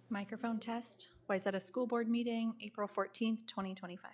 Microphone test. Wayzata School Board meeting, April 14th, 2025.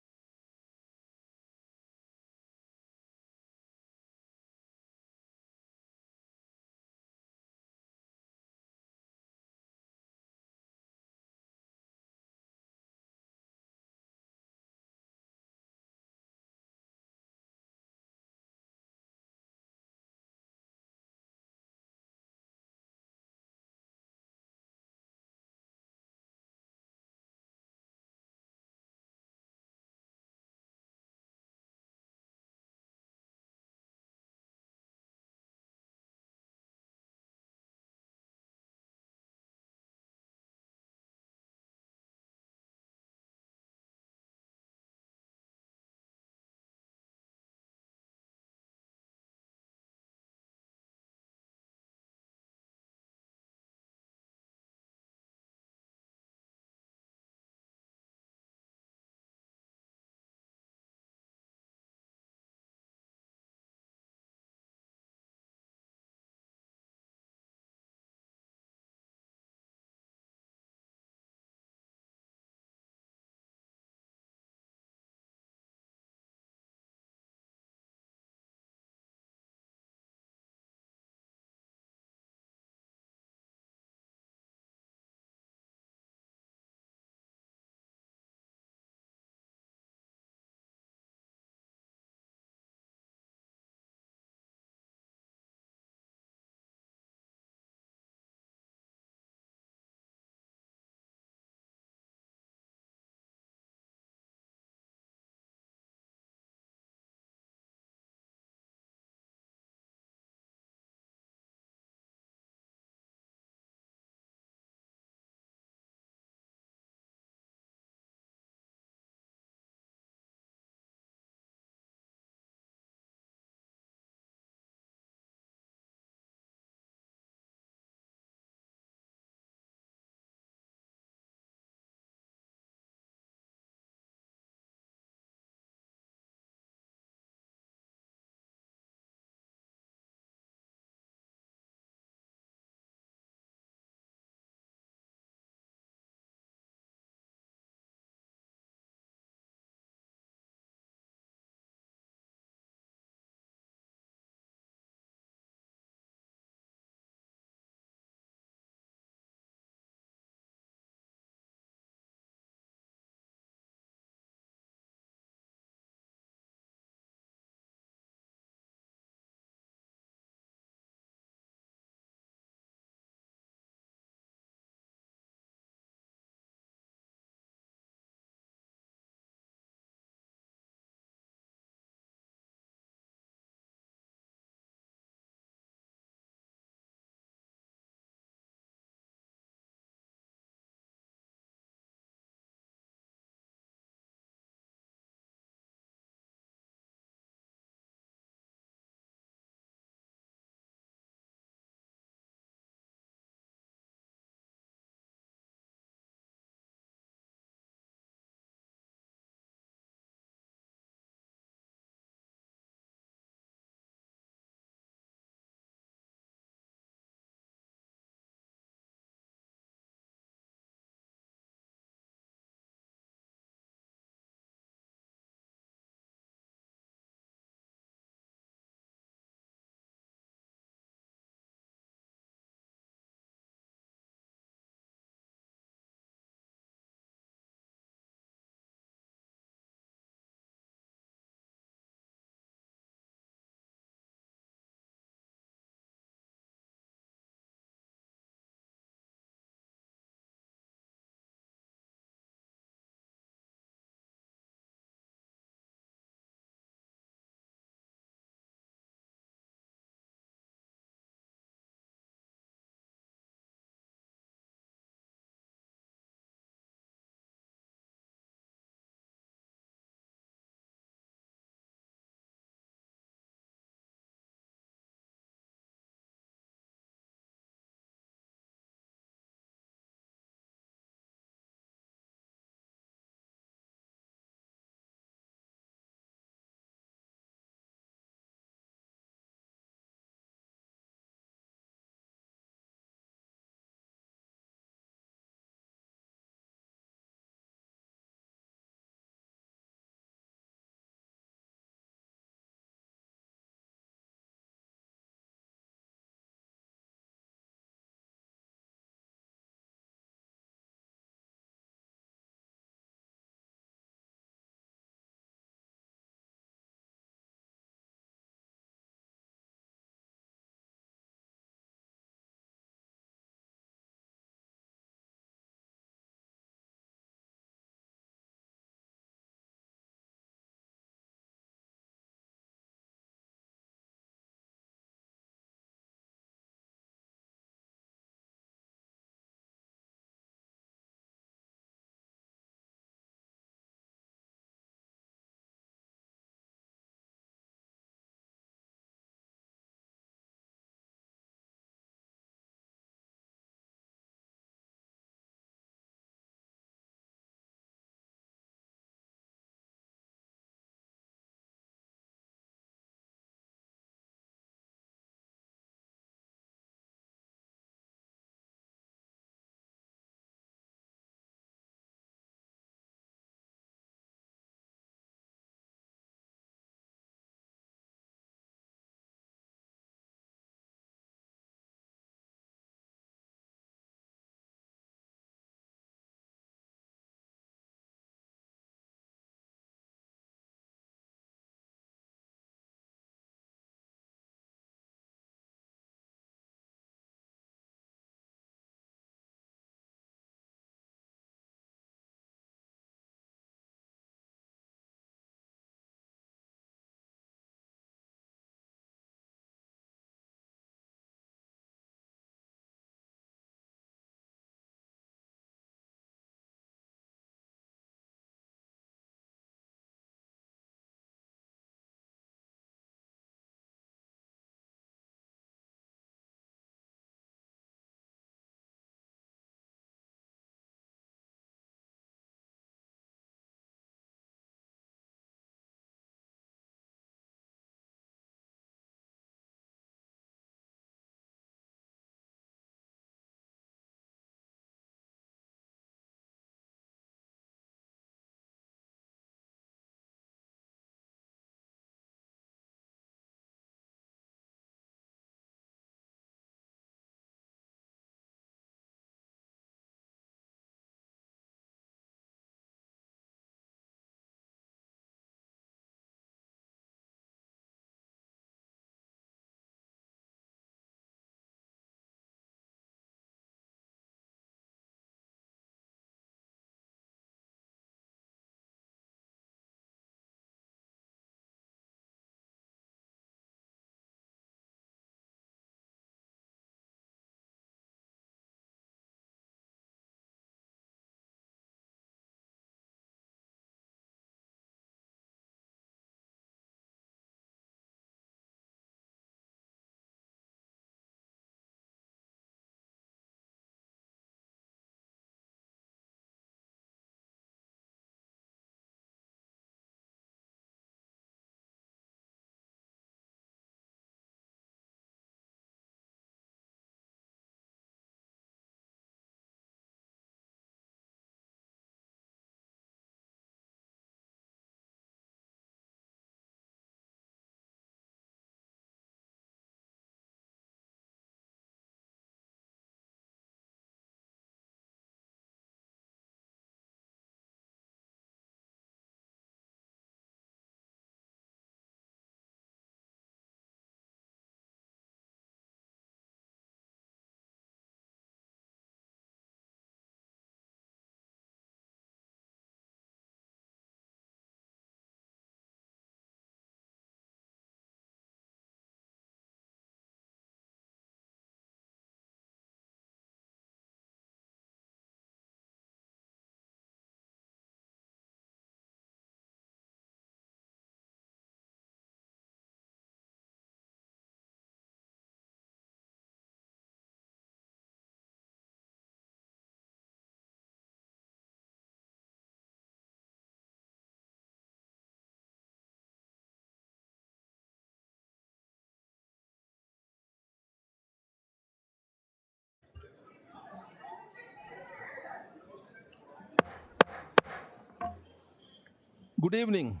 Good evening.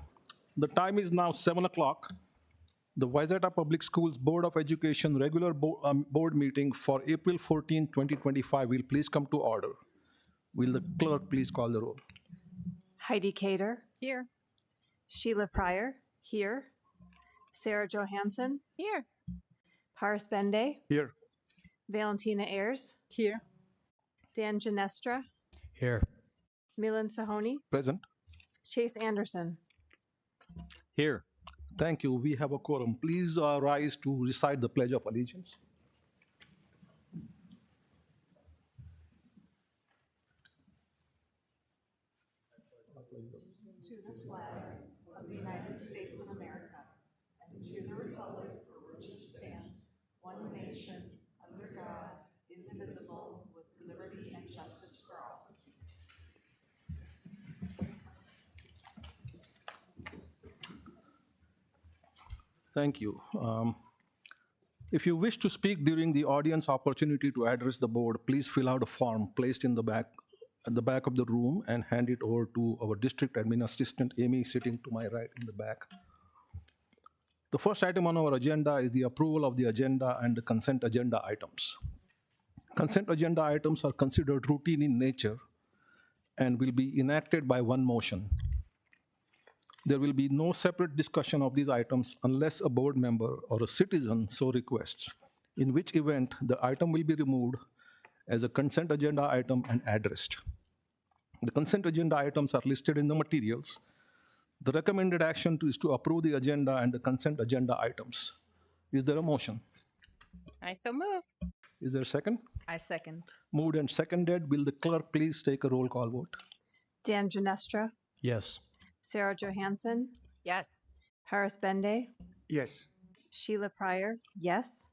The time is now 7 o'clock. The Wayzata Public Schools Board of Education regular board meeting for April 14, 2025 will please come to order. Will the clerk please call the roll? Heidi Cater. Here. Sheila Pryor. Here. Sarah Johansson. Here. Paris Bende. Here. Valentina Ayers. Here. Dan Ginestra. Here. Milan Sahoni. Present. Chase Anderson. Here. Thank you. We have a quorum. Please rise to recite the Pledge of Allegiance. To the flag of the United States of America and to the republic for which it stands, one nation, under God, indivisible, with liberty and justice for all. Thank you. If you wish to speak during the audience opportunity to address the board, please fill out a form placed in the back of the room and hand it over to our district admin assistant, Amy, sitting to my right in the back. The first item on our agenda is the approval of the agenda and the consent agenda items. Consent agenda items are considered routine in nature and will be enacted by one motion. There will be no separate discussion of these items unless a board member or a citizen so requests, in which event the item will be removed as a consent agenda item and addressed. The consent agenda items are listed in the materials. The recommended action is to approve the agenda and the consent agenda items. Is there a motion? I so move. Is there a second? I second. Moved and seconded. Will the clerk please take a roll call vote? Dan Ginestra. Yes. Sarah Johansson. Yes. Paris Bende. Yes. Sheila Pryor. Yes.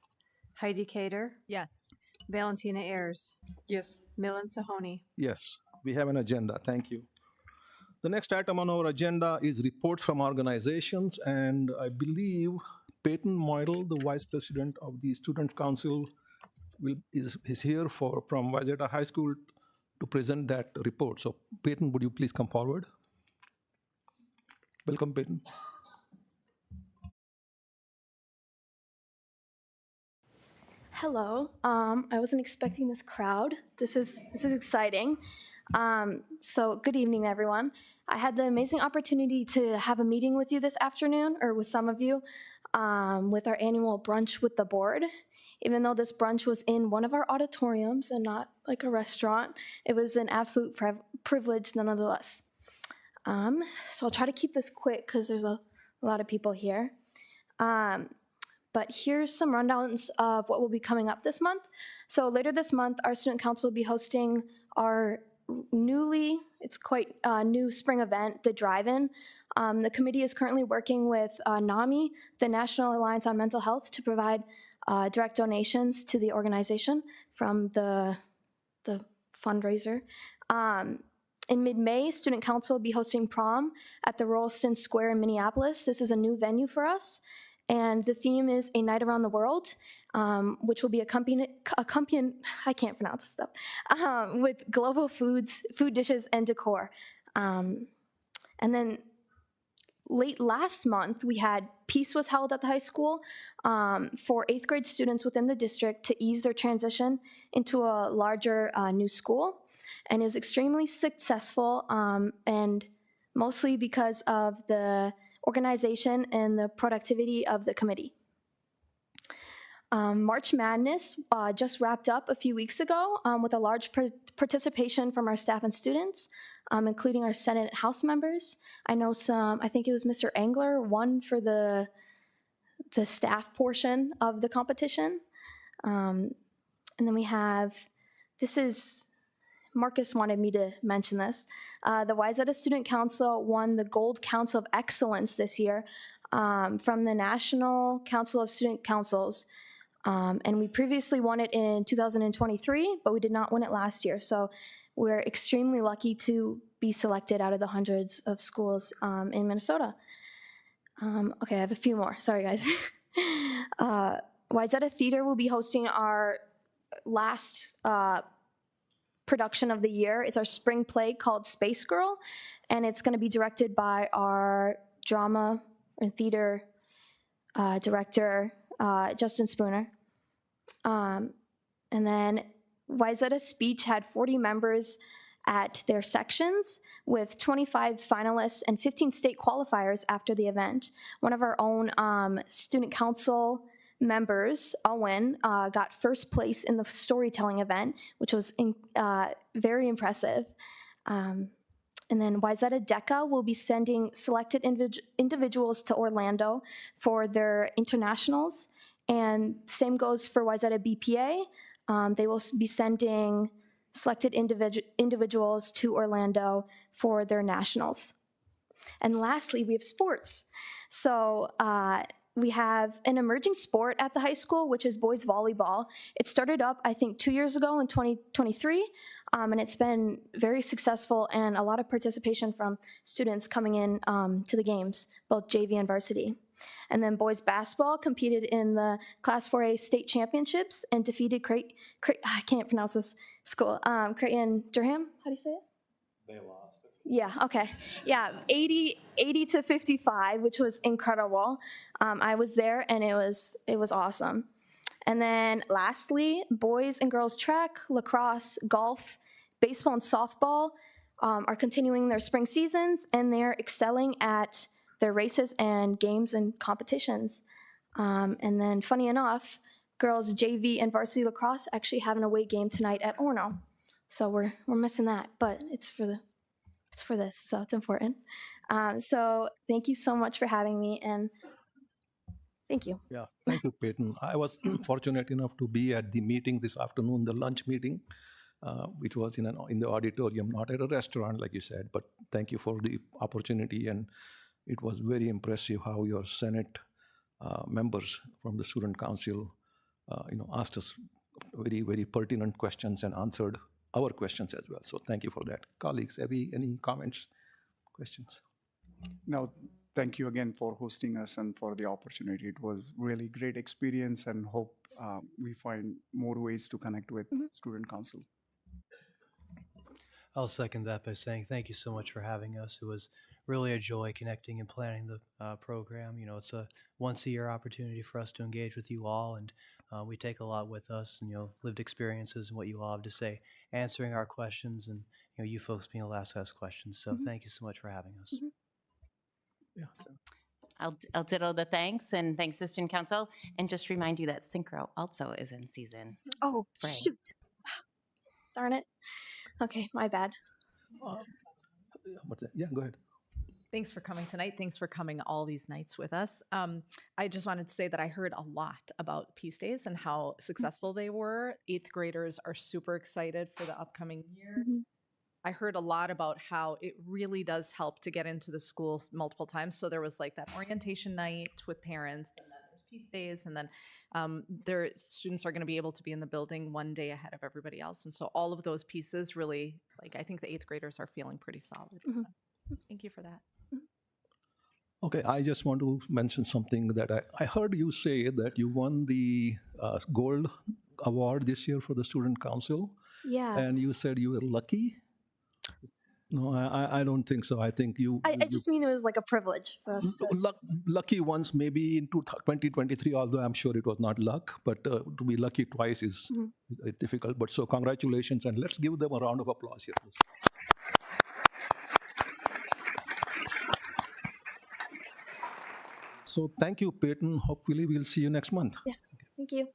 Heidi Cater. Yes. Valentina Ayers. Yes. Milan Sahoni. Yes, we have an agenda. Thank you. The next item on our agenda is reports from organizations, and I believe Peyton Moidel, the Vice President of the Student Council, is here from Wayzata High School to present that report. So Peyton, would you please come forward? Welcome, Peyton. Hello. I wasn't expecting this crowd. This is exciting. So good evening, everyone. I had the amazing opportunity to have a meeting with you this afternoon, or with some of you, with our annual brunch with the board. Even though this brunch was in one of our auditoriums and not like a restaurant, it was an absolute privilege nonetheless. So I'll try to keep this quick because there's a lot of people here. But here's some rundowns of what will be coming up this month. So later this month, our student council will be hosting our it's quite new spring event, the Drive-In. The committee is currently working with NAMI, the National Alliance on Mental Health, to provide direct donations to the organization from the fundraiser. In mid-May, Student Council will be hosting prom at the Rollston Square in Minneapolis. This is a new venue for us, and the theme is A Night Around the World, which will be accompanied I can't pronounce stuff, with global food dishes, and decor. And then late last month, we had Peace was held at the high school for 8th grade students within the district to ease their transition into a larger new school. And it was extremely successful, and mostly because of the organization and the productivity of the committee. March Madness just wrapped up a few weeks ago with a large participation from our staff and students, including our Senate and House members. I know I think it was Mr. Engler won for the staff portion of the competition. And then we have, Marcus wanted me to mention this. The Wayzata Student Council won the Gold Council of Excellence this year from the National Council of Student Councils. And we previously won it in 2023, but we did not win it last year. So we're extremely lucky to be selected out of the hundreds of schools in Minnesota. Okay, I have a few more. Sorry, guys. Wayzata Theater will be hosting our last production of the year. It's our spring play called Space Girl, and it's going to be directed by our drama and theater director, Justin Spooner. And then Wayzata Speech had 40 members at their sections with 25 finalists and 15 state qualifiers after the event. One of our own student council members, Owen, got first place in the storytelling event, which was very impressive. And then Wayzata DECA will be sending selected individuals to Orlando for their internationals. And same goes for Wayzata BPA. They will be sending selected individuals to Orlando for their nationals. And lastly, we have sports. So we have an emerging sport at the high school, which is boys volleyball. It started up, I think, 2 years ago in 2023, and it's been very successful and a lot of participation from students coming in to the games, both JV and varsity. And then boys basketball competed in the Class 4A state championships and defeated I can't pronounce this school, Creighton Durham, how do you say it? They lost. Yeah, okay. Yeah, 80 to 55, which was incredible. I was there and it was awesome. And then lastly, boys and girls track, lacrosse, golf, baseball, and softball are continuing their spring seasons, and they're excelling at their races and games and competitions. And then funny enough, girls JV and varsity lacrosse actually have an away game tonight at Orno. So we're missing that, but it's for this, so it's important. So thank you so much for having me, and thank you. Yeah, thank you, Peyton. I was fortunate enough to be at the meeting this afternoon, the lunch meeting, which was in the auditorium, not at a restaurant, like you said. But thank you for the opportunity, and it was very impressive how your Senate members from the Student Council, asked us very, very pertinent questions and answered our questions as well. So thank you for that. Colleagues, any comments, questions? No, thank you again for hosting us and for the opportunity. It was really great experience, and hope we find more ways to connect with Student Council. I'll second that by saying thank you so much for having us. It was really a joy connecting and planning the program. It's a once-a-year opportunity for us to engage with you all, and we take a lot with us, and lived experiences and what you all have to say, answering our questions, and you folks being able to ask us questions. So thank you so much for having us. Yeah. I'll ditto the thanks, and thanks to Student Council, and just remind you that Synchro also is in season. Oh, Right. shoot. Darn it. Okay, my bad. What's that? Yeah, go ahead. Thanks for coming tonight. Thanks for coming all these nights with us. I just wanted to say that I heard a lot about Peace Days and how successful they were. 8th graders are super excited for the upcoming year. I heard a lot about how it really does help to get into the schools multiple times. So there was like that orientation night with parents, and then there's Peace Days, and then their students are going to be able to be in the building one day ahead of everybody else. And so all of those pieces really, I think the 8th graders are feeling pretty solid. So thank you for that. Okay, I just want to mention something that I heard you say that you won the gold award this year for the Student Council. Yeah. And you said you were lucky. No, I don't think so. I think I just mean it was like a privilege for us. lucky once, maybe in 2023, although I'm sure it was not luck, but to be lucky twice is difficult. But so congratulations, and let's give them a round of applause here, please. So thank you, Peyton. Hopefully we'll see you next month. Yeah, thank you.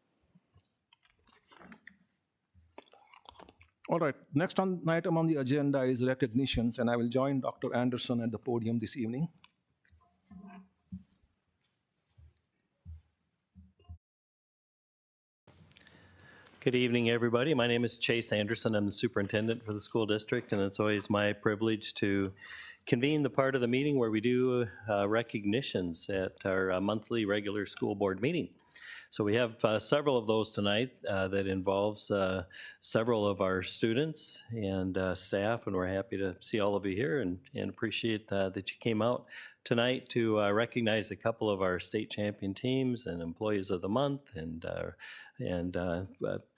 All right, next item on the agenda is recognitions, and I will join Dr. Anderson at the podium this evening. Good evening, everybody. My name is Chase Anderson. I'm the superintendent for the school district, and it's always my privilege to convene the part of the meeting where we do recognitions at our monthly regular school board meeting. So we have several of those tonight that involves several of our students and staff, and we're happy to see all of you here and appreciate that you came out tonight to recognize a couple of our state champion teams and employees of the month, and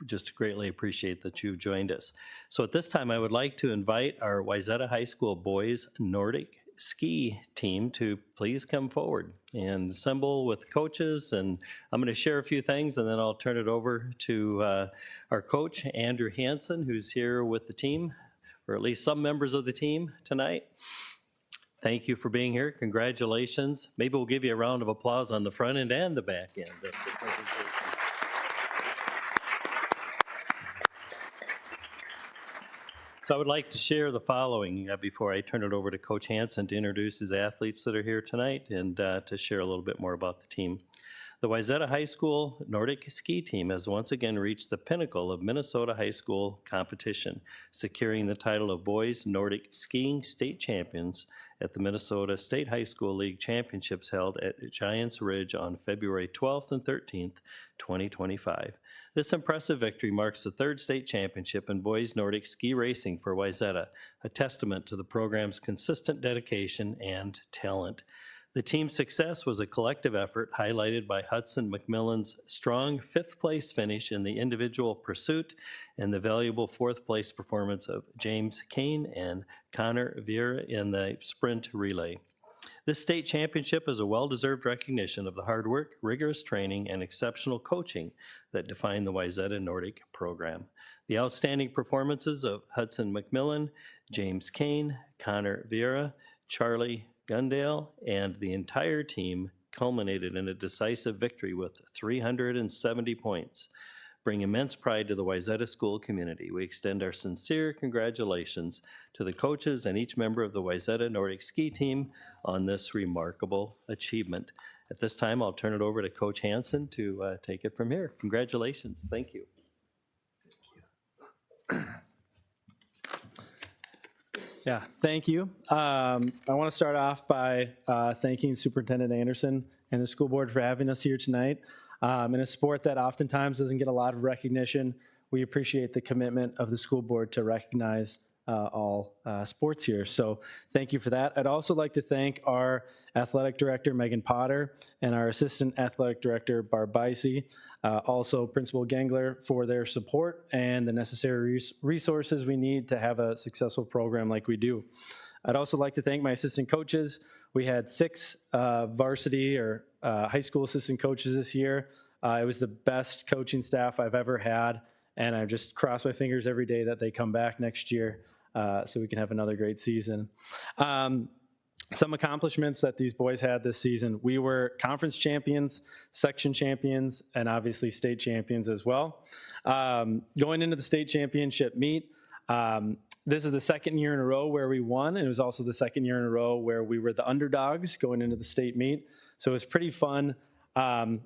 just greatly appreciate that you've joined us. So at this time, I would like to invite our Wayzata High School boys Nordic ski team to please come forward and assemble with coaches. And I'm going to share a few things, and then I'll turn it over to our coach, Andrew Hansen, who's here with the team, or at least some members of the team tonight. Thank you for being here. Congratulations. Maybe we'll give you a round of applause on the front end and the back end of the presentation. So I would like to share the following before I turn it over to Coach Hansen to introduce his athletes that are here tonight and to share a little bit more about the team. The Wayzata High School Nordic ski team has once again reached the pinnacle of Minnesota high school competition, securing the title of Boys Nordic Skiing State Champions at the Minnesota State High School League Championships held at Giants Ridge on February 12th and 13th, 2025. This impressive victory marks the third state championship in boys Nordic ski racing for Wayzata, a testament to the program's consistent dedication and talent. The team's success was a collective effort highlighted by Hudson McMillan's strong fifth-place finish in the individual pursuit and the valuable fourth-place performance of James Kane and Connor Vieira in the sprint relay. This state championship is a well-deserved recognition of the hard work, rigorous training, and exceptional coaching that define the Wayzata Nordic program. The outstanding performances of Hudson McMillan, James Kane, Connor Vieira, Charlie Gundale, and the entire team culminated in a decisive victory with 370 points, bring immense pride to the Wayzata school community. We extend our sincere congratulations to the coaches and each member of the Wayzata Nordic ski team on this remarkable achievement. At this time, I'll turn it over to Coach Hansen to take it from here. Congratulations. Thank you. Yeah, thank you. I want to start off by thanking Superintendent Anderson and the school board for having us here tonight. In a sport that oftentimes doesn't get a lot of recognition, we appreciate the commitment of the school board to recognize all sports here. So thank you for that. I'd also like to thank our athletic director, Megan Potter, and our assistant athletic director, Barb Bicey, also Principal Gengler, for their support and the necessary resources we need to have a successful program like we do. I'd also like to thank my assistant coaches. We had 6 varsity or high school assistant coaches this year. It was the best coaching staff I've ever had, and I just cross my fingers every day that they come back next year so we can have another great season. Some accomplishments that these boys had this season: we were conference champions, section champions, and obviously state champions as well. Going into the state championship meet, this is the second year in a row where we won, and it was also the second year in a row where we were the underdogs going into the state meet. So it was pretty fun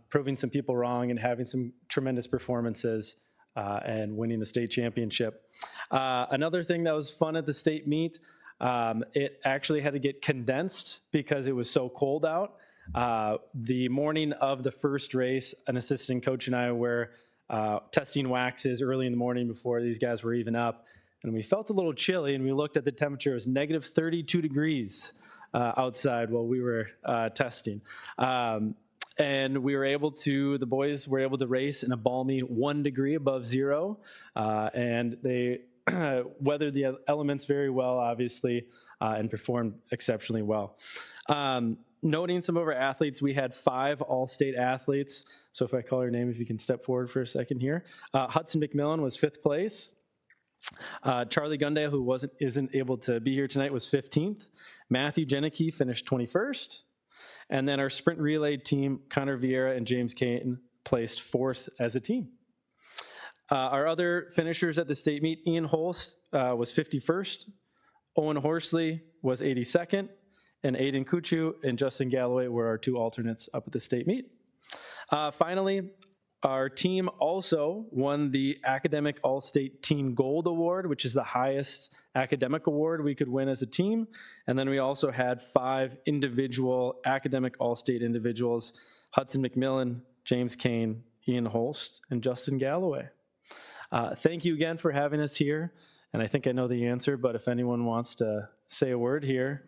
proving some people wrong and having some tremendous performances and winning the state championship. Another thing that was fun at the state meet, it actually had to get condensed because it was so cold out. The morning of the first race, an assistant coach and I were testing waxes early in the morning before these guys were even up, and we felt a little chilly, and we looked at the temperature. It was negative 32 degrees outside while we were testing. And the boys were able to race in a balmy 1 degree above zero, and they weathered the elements very well, obviously, and performed exceptionally well. Noting some of our athletes, we had 5 all-state athletes. So if I call your name, if you can step forward for a second here. Hudson McMillan was 5th place. Charlie Gundale, who isn't able to be here tonight, was 15th. Matthew Jenicky finished 21st. And then our sprint relay team, Connor Vieira and James Kane, placed 4th as a team. Our other finishers at the state meet: Ian Holst was 51st, Owen Horsley was 82nd, and Aiden Kuchu and Justin Galloway were our 2 alternates up at the state meet. Finally, our team also won the Academic All-State Team Gold Award, which is the highest academic award we could win as a team. And then we also had 5 individual Academic All-State individuals: Hudson McMillan, James Kane, Ian Holst, and Justin Galloway. Thank you again for having us here. And I think I know the answer, but if anyone wants to say a word here.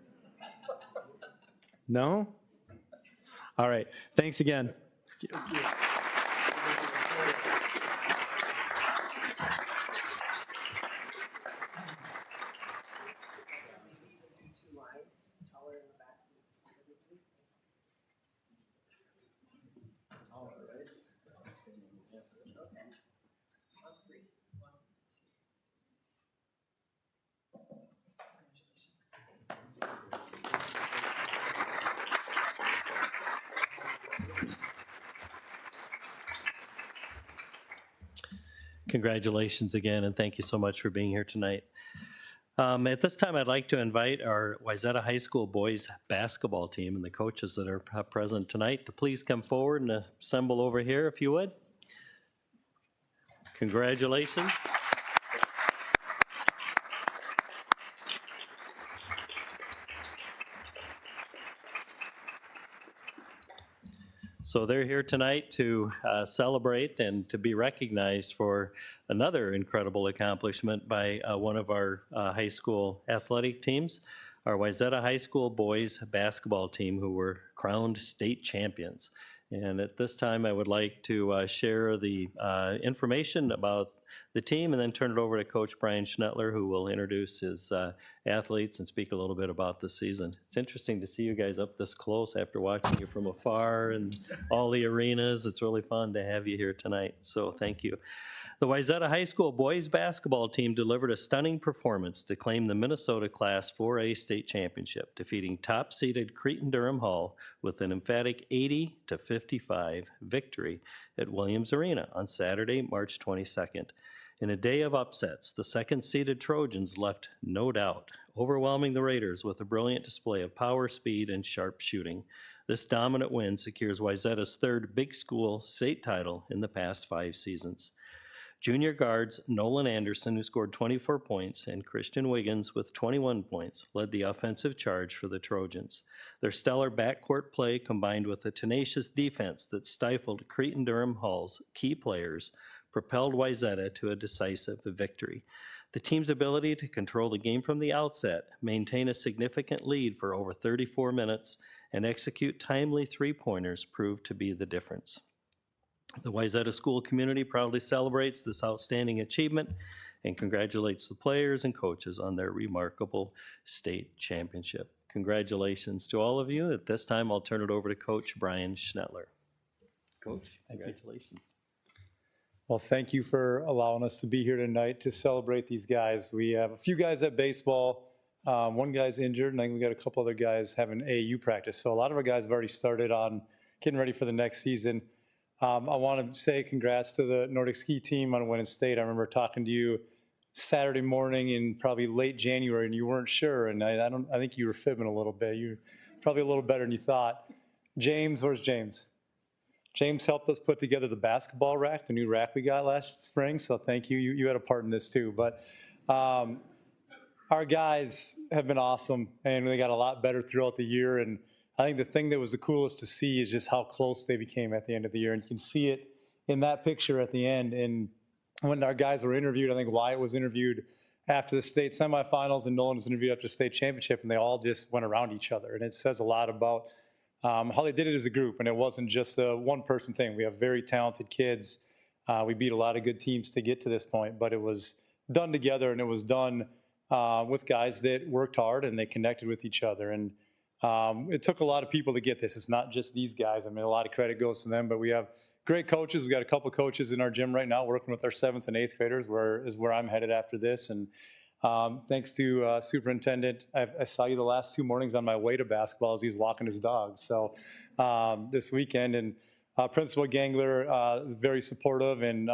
No? All right. Thanks again. Congratulations again, and thank you so much for being here tonight. At this time, I'd like to invite our Wayzata High School boys basketball team and the coaches that are present tonight to please come forward and assemble over here, if you would. Congratulations. So they're here tonight to celebrate and to be recognized for another incredible accomplishment by one of our high school athletic teams, our Wayzata High School boys basketball team, who were crowned state champions. And at this time, I would like to share the information about the team and then turn it over to Coach Brian Schnettler, who will introduce his athletes and speak a little bit about the season. It's interesting to see you guys up this close after watching you from afar and all the arenas. It's really fun to have you here tonight, so thank you. The Wayzata High School boys basketball team delivered a stunning performance to claim the Minnesota Class 4A state championship, defeating top-seeded Cretin-Durham Hall with an emphatic 80-55 victory at Williams Arena on Saturday, March 22nd. In a day of upsets, the second-seeded Trojans left no doubt, overwhelming the Raiders with a brilliant display of power, speed, and sharp shooting. This dominant win secures Wayzata's third big school state title in the past 5 seasons. Junior guards Nolan Anderson, who scored 24 points, and Christian Wiggins with 21 points, led the offensive charge for the Trojans. Their stellar backcourt play, combined with a tenacious defense that stifled Cretin-Durham Hall's key players, propelled Wayzata to a decisive victory. The team's ability to control the game from the outset, maintain a significant lead for over 34 minutes, and execute timely three-pointers proved to be the difference. The Wayzata school community proudly celebrates this outstanding achievement and congratulates the players and coaches on their remarkable state championship. Congratulations to all of you. At this time, I'll turn it over to Coach Brian Schnettler. Coach, congratulations. Well, thank you for allowing us to be here tonight to celebrate these guys. We have a few guys at baseball. One guy's injured, and then we got a couple other guys having AAU practice. So a lot of our guys have already started on getting ready for the next season. I want to say congrats to the Nordic ski team on winning state. I remember talking to you Saturday morning in probably late January, and you weren't sure. And I think you were fibbing a little bit. You're probably a little better than you thought. James, where's James? James helped us put together the basketball rack, the new rack we got last spring. So thank you. You had a part in this too. But our guys have been awesome, and they got a lot better throughout the year. And I think the thing that was the coolest to see is just how close they became at the end of the year. And you can see it in that picture at the end. And when our guys were interviewed, I think Wyatt was interviewed after the state semifinals and Nolan was interviewed after the state championship, and they all just went around each other. And it says a lot about how they did it as a group. And it wasn't just a one-person thing. We have very talented kids. We beat a lot of good teams to get to this point, but it was done together, and it was done with guys that worked hard and they connected with each other. And it took a lot of people to get this. It's not just these guys. I mean, a lot of credit goes to them, but we have great coaches. We got a couple coaches in our gym right now working with our 7th and 8th graders, where I'm headed after this. And thanks to Superintendent, I saw you the last 2 mornings on my way to basketball as he's walking his dog. So this weekend, and Principal Gangler is very supportive and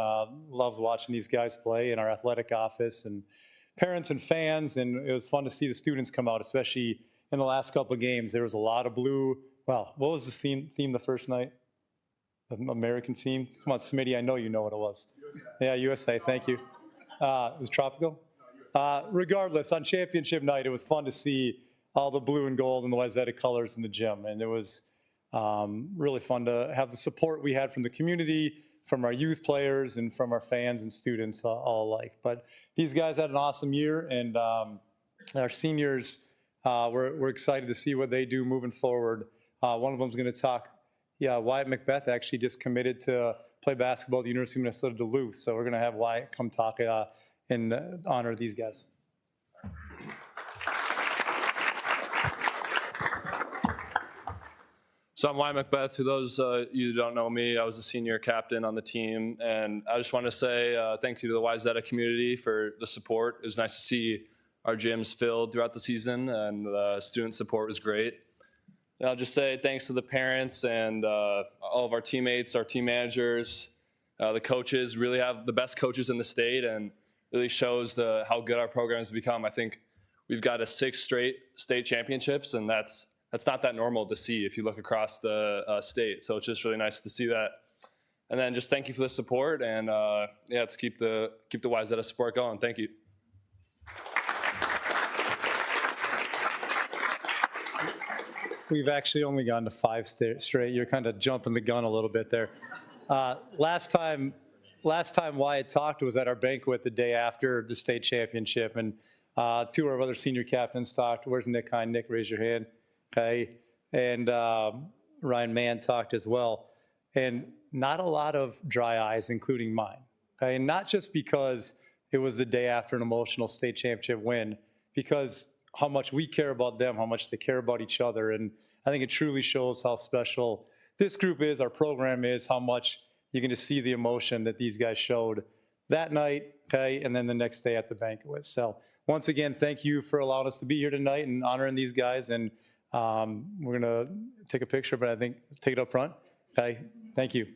loves watching these guys play in our athletic office, and parents and fans. And it was fun to see the students come out, especially in the last couple of games. There was a lot of blue. Well, what was this theme the first night? The American theme? Come on, Smitty, I know you know what it was. Yeah, USA, thank you. It was tropical? Regardless, on championship night, it was fun to see all the blue and gold and the Wayzata colors in the gym. And it was really fun to have the support we had from the community, from our youth players and from our fans and students all alike. But these guys had an awesome year, and our seniors, we're excited to see what they do moving forward. One of them is going to talk. Yeah, Wyatt Macbeth actually just committed to play basketball at the University of Minnesota Duluth. So we're going to have Wyatt come talk in honor of these guys. So I'm Wyatt Macbeth. For those you who don't know me, I was a senior captain on the team. And I just want to say thank you to the Wayzata community for the support. It was nice to see our gyms filled throughout the season, and the student support was great. And I'll just say thanks to the parents and all of our teammates, our team managers, the coaches. Really have the best coaches in the state, and really shows how good our program has become. I think we've got 6 straight state championships, and that's not that normal to see if you look across the state. So it's just really nice to see that. And then just thank you for the support, and yeah, let's keep the Wayzata support going. Thank you. We've actually only gone to 5 straight. You're kind of jumping the gun a little bit there. Last time Wyatt talked was at our banquet the day after the state championship, and 2 of our other senior captains talked. Where's Nick Hine? Nick, raise your hand. Okay, and Ryan Mann talked as well. And not a lot of dry eyes, including mine. Okay, and not just because it was the day after an emotional state championship win, because how much we care about them, how much they care about each other. And I think it truly shows how special this group is, our program is, how much you're going to see the emotion that these guys showed that night, okay, and then the next day at the banquet. So once again, thank you for allowing us to be here tonight and honoring these guys. And we're going to take a picture, but I think take it up front. Okay, thank you.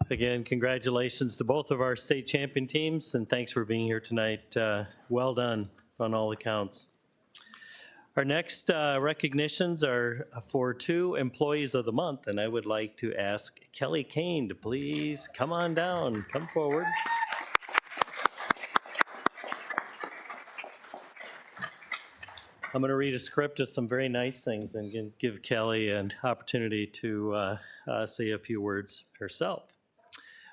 Again, congratulations to both of our state champion teams, and thanks for being here tonight. Well done on all accounts. Our next recognitions are for 2 employees of the month, and I would like to ask Kelly Kane to please come on down, come forward. I'm going to read a script of some very nice things and give Kelly an opportunity to say a few words herself.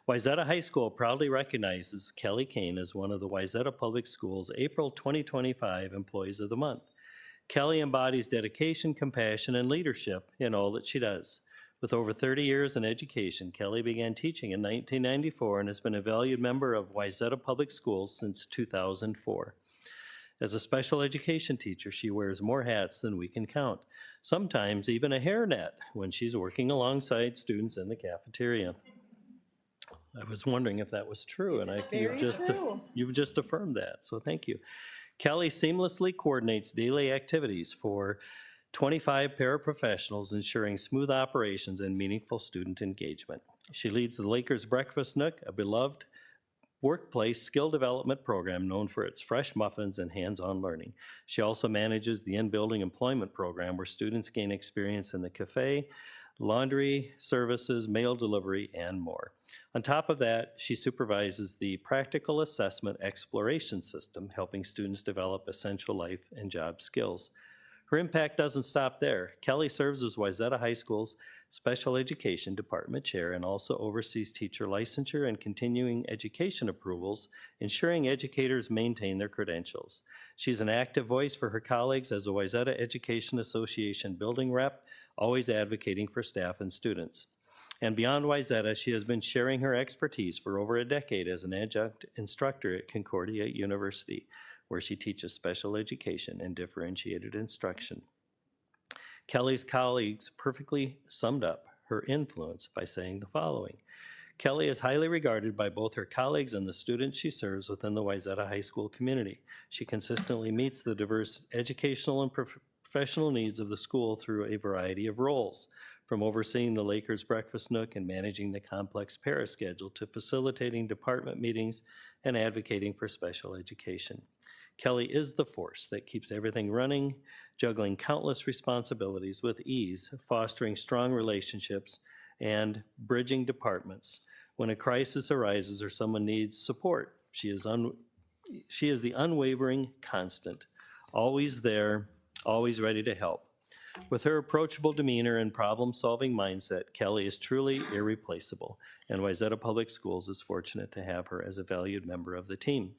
Wayzata High School proudly recognizes Kelly Kane as one of the Wayzata Public Schools April 2025 Employees of the Month. Kelly embodies dedication, compassion, and leadership in all that she does. With over 30 years in education, Kelly began teaching in 1994 and has been a valued member of Wayzata Public Schools since 2004. As a special education teacher, she wears more hats than we can count, sometimes even a hairnet when she's working alongside students in the cafeteria. I was wondering if that was true, and you've just affirmed that, so thank you. Kelly seamlessly coordinates daily activities for 25 paraprofessionals, ensuring smooth operations and meaningful student engagement. She leads the Lakers Breakfast Nook, a beloved workplace skill development program known for its fresh muffins and hands-on learning. She also manages the in-building employment program where students gain experience in the cafe, laundry services, mail delivery, and more. On top of that, she supervises the Practical Assessment Exploration System, helping students develop essential life and job skills. Her impact doesn't stop there. Kelly serves as Wayzata High School's Special Education Department Chair and also oversees teacher licensure and continuing education approvals, ensuring educators maintain their credentials. She's an active voice for her colleagues as a Wayzata Education Association building rep, always advocating for staff and students. And beyond Wayzata, she has been sharing her expertise for over a decade as an adjunct instructor at Concordia University, where she teaches special education and differentiated instruction. Kelly's colleagues perfectly summed up her influence by saying the following. Kelly is highly regarded by both her colleagues and the students she serves within the Wayzata High School community. She consistently meets the diverse educational and professional needs of the school through a variety of roles, from overseeing the Lakers Breakfast Nook and managing the complex para schedule to facilitating department meetings and advocating for special education. Kelly is the force that keeps everything running, juggling countless responsibilities with ease, fostering strong relationships, and bridging departments. When a crisis arises or someone needs support, she is the unwavering constant, always there, always ready to help. With her approachable demeanor and problem-solving mindset, Kelly is truly irreplaceable, and Wayzata Public Schools is fortunate to have her as a valued member of the team.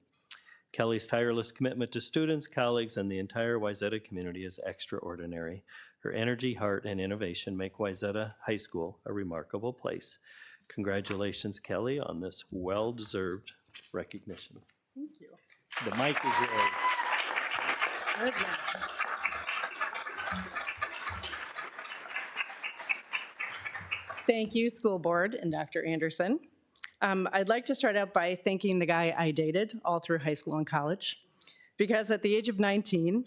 Kelly's tireless commitment to students, colleagues, and the entire Wayzata community is extraordinary. Her energy, heart, and innovation make Wayzata High School a remarkable place. Congratulations, Kelly, on this well-deserved recognition. Thank you. The mic is yours. Goodness. Thank you, school board and Dr. Anderson. I'd like to start out by thanking the guy I dated all through high school and college, because at the age of 19,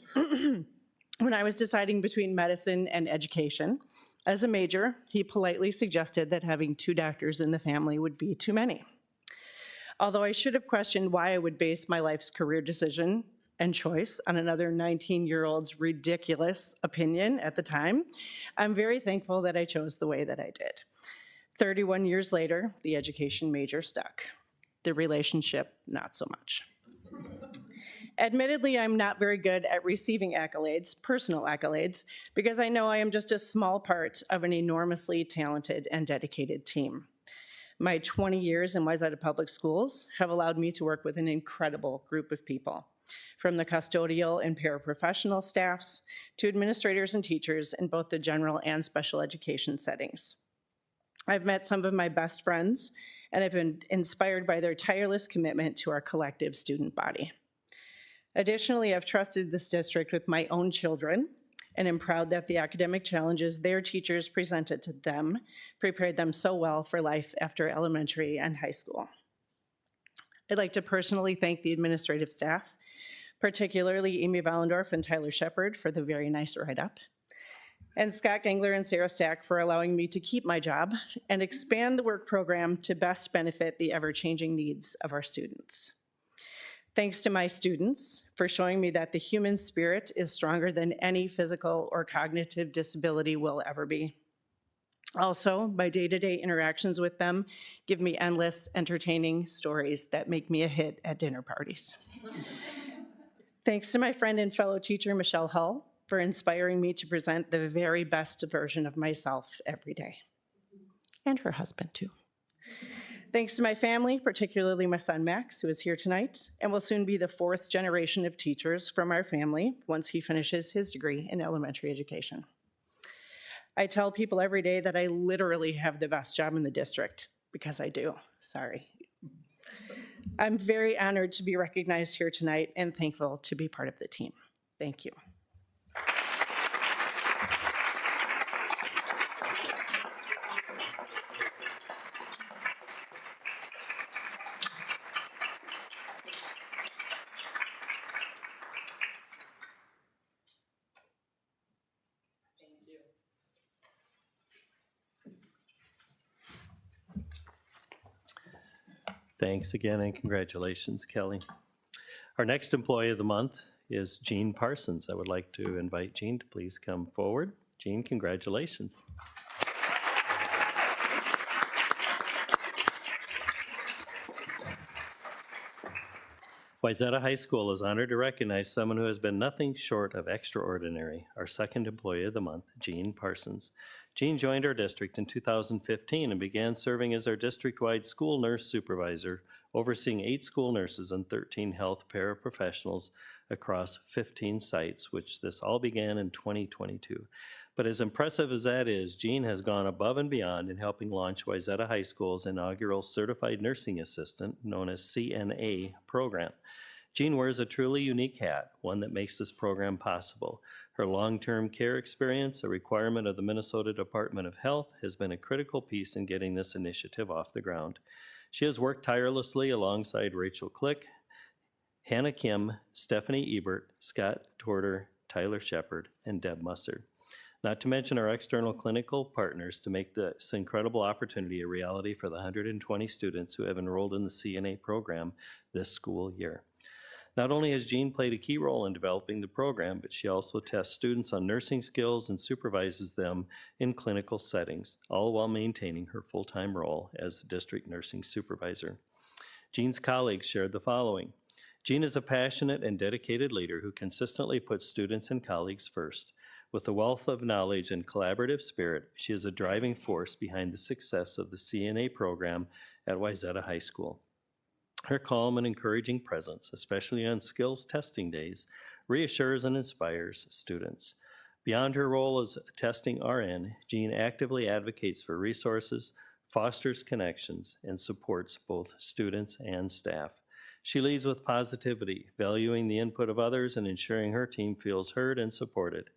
when I was deciding between medicine and education, as a major, he politely suggested that having 2 doctors in the family would be too many. Although I should have questioned why I would base my life's career decision and choice on another 19-year-old's ridiculous opinion at the time, I'm very thankful that I chose the way that I did. 31 years later, the education major stuck. The relationship, not so much. Admittedly, I'm not very good at receiving accolades, personal accolades, because I know I am just a small part of an enormously talented and dedicated team. My 20 years in Wayzata Public Schools have allowed me to work with an incredible group of people, from the custodial and paraprofessional staffs to administrators and teachers in both the general and special education settings. I've met some of my best friends, and I've been inspired by their tireless commitment to our collective student body. Additionally, I've trusted this district with my own children, and am proud that the academic challenges their teachers presented to them prepared them so well for life after elementary and high school. I'd like to personally thank the administrative staff, particularly Amy Vallendorf and Tyler Shepard for the very nice write-up, and Scott Gangler and Sarah Stack for allowing me to keep my job and expand the work program to best benefit the ever-changing needs of our students. Thanks to my students for showing me that the human spirit is stronger than any physical or cognitive disability will ever be. Also, my day-to-day interactions with them give me endless, entertaining stories that make me a hit at dinner parties. Thanks to my friend and fellow teacher, Michelle Hull, for inspiring me to present the very best version of myself every day. And her husband, too. Thanks to my family, particularly my son, Max, who is here tonight, and will soon be the 4th generation of teachers from our family once he finishes his degree in elementary education. I tell people every day that I literally have the best job in the district, because I do, sorry. I'm very honored to be recognized here tonight and thankful to be part of the team. Thank you. Thanks again and congratulations, Kelly. Our next employee of the month is Jean Parsons. I would like to invite Jean to please come forward. Jean, congratulations. Wayzata High School is honored to recognize someone who has been nothing short of extraordinary, our second employee of the month, Jean Parsons. Jean joined our district in 2015 and began serving as our district-wide school nurse supervisor, overseeing 8 school nurses and 13 health paraprofessionals across 15 sites, which this all began in 2022. But as impressive as that is, Jean has gone above and beyond in helping launch Wayzata High School's inaugural Certified Nursing Assistant, known as CNA, program. Jean wears a truly unique hat, one that makes this program possible. Her long-term care experience, a requirement of the Minnesota Department of Health, has been a critical piece in getting this initiative off the ground. She has worked tirelessly alongside Rachel Click, Hannah Kim, Stephanie Ebert, Scott Torter, Tyler Shepard, and Deb Musser. Not to mention our external clinical partners to make this incredible opportunity a reality for the 120 students who have enrolled in the CNA program this school year. Not only has Jean played a key role in developing the program, but she also tests students on nursing skills and supervises them in clinical settings, all while maintaining her full-time role as district nursing supervisor. Jean's colleagues shared the following. Jean is a passionate and dedicated leader who consistently puts students and colleagues first. With a wealth of knowledge and collaborative spirit, she is a driving force behind the success of the CNA program at Wayzata High School. Her calm and encouraging presence, especially on skills testing days, reassures and inspires students. Beyond her role as a testing RN, Jean actively advocates for resources, fosters connections, and supports both students and staff. She leads with positivity, valuing the input of others and ensuring her team feels heard and supported.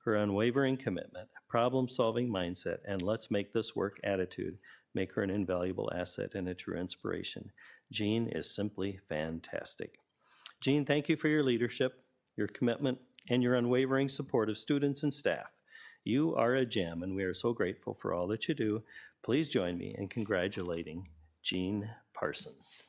Her unwavering commitment, problem-solving mindset, and let's make this work attitude make her an invaluable asset and a true inspiration. Jean is simply fantastic. Jean, thank you for your leadership, your commitment, and your unwavering support of students and staff. You are a gem, and we are so grateful for all that you do. Please join me in congratulating Jean Parsons.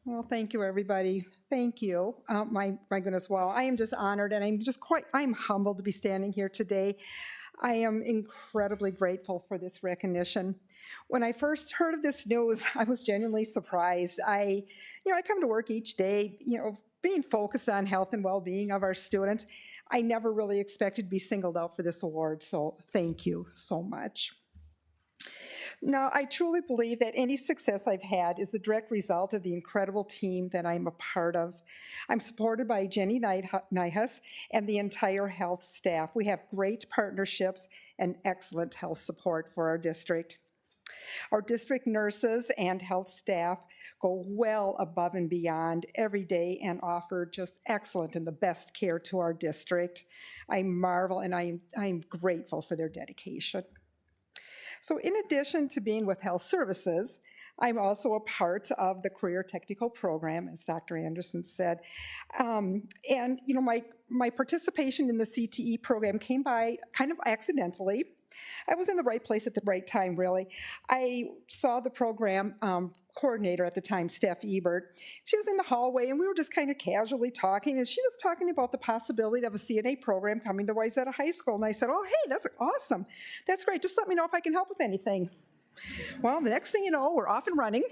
Well, thank you, everybody. Thank you. My goodness, wow. I am just honored, and I'm humbled to be standing here today. I am incredibly grateful for this recognition. When I first heard of this news, I was genuinely surprised. I come to work each day, being focused on health and well-being of our students. I never really expected to be singled out for this award, so thank you so much. Now, I truly believe that any success I've had is the direct result of the incredible team that I'm a part of. I'm supported by Jenny Nihas and the entire health staff. We have great partnerships and excellent health support for our district. Our district nurses and health staff go well above and beyond every day and offer just excellent and the best care to our district. I marvel and I'm grateful for their dedication. So in addition to being with Health Services, I'm also a part of the Career Technical Program, as Dr. Anderson said. My participation in the CTE program came by kind of accidentally. I was in the right place at the right time, really. I saw the program coordinator at the time, Steph Ebert. She was in the hallway, and we were just kind of casually talking, and she was talking about the possibility of a CNA program coming to Wayzata High School, and I said, oh, hey, that's awesome. That's great. Just let me know if I can help with anything. Well, the next thing you know, we're off and running.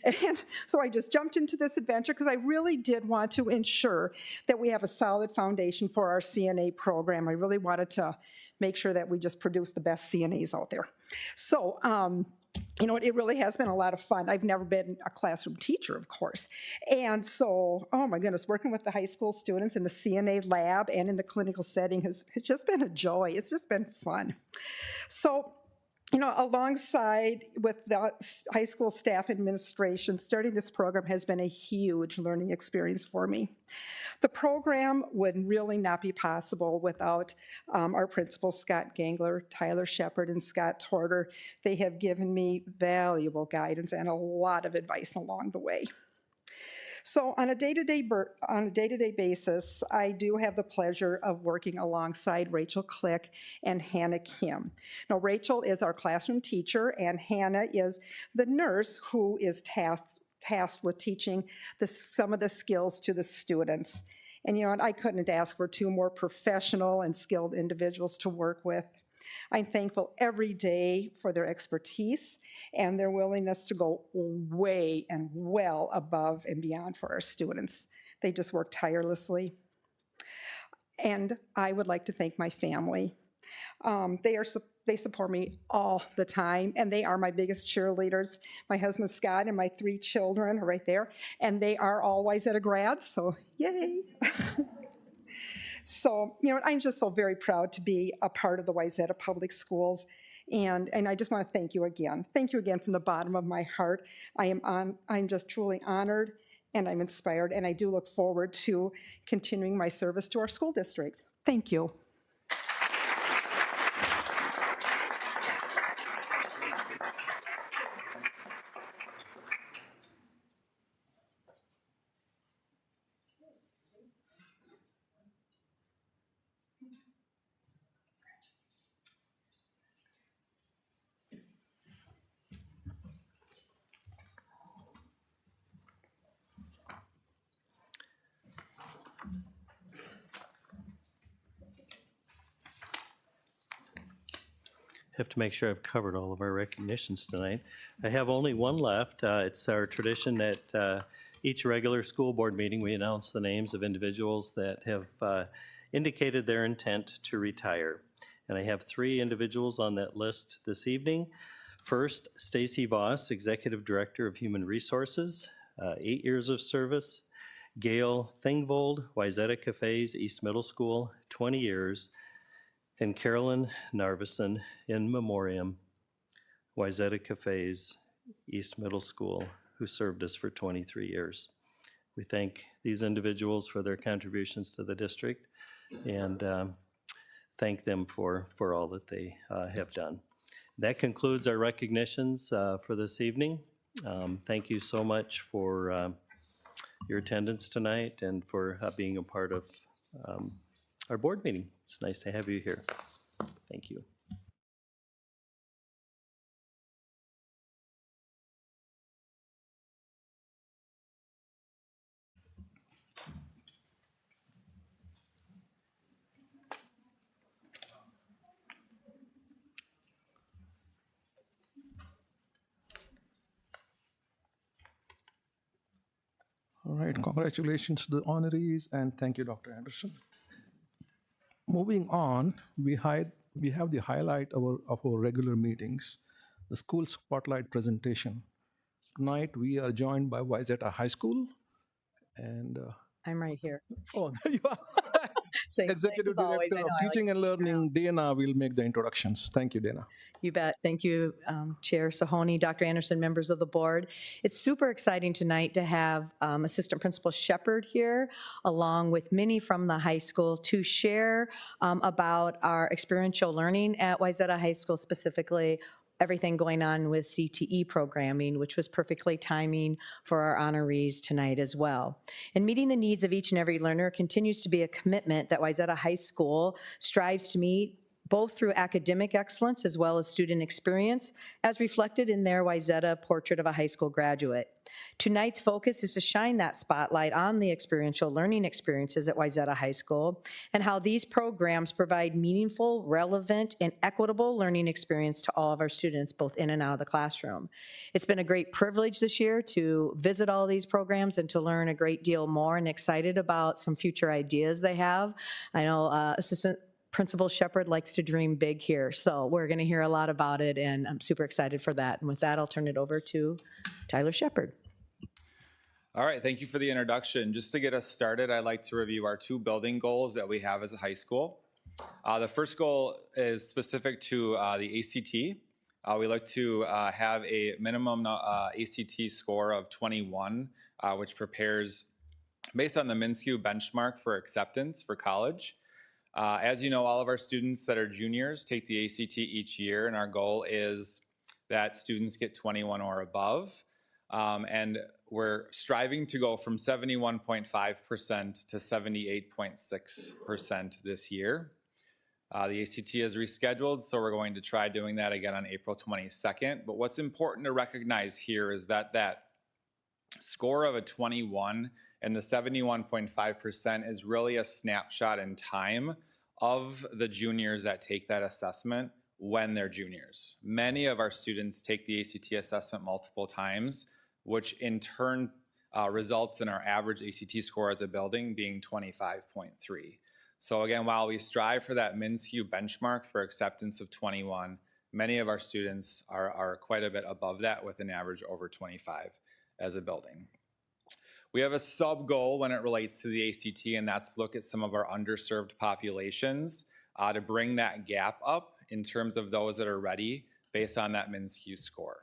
And so I just jumped into this adventure because I really did want to ensure that we have a solid foundation for our CNA program. I really wanted to make sure that we just produce the best CNAs out there. So, it really has been a lot of fun. I've never been a classroom teacher, of course. And so, oh my goodness, working with the high school students in the CNA lab and in the clinical setting has just been a joy. It's just been fun. So, alongside with the high school staff administration, starting this program has been a huge learning experience for me. The program would really not be possible without our principals, Scott Gangler, Tyler Shepard, and Scott Torter. They have given me valuable guidance and a lot of advice along the way. So on a day-to-day basis, I do have the pleasure of working alongside Rachel Click and Hannah Kim. Now, Rachel is our classroom teacher, and Hannah is the nurse who is tasked with teaching some of the skills to the students. And I couldn't ask for two more professional and skilled individuals to work with. I'm thankful every day for their expertise and their willingness to go way and well above and beyond for our students. They just work tirelessly. And I would like to thank my family. They support me all the time, and they are my biggest cheerleaders. My husband Scott and my 3 children are right there, and they are all Wayzata grads, so yay. So, I'm just so very proud to be a part of the Wayzata Public Schools. And I just want to thank you again. Thank you again from the bottom of my heart. I'm just truly honored and I'm inspired, and I do look forward to continuing my service to our school district. Thank you. Have to make sure I've covered all of our recognitions tonight. I have only one left. It's our tradition that each regular school board meeting, we announce the names of individuals that have indicated their intent to retire. And I have 3 individuals on that list this evening. First, Stacy Voss, Executive Director of Human Resources, 8 years of service. Gail Thingvold, Wayzata Cafes, East Middle School, 20 years. And Carolyn Narvison, in memoriam, Wayzata Cafes, East Middle School, who served us for 23 years. We thank these individuals for their contributions to the district and thank them for all that they have done. That concludes our recognitions for this evening. Thank you so much for your attendance tonight and for being a part of our board meeting. It's nice to have you here. Thank you. All right, congratulations to the honorees, and thank you, Dr. Anderson. Moving on, we have the highlight of our regular meetings, the school spotlight presentation. Tonight, we are joined by Wayzata High School, and I'm right here. oh, there you are. Same Executive place as always. Director I know, of I like Teaching to and see you Learning, Dana, will make the introductions. Thank you, Dana. You bet. Thank you, Chair Sahoni, Dr. Anderson, members of the board. It's super exciting tonight to have Assistant Principal Shepard here, along with Minnie from the high school, to share about our experiential learning at Wayzata High School, specifically everything going on with CTE programming, which was perfectly timing for our honorees tonight as well. And meeting the needs of each and every learner continues to be a commitment that Wayzata High School strives to meet, both through academic excellence as well as student experience, as reflected in their Wayzata Portrait of a High School Graduate. Tonight's focus is to shine that spotlight on the experiential learning experiences at Wayzata High School and how these programs provide meaningful, relevant, and equitable learning experience to all of our students, both in and out of the classroom. It's been a great privilege this year to visit all these programs and to learn a great deal more, and excited about some future ideas they have. I know Assistant Principal Shepard likes to dream big here, so we're going to hear a lot about it, and I'm super excited for that. And with that, I'll turn it over to Tyler Shepard. All right, thank you for the introduction. Just to get us started, I'd like to review our 2 building goals that we have as a high school. The first goal is specific to the ACT. We like to have a minimum ACT score of 21, which prepares based on the MINSCU benchmark for acceptance for college. As you know, all of our students that are juniors take the ACT each year, and our goal is that students get 21 or above. And we're striving to go from 71.5% to 78.6% this year. The ACT is rescheduled, so we're going to try doing that again on April 22nd. But what's important to recognize here is that that score of a 21 and the 71.5% is really a snapshot in time of the juniors that take that assessment when they're juniors. Many of our students take the ACT assessment multiple times, which in turn results in our average ACT score as a building being 25.3. So again, while we strive for that MINSCU benchmark for acceptance of 21, many of our students are quite a bit above that with an average over 25 as a building. We have a sub goal when it relates to the ACT, and that's to look at some of our underserved populations to bring that gap up in terms of those that are ready based on that MINSCU score.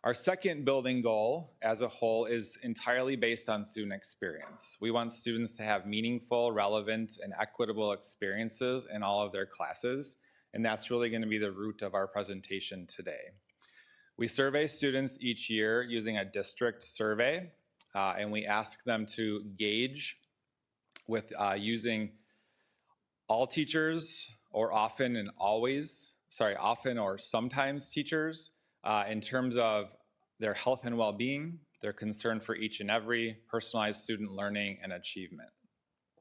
Our second building goal as a whole is entirely based on student experience. We want students to have meaningful, relevant, and equitable experiences in all of their classes, and that's really going to be the root of our presentation today. We survey students each year using a district survey, and we ask them to gauge with using all teachers or often or sometimes teachers in terms of their health and well-being, their concern for each and every, personalized student learning and achievement.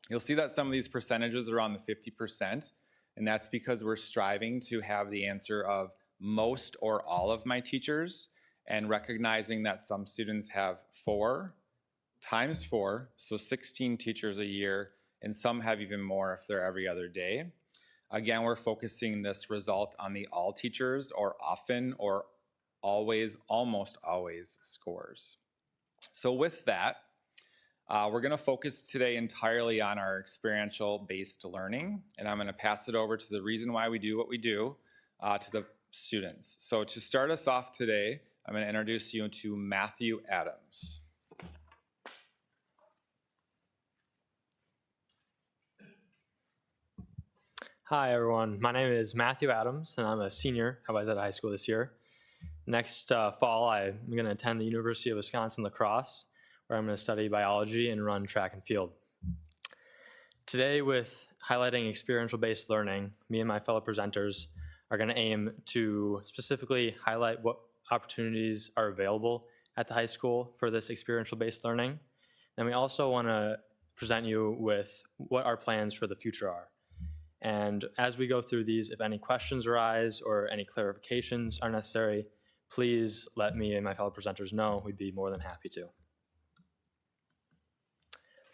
You'll see that some of these percentages are around the 50%, and that's because we're striving to have the answer of most or all of my teachers, and recognizing that some students have 4 times 4, so 16 teachers a year, and some have even more if they're every other day. Again, we're focusing this result on the all teachers or often or always, almost always scores. So with that, we're going to focus today entirely on our experiential based learning, and I'm going to pass it over to the reason why we do what we do to the students. So to start us off today, I'm going to introduce you to Matthew Adams. Hi everyone, my name is Matthew Adams and I'm a senior at Wayzata High School this year. Next fall, I'm going to attend the University of Wisconsin La Crosse, where I'm going to study biology and run track and field. Today, with highlighting experiential-based learning, me and my fellow presenters are going to aim to specifically highlight what opportunities are available at the high school for this experiential-based learning. And we also want to present you with what our plans for the future are. And as we go through these, if any questions arise or any clarifications are necessary, please let me and my fellow presenters know. We'd be more than happy to.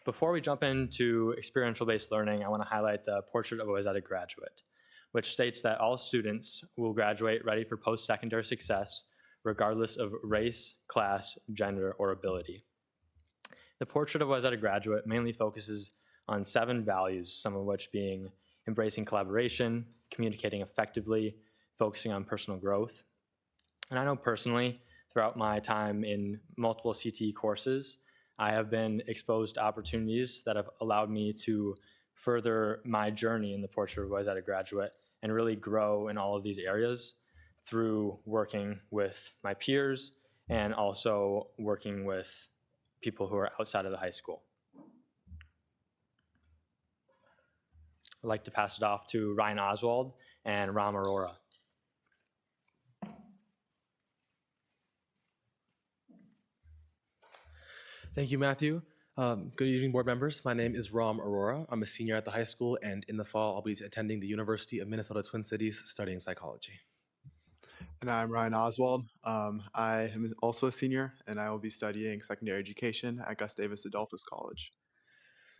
Before we jump into experiential-based learning, I want to highlight the Portrait of a Wayzata Graduate, which states that all students will graduate ready for post-secondary success, regardless of race, class, gender, or ability. The Portrait of a Wayzata Graduate mainly focuses on 7 values, some of which being embracing collaboration, communicating effectively, focusing on personal growth. And I know personally, throughout my time in multiple CTE courses, I have been exposed to opportunities that have allowed me to further my journey in the Portrait of a Wayzata Graduate and really grow in all of these areas through working with my peers and also working with people who are outside of the high school. I'd like to pass it off to Ryan Oswald and Ram Arora. Thank you, Matthew. Good evening, board members. My name is Ram Arora. I'm a senior at the high school, and in the fall, I'll be attending the University of Minnesota Twin Cities studying psychology. And I'm Ryan Oswald. I am also a senior, and I will be studying secondary education at Gustavus Adolphus College.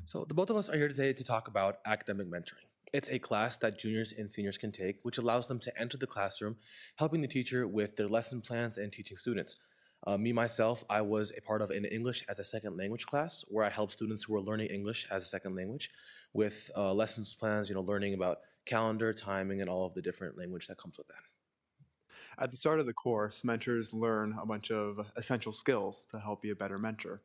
So the both of us are here today to talk about academic mentoring. It's a class that juniors and seniors can take, which allows them to enter the classroom, helping the teacher with their lesson plans and teaching students. Myself, I was a part of an English as a second language class where I helped students who were learning English as a second language with lessons plans, learning about calendar, timing, and all of the different language that comes with that. At the start of the course, mentors learn a bunch of essential skills to help be a better mentor.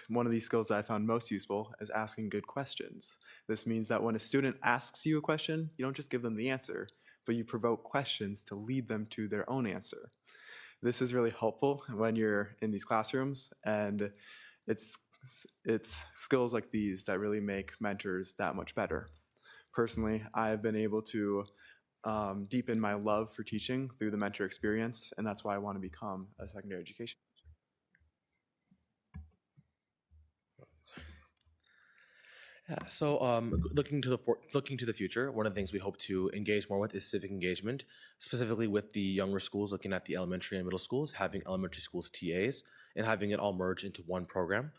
One of these skills that I found most useful is asking good questions. This means that when a student asks you a question, you don't just give them the answer, but you provoke questions to lead them to their own answer. This is really helpful when you're in these classrooms, and it's skills like these that really make mentors that much better. Personally, I've been able to deepen my love for teaching through the mentor experience, and that's why I want to become a secondary education teacher. Yeah, so looking to the future, one of the things we hope to engage more with is civic engagement, specifically with the younger schools, looking at the elementary and middle schools, having elementary schools TAs, and having it all merge into one program.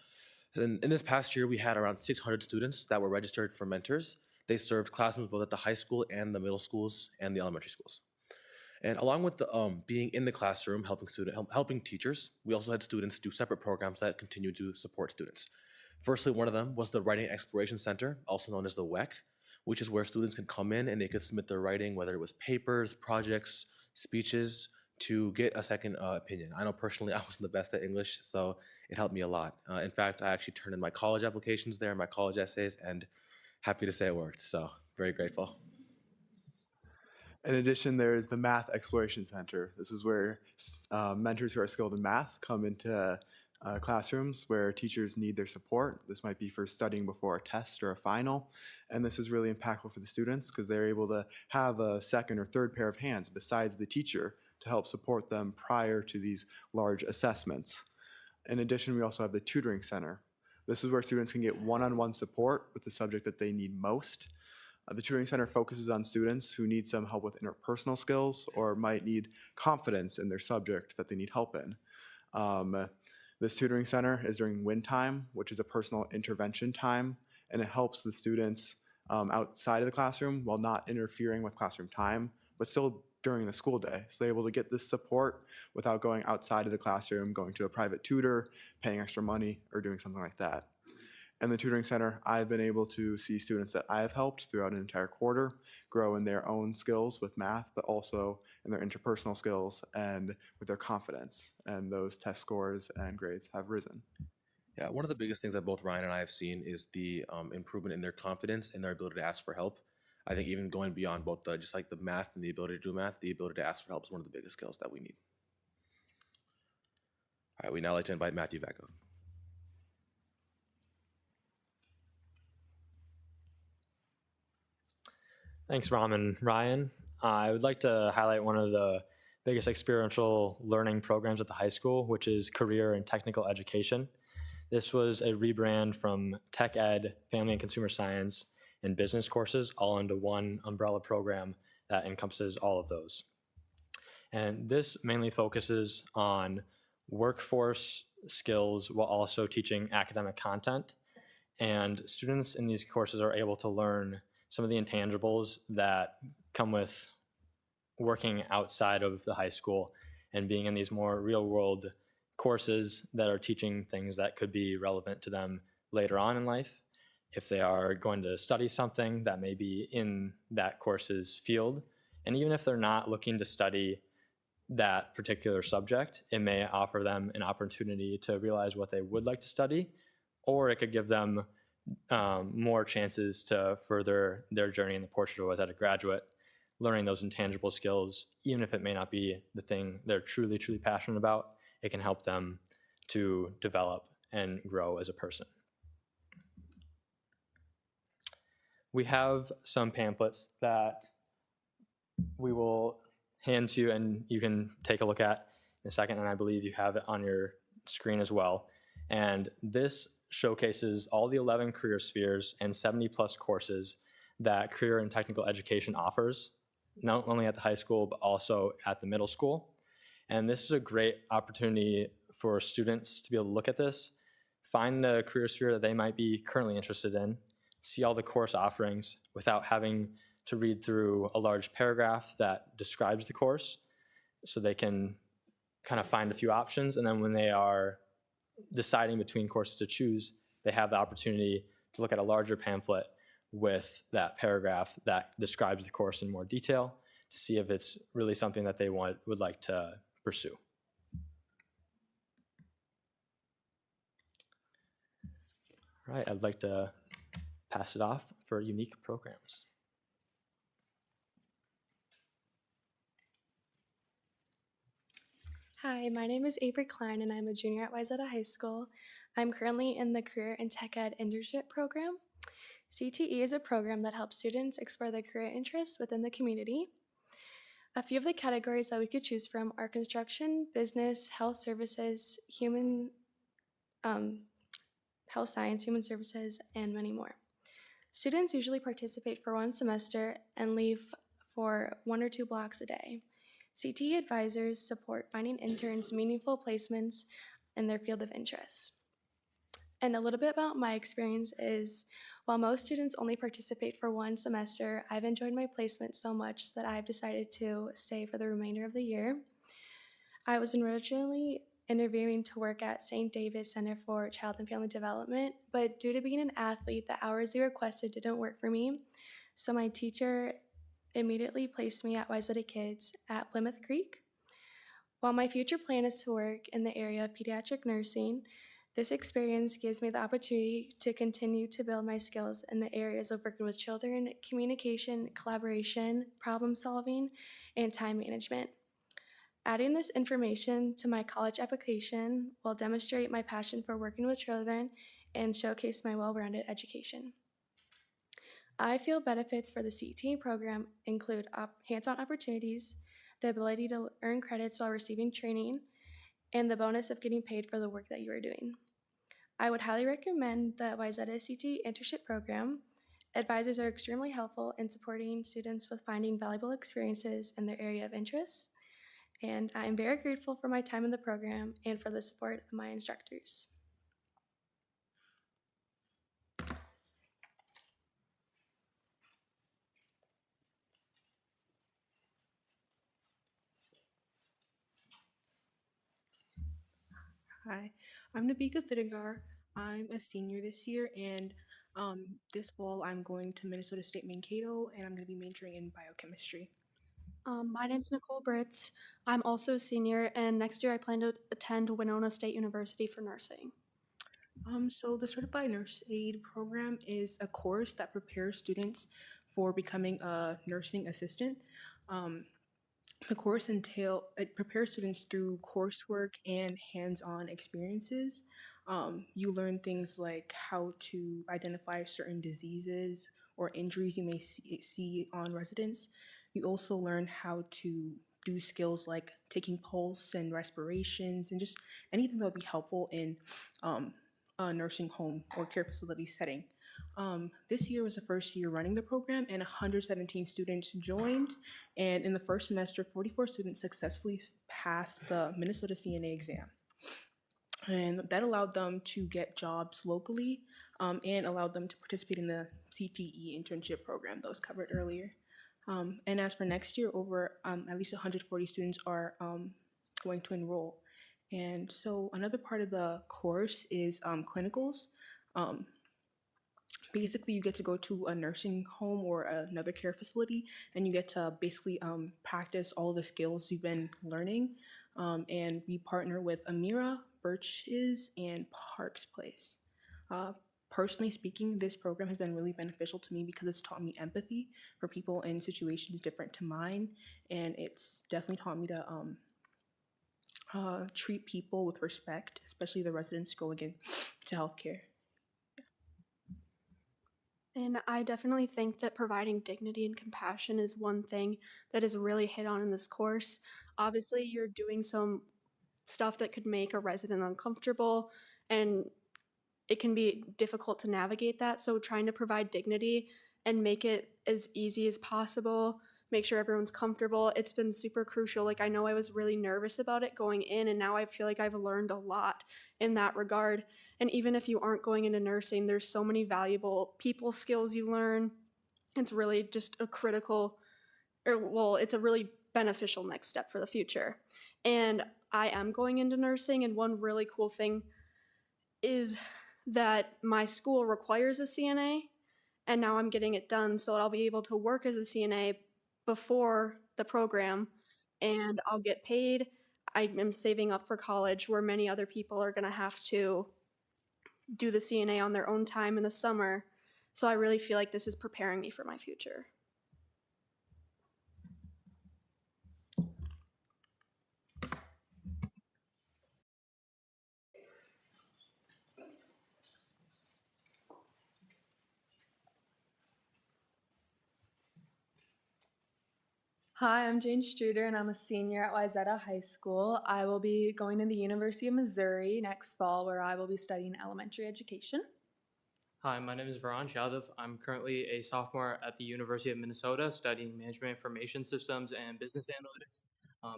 And in this past year, we had around 600 students that were registered for mentors. They served classrooms both at the high school and the middle schools and the elementary schools. And along with the being in the classroom, helping teachers, we also had students do separate programs that continue to support students. Firstly, one of them was the Writing Exploration Center, also known as the WEC, which is where students can come in and they could submit their writing, whether it was papers, projects, speeches, to get a second opinion. I know personally I wasn't the best at English, so it helped me a lot. In fact, I actually turned in my college applications there, my college essays, and happy to say it worked, so very grateful. In addition, there is the Math Exploration Center. This is where mentors who are skilled in math come into classrooms where teachers need their support. This might be for studying before a test or a final. And this is really impactful for the students because they're able to have a second or third pair of hands besides the teacher to help support them prior to these large assessments. In addition, we also have the Tutoring Center. This is where students can get one-on-one support with the subject that they need most. The Tutoring Center focuses on students who need some help with interpersonal skills or might need confidence in their subject that they need help in. This Tutoring Center is during WIN time, which is a personal intervention time, and it helps the students outside of the classroom while not interfering with classroom time, but still during the school day. So they're able to get this support without going outside of the classroom, going to a private tutor, paying extra money, or doing something like that. In the Tutoring Center, I've been able to see students that I have helped throughout an entire quarter grow in their own skills with math, but also in their interpersonal skills and with their confidence. And those test scores and grades have risen. Yeah, one of the biggest things that both Ryan and I have seen is the improvement in their confidence and their ability to ask for help. I think even going beyond both just like the math and the ability to do math, the ability to ask for help is one of the biggest skills that we need. All right, we now like to invite Matthew back up. Thanks, Ram and Ryan. I would like to highlight one of the biggest experiential learning programs at the high school, which is career and technical education. This was a rebrand from tech ed, family and consumer science, and business courses all into one umbrella program that encompasses all of those. And this mainly focuses on workforce skills while also teaching academic content. And students in these courses are able to learn some of the intangibles that come with working outside of the high school and being in these more real world courses that are teaching things that could be relevant to them later on in life. If they are going to study something that may be in that course's field, and even if they're not looking to study that particular subject, it may offer them an opportunity to realize what they would like to study, or it could give them more chances to further their journey in the portrait of as a graduate, learning those intangible skills. Even if it may not be the thing they're truly passionate about, it can help them to develop and grow as a person. We have some pamphlets that we will hand to you and you can take a look at in a second, and I believe you have it on your screen as well. And this showcases all the 11 career spheres and 70 plus courses that career and technical education offers, not only at the high school, but also at the middle school. And this is a great opportunity for students to be able to look at this, find the career sphere that they might be currently interested in, see all the course offerings without having to read through a large paragraph that describes the course, so they can kind of find a few options. And then when they are deciding between courses to choose, they have the opportunity to look at a larger pamphlet with that paragraph that describes the course in more detail to see if it's really something that they would like to pursue. All right, I'd like to pass it off for unique programs. Hi, my name is Avery Klein and I'm a junior at Wayzata High School. I'm currently in the Career and Tech Ed Internship Program. CTE is a program that helps students explore their career interests within the community. A few of the categories that we could choose from are construction, business, health services, health science, human services, and many more. Students usually participate for one semester and leave for 1 or 2 blocks a day. CTE advisors support finding interns meaningful placements in their field of interest. And a little bit about my experience is while most students only participate for one semester, I've enjoyed my placement so much that I've decided to stay for the remainder of the year. I was originally interviewing to work at St. David's Center for Child and Family Development, but due to being an athlete, the hours they requested didn't work for me. So my teacher immediately placed me at Wayzata Kids at Plymouth Creek. While my future plan is to work in the area of pediatric nursing, this experience gives me the opportunity to continue to build my skills in the areas of working with children, communication, collaboration, problem solving, and time management. Adding this information to my college application will demonstrate my passion for working with children and showcase my well-rounded education. I feel benefits for the CT program include hands-on opportunities, the ability to earn credits while receiving training, and the bonus of getting paid for the work that you are doing. I would highly recommend the Wayzata CT internship program. Advisors are extremely helpful in supporting students with finding valuable experiences in their area of interest, and I am very grateful for my time in the program and for the support of my instructors. Hi, I'm Nabika Thidigar. I'm a senior this year, and this fall I'm going to Minnesota State Mankato, and I'm going to be majoring in biochemistry. My name's Nicole Britz. I'm also a senior, and next year I plan to attend Winona State University for nursing. So the Certified Nurse Aide program is a course that prepares students for becoming a nursing assistant. Um, the course it prepares students through coursework and hands-on experiences. You learn things like how to identify certain diseases or injuries you may see on residents. You also learn how to do skills like taking pulse and respirations and just anything that would be helpful in a nursing home or care facility setting. This year was the first year running the program, and 117 students joined. And in the first semester, 44 students successfully passed the Minnesota CNA exam. And that allowed them to get jobs locally and allowed them to participate in the CTE internship program that was covered earlier. And as for next year, over at least 140 students are going to enroll. And so another part of the course is clinicals. Basically, you get to go to a nursing home or another care facility, and you get to basically practice all the skills you've been learning. And we partner with Amira, Birch's, and Parks Place. Personally speaking, this program has been really beneficial to me because it's taught me empathy for people in situations different to mine, and it's definitely taught me to treat people with respect, especially the residents going into healthcare. And I definitely think that providing dignity and compassion is one thing that is really hit on in this course. Obviously, you're doing some stuff that could make a resident uncomfortable, and it can be difficult to navigate that. So, trying to provide dignity and make it as easy as possible, make sure everyone's comfortable, it's been super crucial. Like, I know I was really nervous about it going in, and now I feel like I've learned a lot in that regard. And even if you aren't going into nursing, there's so many valuable people skills you learn. It's really just a critical, it's a really beneficial next step for the future. And I am going into nursing, and one really cool thing is that my school requires a CNA, and now I'm getting it done, so I'll be able to work as a CNA before the program, and I'll get paid. I am saving up for college, where many other people are going to have to do the CNA on their own time in the summer. So I really feel like this is preparing me for my future. Hi, I'm Jane Struder, and I'm a senior at Wayzata High School. I will be going to the University of Missouri next fall, where I will be studying elementary education. Hi, my name is Varan Yadav. I'm currently a sophomore at the University of Minnesota studying Management Information Systems and Business Analytics,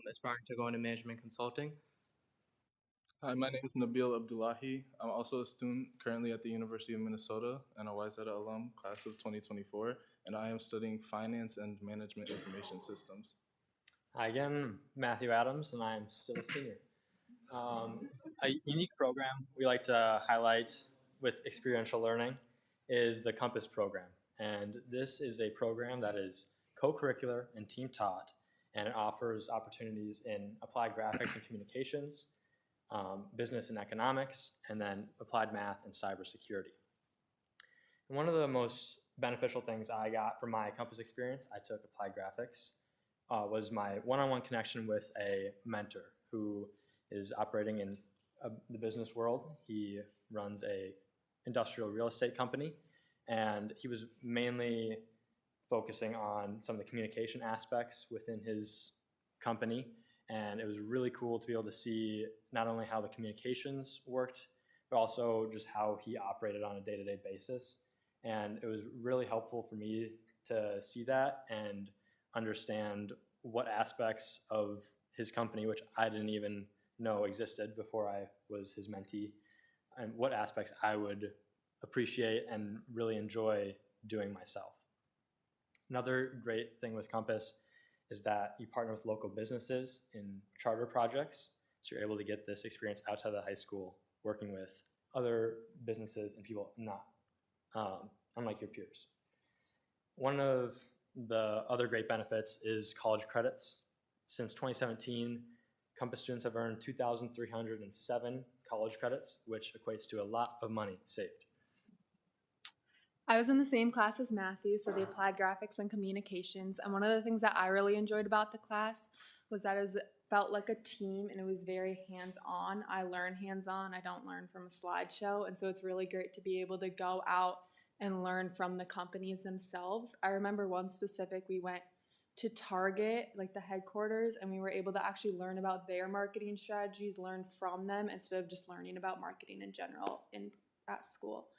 aspiring to go into management consulting. Hi, my name is Nabil Abdullahi. I'm also a student currently at the University of Minnesota and a YZETA alum, class of 2024, and I am studying Finance and Management Information Systems. Hi again, Matthew Adams, and I'm still a senior. A unique program we like to highlight with experiential learning is the Compass program. And this is a program that is co-curricular and team taught, and it offers opportunities in applied graphics and communications, business and economics, and then applied math and cybersecurity. And one of the most beneficial things I got from my Compass experience, I took applied graphics, was my one-on-one connection with a mentor who is operating in the business world. He runs a industrial real estate company, and he was mainly focusing on some of the communication aspects within his company. And it was really cool to be able to see not only how the communications worked, but also just how he operated on a day-to-day basis. And it was really helpful for me to see that and understand what aspects of his company, which I didn't even know existed before I was his mentee, and what aspects I would appreciate and really enjoy doing myself. Another great thing with Compass is that you partner with local businesses in charter projects, so you're able to get this experience outside of the high school, working with other businesses and people not unlike your peers. One of the other great benefits is college credits. Since 2017, Compass students have earned 2,307 college credits, which equates to a lot of money saved. I was in the same class as Matthew, so the applied graphics and communications. And one of the things that I really enjoyed about the class was that it felt like a team and it was very hands-on. I learn hands-on, I don't learn from a slideshow. And so it's really great to be able to go out and learn from the companies themselves. I remember one specific, we went to Target, like the headquarters, and we were able to actually learn about their marketing strategies, learn from them instead of just learning about marketing in general at school.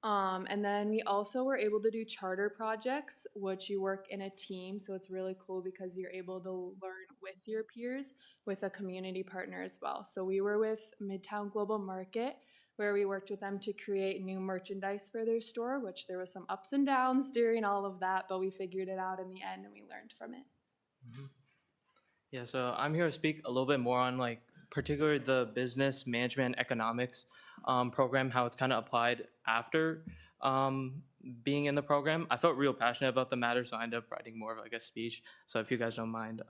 And then we also were able to do charter projects, which you work in a team. So it's really cool because you're able to learn with your peers with a community partner as well. So we were with Midtown Global Market, where we worked with them to create new merchandise for their store, which there was some ups and downs during all of that, but we figured it out in the end and we learned from it. Mm-hmm. Yeah, so I'm here to speak a little bit more on like particularly the business management economics program, how it's kind of applied after being in the program. I felt real passionate about the matter, so I ended up writing more of like a speech. So if you guys don't mind.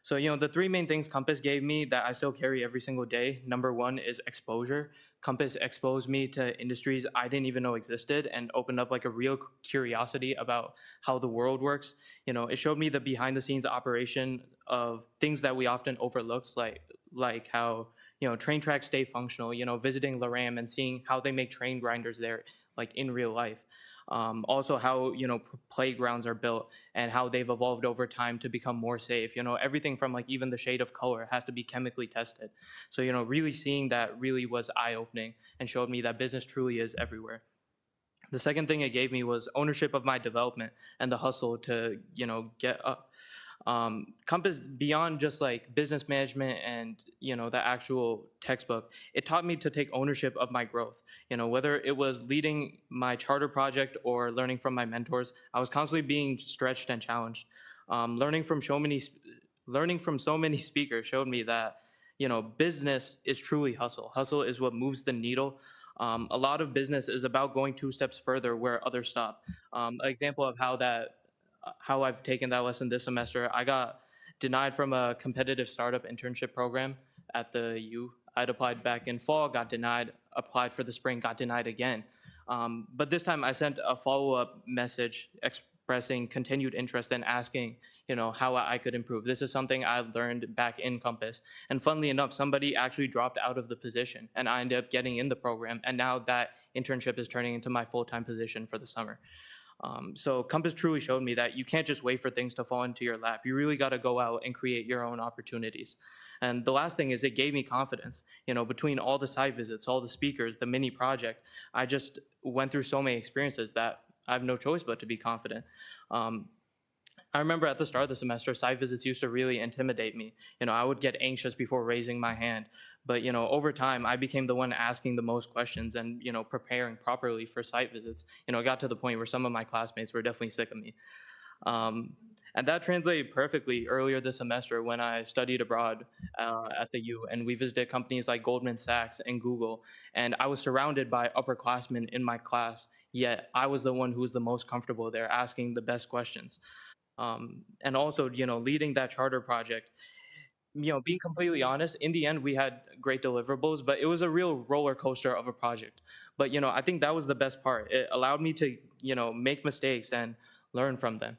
So, you know, the three main things Compass gave me that I still carry every single day. Number one is exposure. Compass exposed me to industries I didn't even know existed and opened up like a real curiosity about how the world works. You know, it showed me the behind the scenes operation of things that we often overlook, like how, you know, train tracks stay functional, you know, visiting LRAM and seeing how they make train grinders there, like in real life. Also how, you know, playgrounds are built and how they've evolved over time to become more safe. You know, everything from like even the shade of color has to be chemically tested. So, you know, really seeing that really was eye-opening and showed me that business truly is everywhere. The second thing it gave me was ownership of my development and the hustle to, you know, get up. Compass, beyond just like business management and, you know, the actual textbook, it taught me to take ownership of my growth. You know, whether it was leading my charter project or learning from my mentors, I was constantly being stretched and challenged. Learning from so many speakers showed me that, you know, business is truly hustle. Hustle is what moves the needle. A lot of business is about going 2 steps further where others stop. An example of how I've taken that lesson this semester, I got denied from a competitive startup internship program at the U. I'd applied back in fall, got denied, applied for the spring, got denied again. But this time I sent a follow-up message expressing continued interest and asking, you know, how I could improve. This is something I learned back in Compass. And funnily enough, somebody actually dropped out of the position and I ended up getting in the program. And now that internship is turning into my full-time position for the summer. So Compass truly showed me that you can't just wait for things to fall into your lap. You really got to go out and create your own opportunities. And the last thing is it gave me confidence. You know, between all the site visits, all the speakers, the mini project, I just went through so many experiences that I have no choice but to be confident. I remember at the start of the semester, site visits used to really intimidate me. I would get anxious before raising my hand. But, over time, I became the one asking the most questions and, preparing properly for site visits. It got to the point where some of my classmates were definitely sick of me. And that translated perfectly earlier this semester when I studied abroad at the U, and we visited companies like Goldman Sachs and Google, and I was surrounded by upperclassmen in my class, yet I was the one who was the most comfortable there asking the best questions. And also, leading that charter project, being completely honest, in the end, we had great deliverables, but it was a real roller coaster of a project. But, I think that was the best part. It allowed me to, make mistakes and learn from them.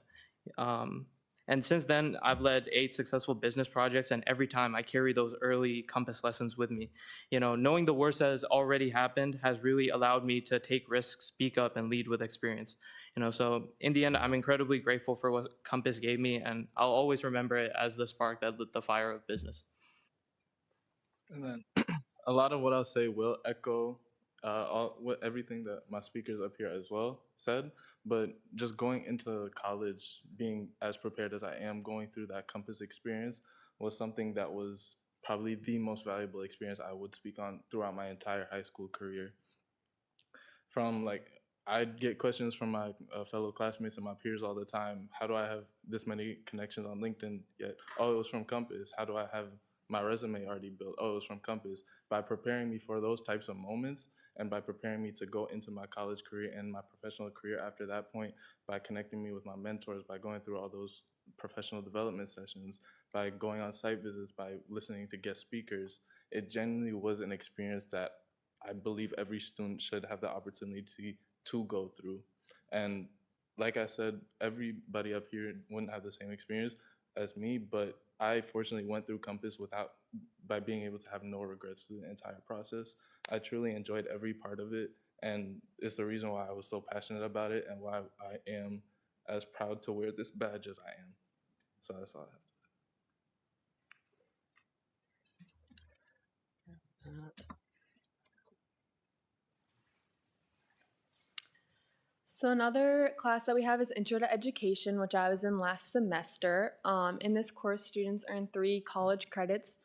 Um, and since then, I've led 8 successful business projects, and every time I carry those early Compass lessons with me. Knowing the worst that has already happened has really allowed me to take risks, speak up, and lead with experience. So in the end, I'm incredibly grateful for what Compass gave me, and I'll always remember it as the spark that lit the fire of business. And then a lot of what I'll say will echo everything that my speakers up here as well said. But just going into college, being as prepared as I am, going through that Compass experience was something that was probably the most valuable experience I would speak on throughout my entire high school career. From like, I'd get questions from my fellow classmates and my peers all the time. How do I have this many connections on LinkedIn yet? Oh, it was from Compass. How do I have my resume already built? Oh, it was from Compass. By preparing me for those types of moments and by preparing me to go into my college career and my professional career after that point, by connecting me with my mentors, by going through all those professional development sessions, by going on site visits, by listening to guest speakers, it genuinely was an experience that I believe every student should have the opportunity to go through. And like I said, everybody up here wouldn't have the same experience as me, but I fortunately went through Compass by being able to have no regrets through the entire process. I truly enjoyed every part of it, and it's the reason why I was so passionate about it and why I am as proud to wear this badge as I am. So that's all I have. So another class that we have is Intro to Education, which I was in last semester. In this course, students earn 3 college credits,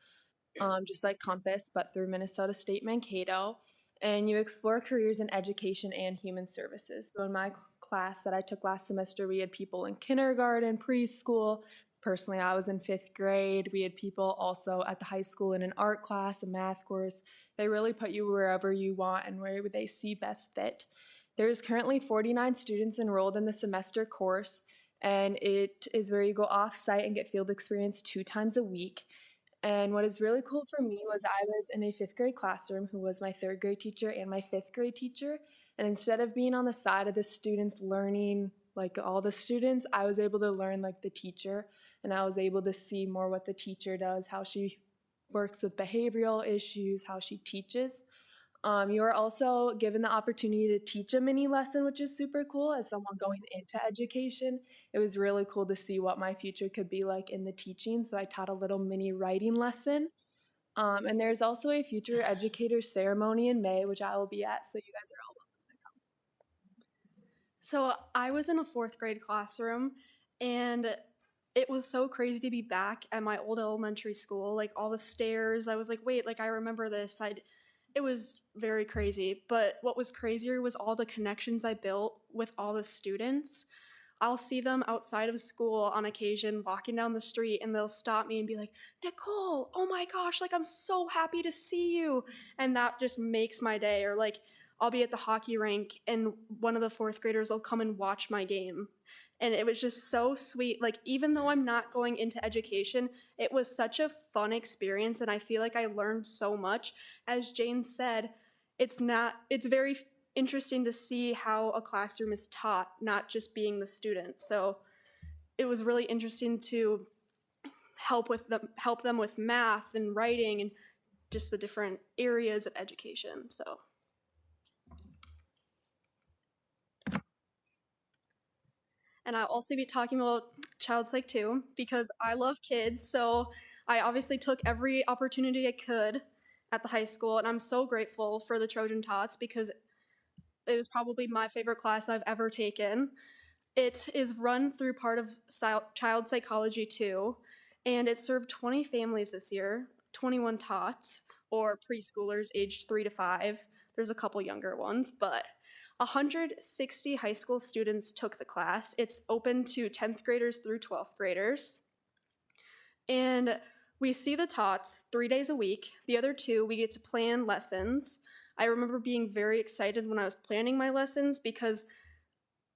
just like Compass, but through Minnesota State Mankato. And you explore careers in education and human services. So in my class that I took last semester, we had people in kindergarten, preschool. Personally, I was in 5th grade. We had people also at the high school in an art class, a math course. They really put you wherever you want and where they see best fit. There's currently 49 students enrolled in the semester course, and it is where you go off-site and get field experience 2 times a week. And what is really cool for me was I was in a 5th grade classroom who was my 3rd grade teacher and my 5th grade teacher. And instead of being on the side of the students learning like all the students, I was able to learn like the teacher, and I was able to see more what the teacher does, how she works with behavioral issues, how she teaches. You are also given the opportunity to teach a mini lesson, which is super cool. As someone going into education, it was really cool to see what my future could be like in the teaching. So I taught a little mini writing lesson. And there's also a future educator ceremony in May, which I will be at. So you guys are all welcome to come. So I was in a 4th grade classroom, and it was so crazy to be back at my old elementary school. Like all the stairs, I was like, wait, like I remember this. It was very crazy. But what was crazier was all the connections I built with all the students. I'll see them outside of school on occasion walking down the street, and they'll stop me and be like, Nicole, oh my gosh, like I'm so happy to see you. And that just makes my day. Or like I'll be at the hockey rink and one of the 4th graders will come and watch my game. And it was just so sweet. Like, even though I'm not going into education, it was such a fun experience, and I feel like I learned so much. As Jane said, it's very interesting to see how a classroom is taught, not just being the student. So it was really interesting to help them with math and writing and just the different areas of education. So. And I'll also be talking about child psych too, because I love kids. So I obviously took every opportunity I could at the high school, and I'm so grateful for the Trojan Tots because it was probably my favorite class I've ever taken. It is run through part of Child Psychology 2, and it served 20 families this year, 21 tots, or preschoolers aged 3 to 5. There's a couple younger ones, but 160 high school students took the class. It's open to 10th graders through 12th graders. And we see the tots 3 days a week. The other 2, we get to plan lessons. I remember being very excited when I was planning my lessons because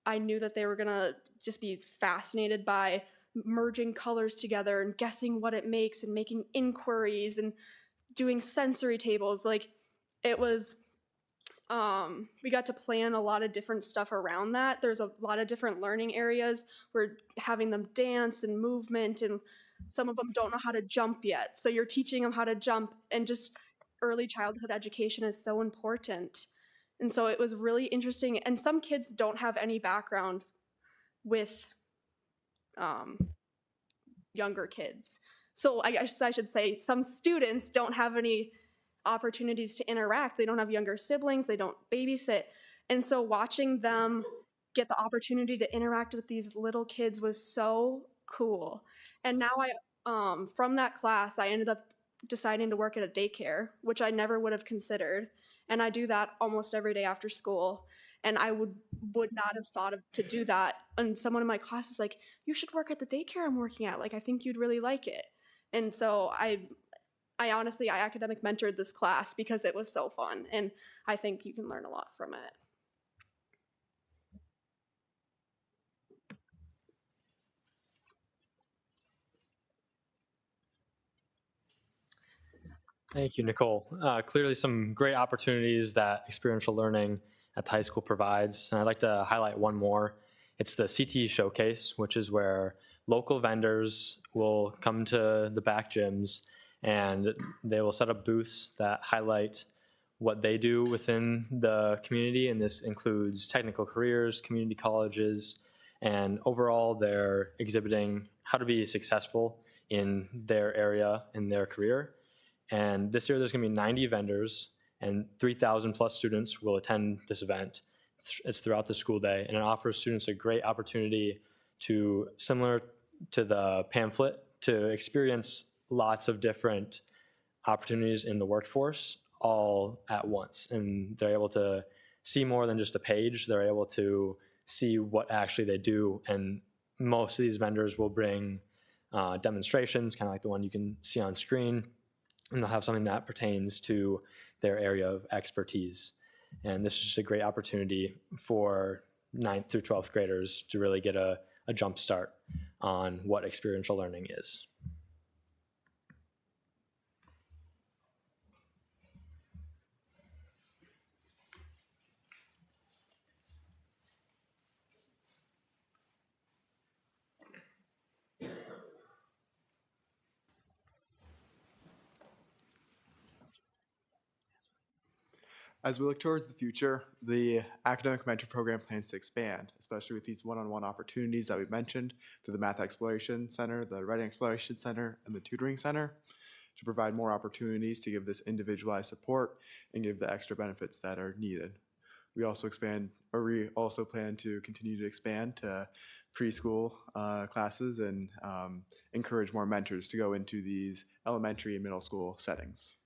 I knew that they were gonna just be fascinated by merging colors together and guessing what it makes and making inquiries and doing sensory tables. Like, it was, we got to plan a lot of different stuff around that. There's a lot of different learning areas. We're having them dance and movement, and some of them don't know how to jump yet. So you're teaching them how to jump, and just early childhood education is so important. And so it was really interesting. And some kids don't have any background with younger kids. So I guess I should say some students don't have any opportunities to interact. They don't have younger siblings, they don't babysit. And so watching them get the opportunity to interact with these little kids was so cool. And now from that class, I ended up deciding to work at a daycare, which I never would have considered. And I do that almost every day after school. And I would not have thought to do that. And someone in my class is like, "You should work at the daycare I'm working at. Like, I think you'd really like it." And so I honestly, I academic mentored this class because it was so fun. And I think you can learn a lot from it. Thank you, Nicole. Clearly some great opportunities that experiential learning at the high school provides. And I'd like to highlight one more. It's the CTE Showcase, which is where local vendors will come to the back gyms and they will set up booths that highlight what they do within the community. And this includes technical careers, community colleges, and overall they're exhibiting how to be successful in their area, in their career. And this year there's going to be 90 vendors and 3,000 plus students will attend this event. It's throughout the school day, and it offers students a great opportunity to, similar to the pamphlet, to experience lots of different opportunities in the workforce all at once. And they're able to see more than just a page. They're able to see what actually they do. And most of these vendors will bring demonstrations, kind of like the one you can see on screen, and they'll have something that pertains to their area of expertise. And this is just a great opportunity for 9th through 12th graders to really get a jump start on what experiential learning is. As we look towards the future, the Academic Mentor Program plans to expand, especially with these one-on-one opportunities that we've mentioned through the Math Exploration Center, the Writing Exploration Center, and the Tutoring Center, to provide more opportunities to give this individualized support and give the extra benefits that are needed. We also plan to continue to expand to preschool classes and encourage more mentors to go into these elementary and middle school settings.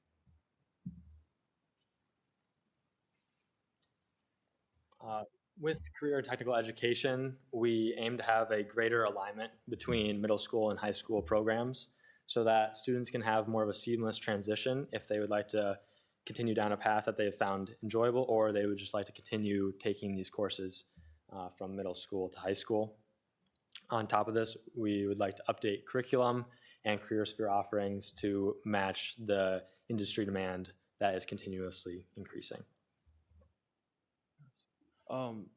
With career and technical education, we aim to have a greater alignment between middle school and high school programs so that students can have more of a seamless transition if they would like to continue down a path that they've found enjoyable, or they would just like to continue taking these courses from middle school to high school. On top of this, we would like to update curriculum and career sphere offerings to match the industry demand that is continuously increasing.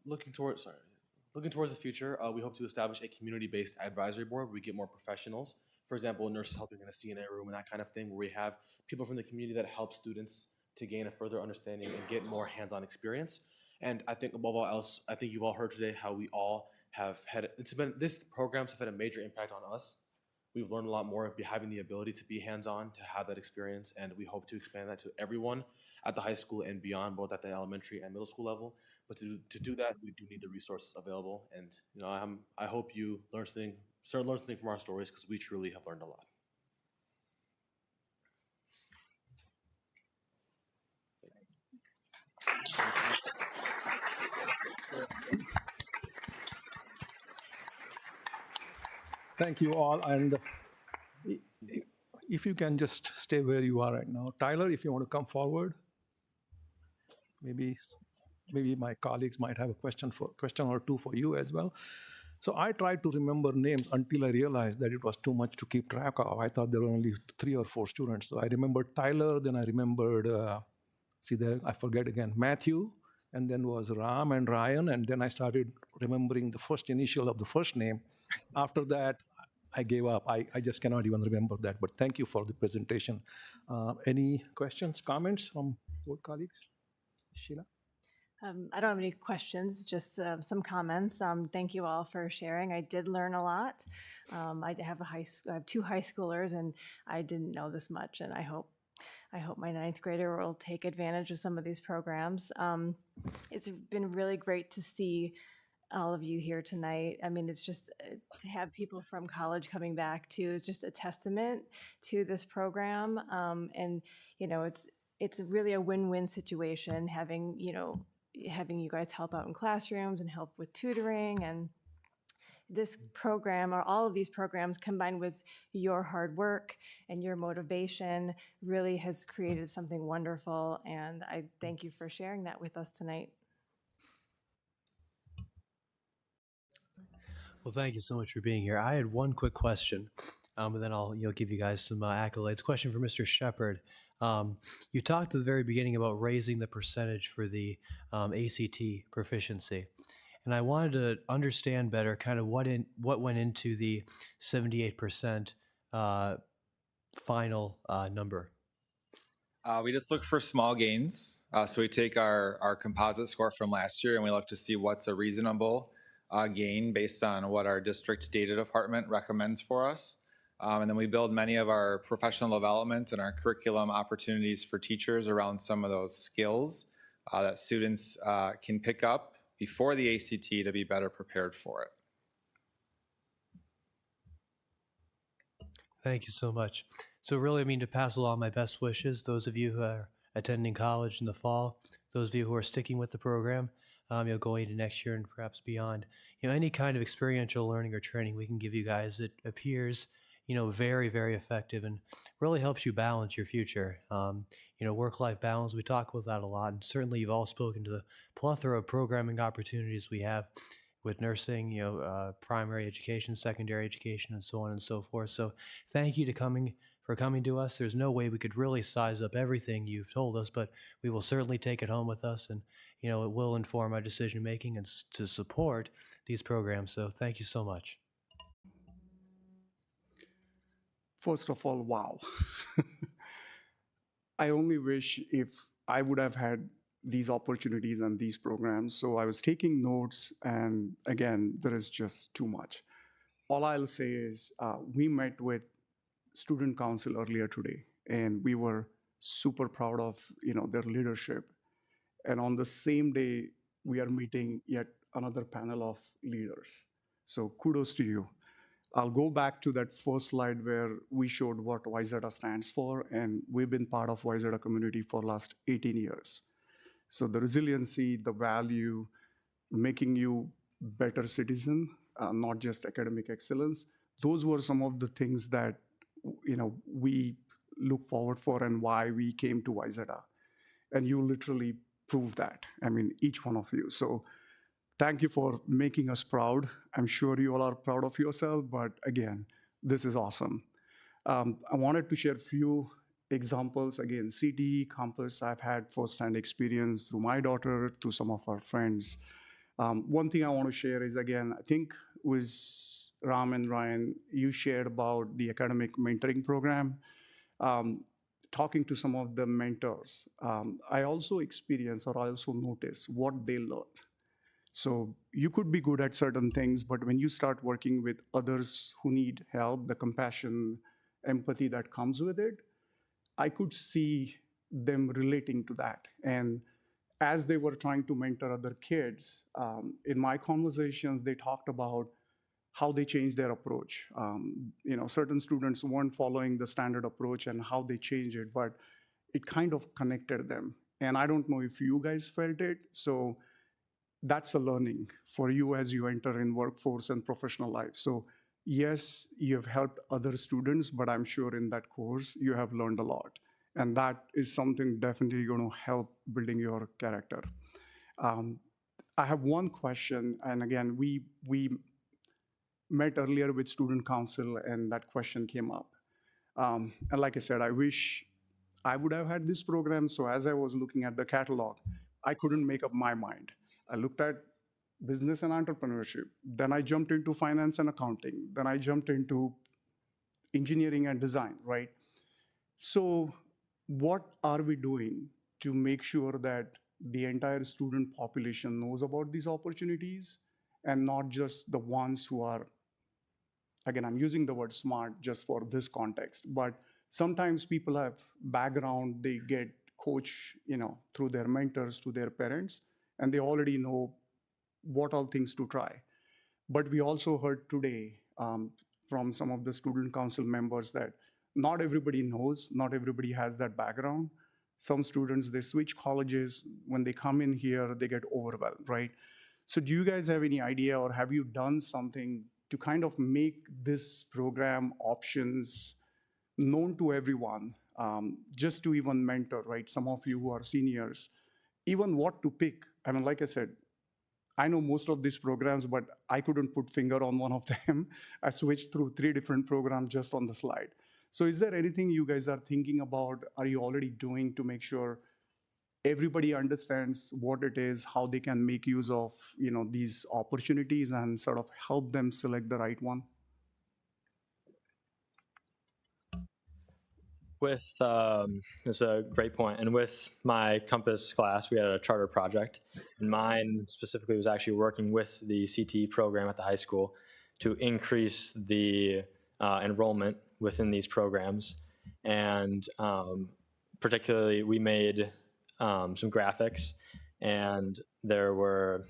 Looking towards the future, we hope to establish a community-based advisory board where we get more professionals. For example, nurses helping in a CNA room and that kind of thing, where we have people from the community that help students to gain a further understanding and get more hands-on experience. And I think above all else, I think you've all heard today how we all have had, these programs have had a major impact on us. We've learned a lot more by having the ability to be hands-on, to have that experience, and we hope to expand that to everyone at the high school and beyond, both at the elementary and middle school level. But to do that, we do need the resources available. And I hope you learn something from our stories, because we truly have learned a lot. Thank you all. And if you can just stay where you are right now. Tyler, if you want to come forward, maybe my colleagues might have a question or two for you as well. So I tried to remember names until I realized that it was too much to keep track of. I thought there were only 3 or 4 students. So I remembered Tyler, then I remembered, I forget again, Matthew, and then was Ram and Ryan, and then I started remembering the first initial of the first name. After that, I gave up. I just cannot even remember that, but thank you for the presentation. Any questions, comments from board colleagues? Sheila? I don't have any questions, just some comments. Thank you all for sharing. I did learn a lot. I have 2 high schoolers, and I didn't know this much, and I hope my 9th grader will take advantage of some of these programs. It's been really great to see all of you here tonight. I mean, it's just to have people from college coming back too is just a testament to this program. And it's really a win-win situation having you guys help out in classrooms and help with tutoring, and this program, or all of these programs, combined with your hard work and your motivation, really has created something wonderful, and I thank you for sharing that with us tonight. Well, thank you so much for being here. I had one quick question, and then I'll give you guys some accolades. Question for Mr. Shepard. You talked at the very beginning about raising the percentage for the ACT proficiency, and I wanted to understand better kind of what went into the 78% final number. We just look for small gains. So we take our composite score from last year and we look to see what's a reasonable gain based on what our district data department recommends for us. And then we build many of our professional development and our curriculum opportunities for teachers around some of those skills that students can pick up before the ACT to be better prepared for it. Thank you so much. So really, to pass along my best wishes, those of you who are attending college in the fall, those of you who are sticking with the program, going into next year and perhaps beyond, any kind of experiential learning or training we can give you guys, it appears, very, very effective and really helps you balance your future. Work-life balance, we talk about that a lot, and certainly you've all spoken to the plethora of programming opportunities we have with nursing, primary education, secondary education, and so on and so forth. So thank you for coming to us. There's no way we could really size up everything you've told us, but we will certainly take it home with us, and it will inform our decision making and to support these programs. So thank you so much. First of all, wow. I only wish if I would have had these opportunities and these programs. So I was taking notes, and again, there is just too much. All I'll say is we met with student council earlier today, and we were super proud of their leadership. And on the same day, we are meeting yet another panel of leaders. So kudos to you. I'll go back to that first slide where we showed what YZETA stands for, and we've been part of YZETA community for the last 18 years. So the resiliency, the value, making you better citizen, not just academic excellence, those were some of the things that we look forward for and why we came to YZETA. And you literally proved that, each one of you. So thank you for making us proud. I'm sure you all are proud of yourself, but again, this is awesome. I wanted to share a few examples. Again, CTE campus, I've had firsthand experience through my daughter, to some of our friends. One thing I want to share is, again, I think with Ram and Ryan, you shared about the academic mentoring program. Talking to some of the mentors, I also experience, or I also notice what they learn. So you could be good at certain things, but when you start working with others who need help, the compassion, empathy that comes with it, I could see them relating to that. And as they were trying to mentor other kids, in my conversations, they talked about how they changed their approach. Certain students weren't following the standard approach and how they changed it, but it kind of connected them. And I don't know if you guys felt it. So that's a learning for you as you enter in workforce and professional life. So yes, you have helped other students, but I'm sure in that course you have learned a lot. And that is something definitely going to help building your character. I have one question, and again, we met earlier with student council and that question came up. And like I said, I wish I would have had this program. So as I was looking at the catalog, I couldn't make up my mind. I looked at business and entrepreneurship. Then I jumped into finance and accounting. Then I jumped into engineering and design, right? So what are we doing to make sure that the entire student population knows about these opportunities and not just the ones who are, again, I'm using the word smart just for this context, but sometimes people have background, they get coached, through their mentors to their parents, and they already know what all things to try. But we also heard today from some of the student council members that not everybody knows, not everybody has that background. Some students, they switch colleges. When they come in here, they get overwhelmed, right? So do you guys have any idea, or have you done something to kind of make this program options known to everyone, just to even mentor, right? Some of you who are seniors, even what to pick. I mean, like I said, I know most of these programs, but I couldn't put finger on one of them. I switched through 3 different programs just on the slide. So is there anything you guys are thinking about, are you already doing to make sure everybody understands what it is, how they can make use of these opportunities and sort of help them select the right one? That's a great point. And with my Compass class, we had a charter project, and mine specifically was actually working with the CTE program at the high school to increase the enrollment within these programs. And particularly, we made some graphics, and there were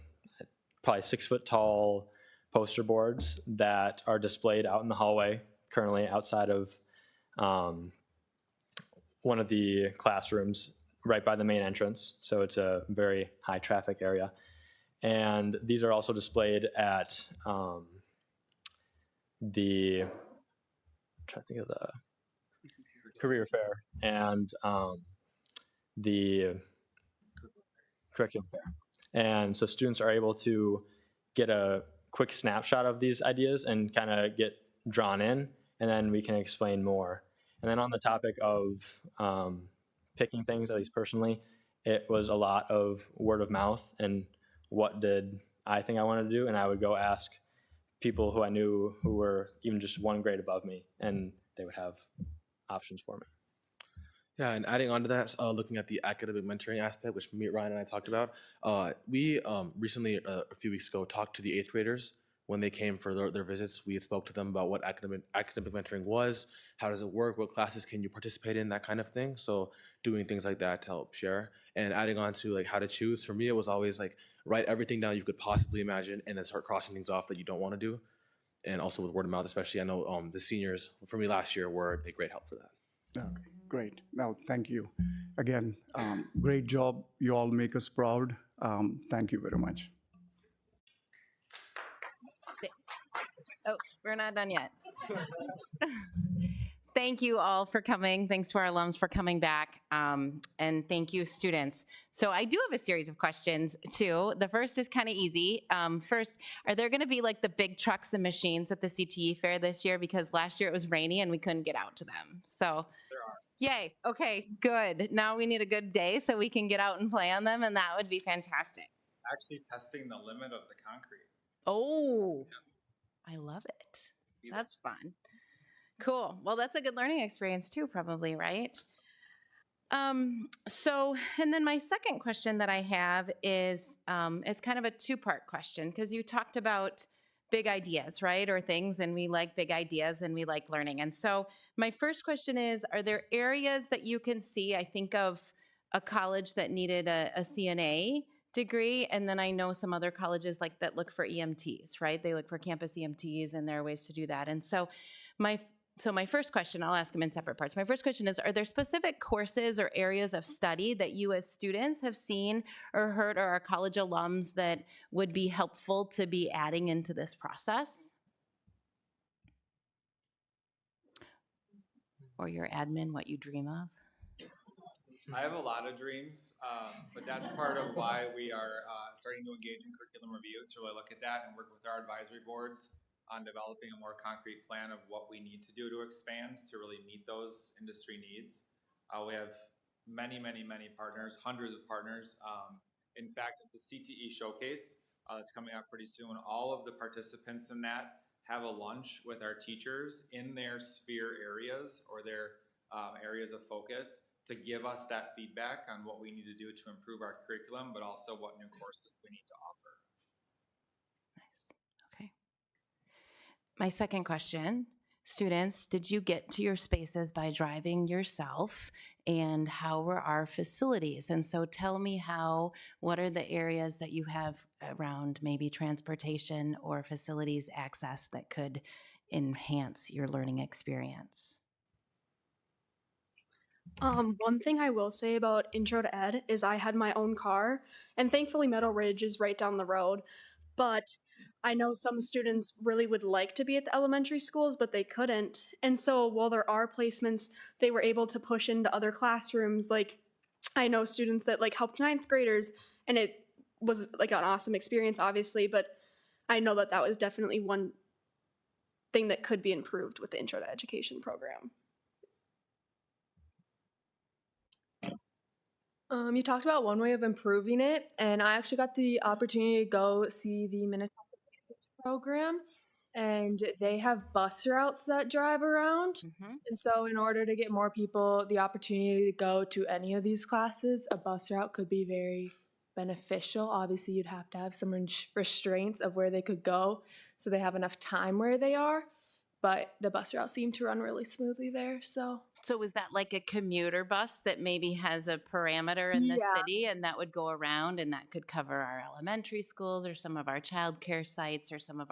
probably 6-foot tall poster boards that are displayed out in the hallway currently outside of one of the classrooms right by the main entrance. So it's a very high traffic area. And these are also displayed at the, I'm trying to think of the career fair and the curriculum fair. And so students are able to get a quick snapshot of these ideas and kind of get drawn in, and then we can explain more. And then on the topic of picking things, at least personally, it was a lot of word of mouth and what did I think I wanted to do, and I would go ask people who I knew who were even just one grade above me, and they would have options for me. Yeah, and adding on to that, looking at the academic mentoring aspect, which Ryan and I talked about, we recently, a few weeks ago, talked to the 8th graders when they came for their visits. We had spoke to them about what academic mentoring was, how does it work, what classes can you participate in, that kind of thing. So doing things like that to help share. And adding on to like how to choose, for me, it was always like write everything down you could possibly imagine and then start crossing things off that you don't want to do. And also with word of mouth, especially, I know the seniors, for me last year, were a great help for that. Okay, great. Now, thank you. Again, great job. You all make us proud. Thank you very much. Oh, we're not done yet. Thank you all for coming. Thanks to our alums for coming back. And thank you, students. So I do have a series of questions, too. The first is kind of easy. First, are there going to be like the big trucks and machines at the CTE fair this year? Because last year it was rainy and we couldn't get out to them. So there are. Yay. Okay, good. Now we need a good day so we can get out and play on them, and that would be fantastic. Actually testing the limit of the concrete. Oh, yeah. I love it. That's fun. Cool. Well, that's a good learning experience too, probably, right? And then my second question that I have is, it's kind of a 2-part question, because you talked about big ideas, right? Or things, and we like big ideas and we like learning. And so my first question is, are there areas that you can see, I think of a college that needed a CNA degree, and then I know some other colleges like that look for EMTs, right? They look for campus EMTs, and there are ways to do that. And so my first question, I'll ask them in separate parts. My first question is, are there specific courses or areas of study that you as students have seen or heard or are college alums that would be helpful to be adding into this process? Or your admin, what you dream of? I have a lot of dreams, but that's part of why we are starting to engage in curriculum review to really look at that and work with our advisory boards on developing a more concrete plan of what we need to do to expand to really meet those industry needs. We have many partners, hundreds of partners. In fact, at the CTE showcase that's coming up pretty soon, all of the participants in that have a lunch with our teachers in their sphere areas or their areas of focus to give us that feedback on what we need to do to improve our curriculum, but also what new courses we need to offer. Nice. Okay. My second question, students, did you get to your spaces by driving yourself? And how were our facilities? And so tell me what are the areas that you have around maybe transportation or facilities access that could enhance your learning experience? One thing I will say about Intro to Ed is I had my own car, and thankfully Meadow Ridge is right down the road. But I know some students really would like to be at the elementary schools, but they couldn't. And so while there are placements, they were able to push into other classrooms. Like I know students that like helped ninth graders, and it was like an awesome experience, obviously. But I know that that was definitely one thing that could be improved with the Intro to Education program. You talked about one way of improving it, and I actually got the opportunity to go see the Minnetonka program, and they have bus routes that drive around. And so in order to get more people the opportunity to go to any of these classes, a bus route could be very beneficial. Obviously, you'd have to have some restraints of where they could go so they have enough time where they are, but the bus route seemed to run really smoothly there. So is that like a commuter bus that maybe has a parameter in the city and that would go around and that could cover our elementary schools or some of our childcare sites or some of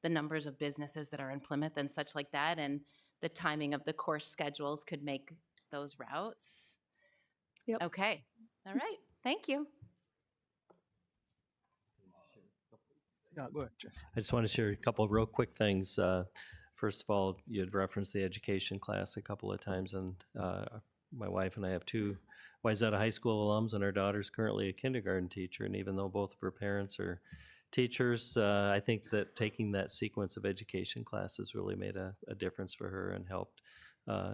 the numbers of businesses that are in Plymouth and such like that, and the timing of the course schedules could make those routes? Yep. Okay. All right. Thank you. Yeah, go ahead, Jess. I just want to share a couple of real quick things. First of all, you had referenced the education class a couple of times, and my wife and I have two Wayzata High School alums, and our daughter's currently a kindergarten teacher, and even though both of her parents are teachers, I think that taking that sequence of education classes really made a difference for her and helped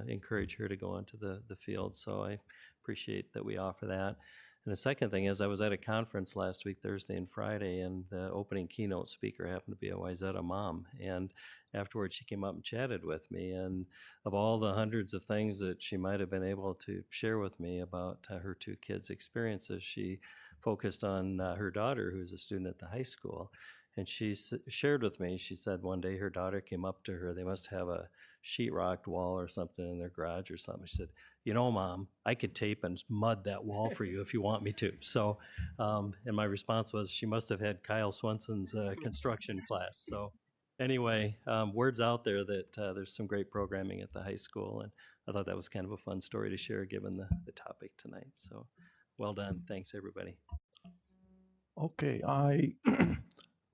encourage her to go into the field, so I appreciate that we offer that. And the second thing is I was at a conference last week, Thursday and Friday, and the opening keynote speaker happened to be a Wayzata mom. And afterwards, she came up and chatted with me. And of all the hundreds of things that she might have been able to share with me about her two kids' experiences, she focused on her daughter, who's a student at the high school. And she shared with me, she said one day her daughter came up to her, they must have a sheetrocked wall or something in their garage or something. She said, "You know, Mom, I could tape and mud that wall for you if you want me to." So, and my response was, she must have had Kyle Swenson's construction class. So anyway, word's out there that there's some great programming at the high school, and I thought that was kind of a fun story to share given the topic tonight. So well done. Thanks, everybody. Okay, I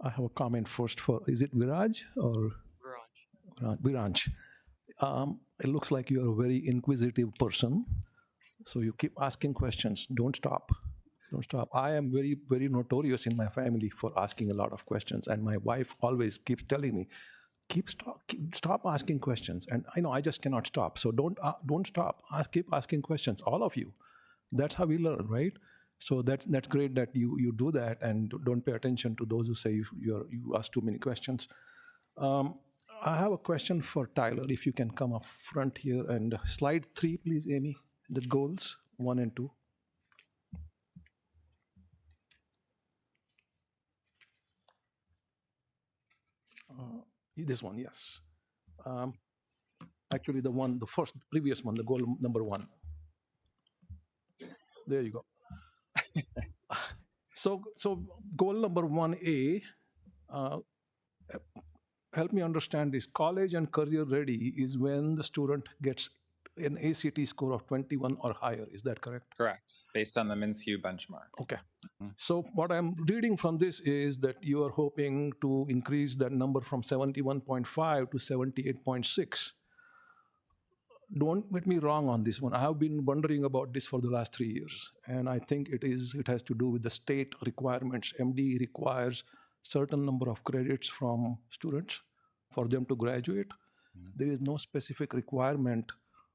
I have a comment first for, is it Viraj or? Viranj. It looks like you're a very inquisitive person. So you keep asking questions. Don't stop. Don't stop. I am very, very notorious in my family for asking a lot of questions. And my wife always keeps telling me, stop asking questions. And I know I just cannot stop. So don't stop. Keep asking questions, all of you. That's how we learn, right? So that's great that you do that and don't pay attention to those who say you ask too many questions. I have a question for Tyler, if you can come up front here, and slide 3, please, Amy, the goals 1 and 2. This one, yes. Actually, the previous one, the goal number 1. There you go. So goal number 1A, uh, help me understand this. College and career ready is when the student gets an ACT score of 21 or higher. Is that correct? Correct, based on the Minshew benchmark. Okay. So what I'm reading from this is that you are hoping to increase that number from 71.5 to 78.6. Don't get me wrong on this one. I have been wondering about this for the last 3 years, and I think it has to do with the state requirements. MD requires certain number of credits from students for them to graduate. There is no specific requirement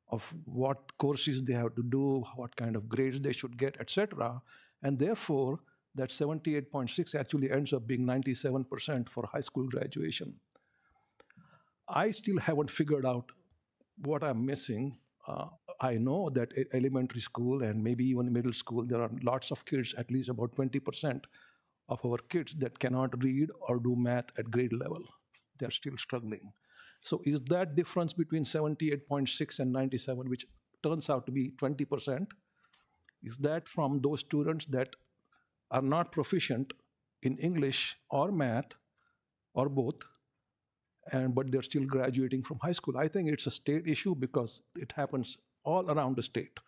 of what courses they have to do, what kind of grades they should get, etc. And therefore, that 78.6 actually ends up being 97% for high school graduation. I still haven't figured out what I'm missing. I know that elementary school and maybe even middle school, there are lots of kids, at least about 20% of our kids that cannot read or do math at grade level. They're still struggling. So is that difference between 78.6 and 97, which turns out to be 20%, is that from those students that are not proficient in English or math or both, but they're still graduating from high school? I think it's a state issue because it happens all around the state.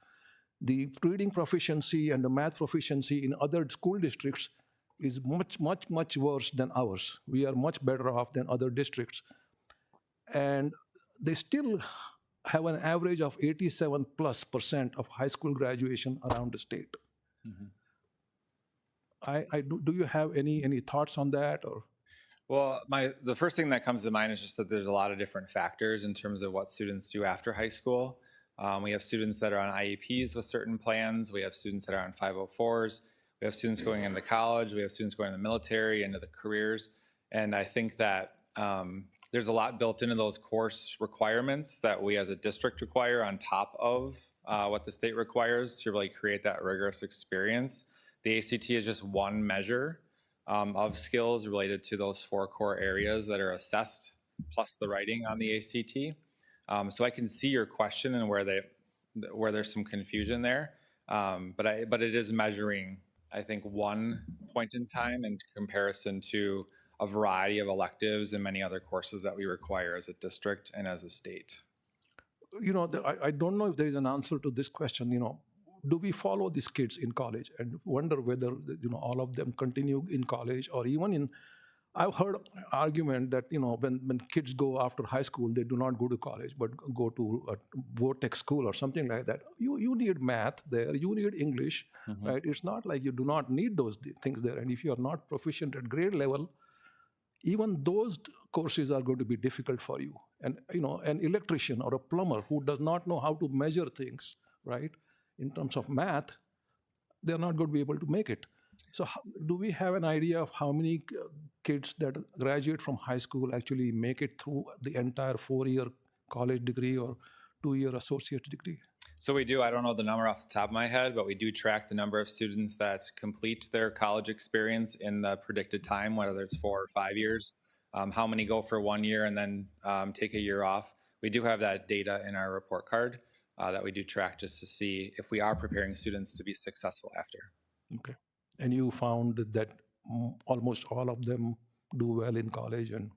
The reading proficiency and the math proficiency in other school districts is much, much, much worse than ours. We are much better off than other districts. And they still have an average of 87+% of high school graduation around the state. Do you have any thoughts on that? Or Well, the first thing that comes to mind is just that there's a lot of different factors in terms of what students do after high school. We have students that are on IEPs with certain plans. We have students that are on 504s. We have students going into college. We have students going to the military, into the careers. And I think that there's a lot built into those course requirements that we as a district require on top of what the state requires to really create that rigorous experience. The ACT is just one measure of skills related to those 4 core areas that are assessed, plus the writing on the ACT. So I can see your question and where there's some confusion there, but it is measuring, I think, one point in time in comparison to a variety of electives and many other courses that we require as a district and as a state. I don't know if there is an answer to this question. Do we follow these kids in college and wonder whether all of them continue in college or even in? I've heard argument that when kids go after high school, they do not go to college but go to a vortex school or something like that. You need math there, you need English, right? It's not like you do not need those things there. And if you are not proficient at grade level, even those courses are going to be difficult for you. And an electrician or a plumber who does not know how to measure things, right, in terms of math, they're not going to be able to make it. So do we have an idea of how many kids that graduate from high school actually make it through the entire 4-year college degree or 2-year associate degree? So we do. I don't know the number off the top of my head, but we do track the number of students that complete their college experience in the predicted time, whether it's 4 or 5 years, how many go for 1 year and then take a year off. We do have that data in our report card that we do track just to see if we are preparing students to be successful after. Okay. And you found that almost all of them do well in college and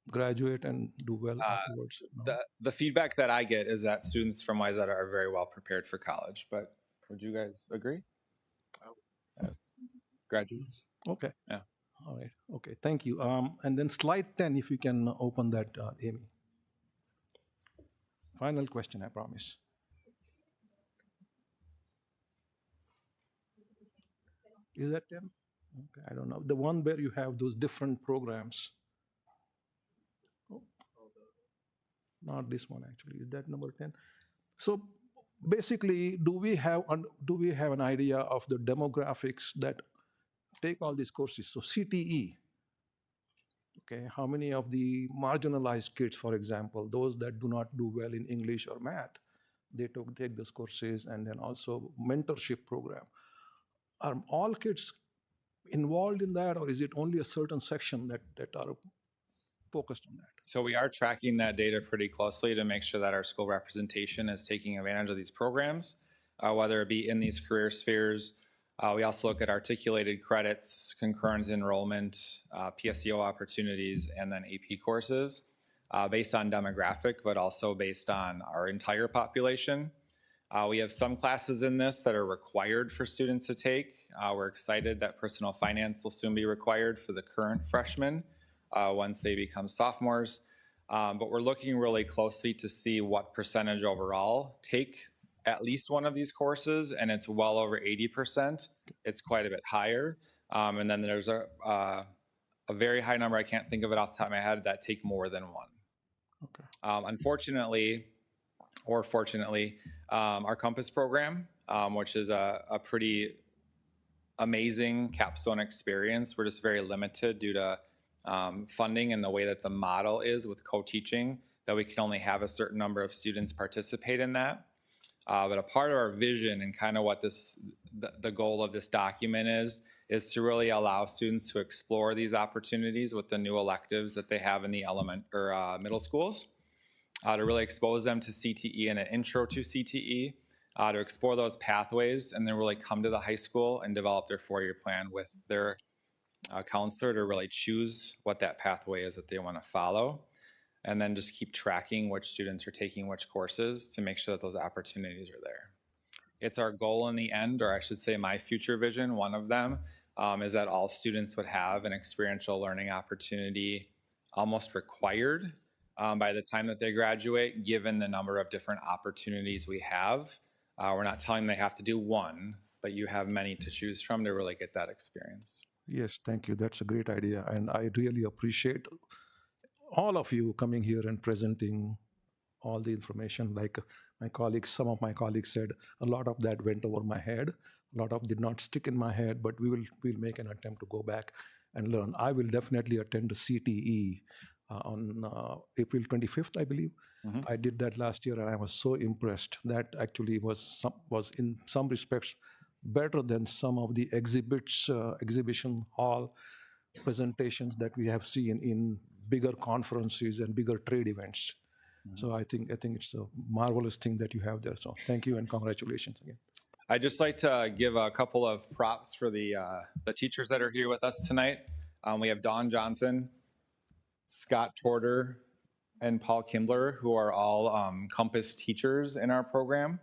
graduate and do well afterwards? No? The feedback that I get is that students from Wayzata are very well prepared for college, but would you guys agree? As graduates? Okay. Yeah. All right. Okay. Thank you. And then slide 10, if you can open that, Amy. Final question, I promise. Is that 10? Okay, I don't know. The one where you have those different programs. Oh, not this one actually. Is that number 10? So basically, do we have an idea of the demographics that take all these courses? So CTE. Okay, how many of the marginalized kids, for example, those that do not do well in English or math, they take those courses, and then also mentorship program. Are all kids involved in that, or is it only a certain section that are focused on that? So we are tracking that data pretty closely to make sure that our school representation is taking advantage of these programs. whether it be in these career spheres. We also look at articulated credits, concurrent enrollment, PSEO opportunities, and then AP courses based on demographic, but also based on our entire population. We have some classes in this that are required for students to take. We're excited that personal finance will soon be required for the current freshmen once they become sophomores. But we're looking really closely to see what percentage overall take at least one of these courses, and it's well over 80%. It's quite a bit higher. And then there's a very high number, I can't think of it off the top of my head, that take more than one. Okay. Unfortunately, or fortunately, our Compass program, which is a pretty amazing capstone experience, we're just very limited due to funding and the way that the model is with co-teaching, that we can only have a certain number of students participate in that. But a part of our vision and kind of what the goal of this document is to really allow students to explore these opportunities with the new electives that they have in the middle schools, to really expose them to CTE and an intro to CTE, to explore those pathways, and then really come to the high school and develop their four-year plan with their counselor to really choose what that pathway is that they want to follow, and then just keep tracking which students are taking which courses to make sure that those opportunities are there. It's our goal in the end, or I should say my future vision, one of them, is that all students would have an experiential learning opportunity almost required by the time that they graduate, given the number of different opportunities we have. We're not telling them they have to do one, but you have many to choose from to really get that experience. Yes, thank you. That's a great idea. And I really appreciate all of you coming here and presenting all the information. Like my colleagues, some of my colleagues said, a lot of that went over my head. A lot of did not stick in my head, but we'll make an attempt to go back and learn. I will definitely attend the CTE on April 25th, I believe. Mm-hmm. I did that last year, and I was so impressed. That actually was in some respects better than some of the exhibition hall presentations that we have seen in bigger conferences and bigger trade events. Mm-hmm. So I think it's a marvelous thing that you have there. So thank you and congratulations again. I'd just like to give a couple of props for the teachers that are here with us tonight. We have Dawn Johnson, Scott Torter, and Paul Kimbler, who are all Compass teachers in our program.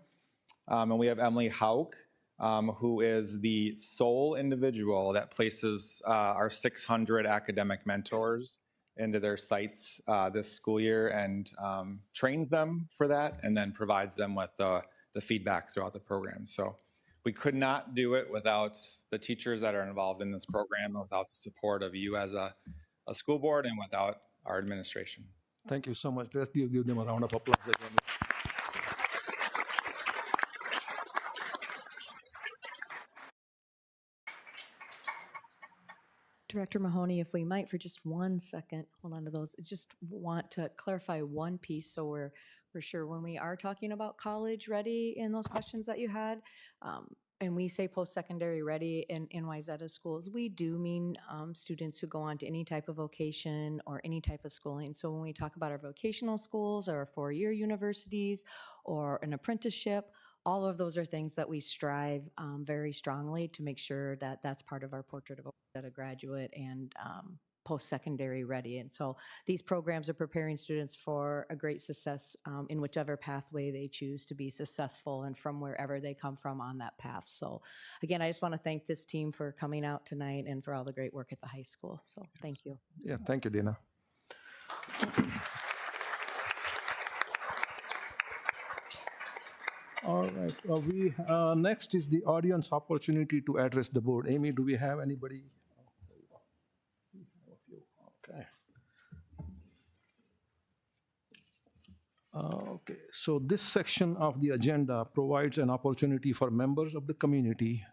And we have Emily Hauk, who is the sole individual that places our 600 academic mentors into their sites this school year and trains them for that, and then provides them with the feedback throughout the program. So we could not do it without the teachers that are involved in this program, and without the support of you as a school board, and without our administration. Thank you so much. Let's give them a round of applause again. Director Mahoney, if we might, for just 1 second, hold on to those. Just want to clarify one piece so we're sure when we are talking about college ready in those questions that you had, and we say post-secondary ready in Wayzata schools, we do mean students who go on to any type of vocation or any type of schooling. So when we talk about our vocational schools or our four-year universities or an apprenticeship, all of those are things that we strive very strongly to make sure that that's part of our portrait of a graduate and post-secondary ready. And so these programs are preparing students for a great success in whichever pathway they choose to be successful and from wherever they come from on that path. So again, I just want to thank this team for coming out tonight and for all the great work at the high school. So thank you. Yeah, thank you, Dina. All right. Next is the audience opportunity to address the board. Amy, do we have anybody? Okay. Okay. So this section of the agenda provides an opportunity for members of the community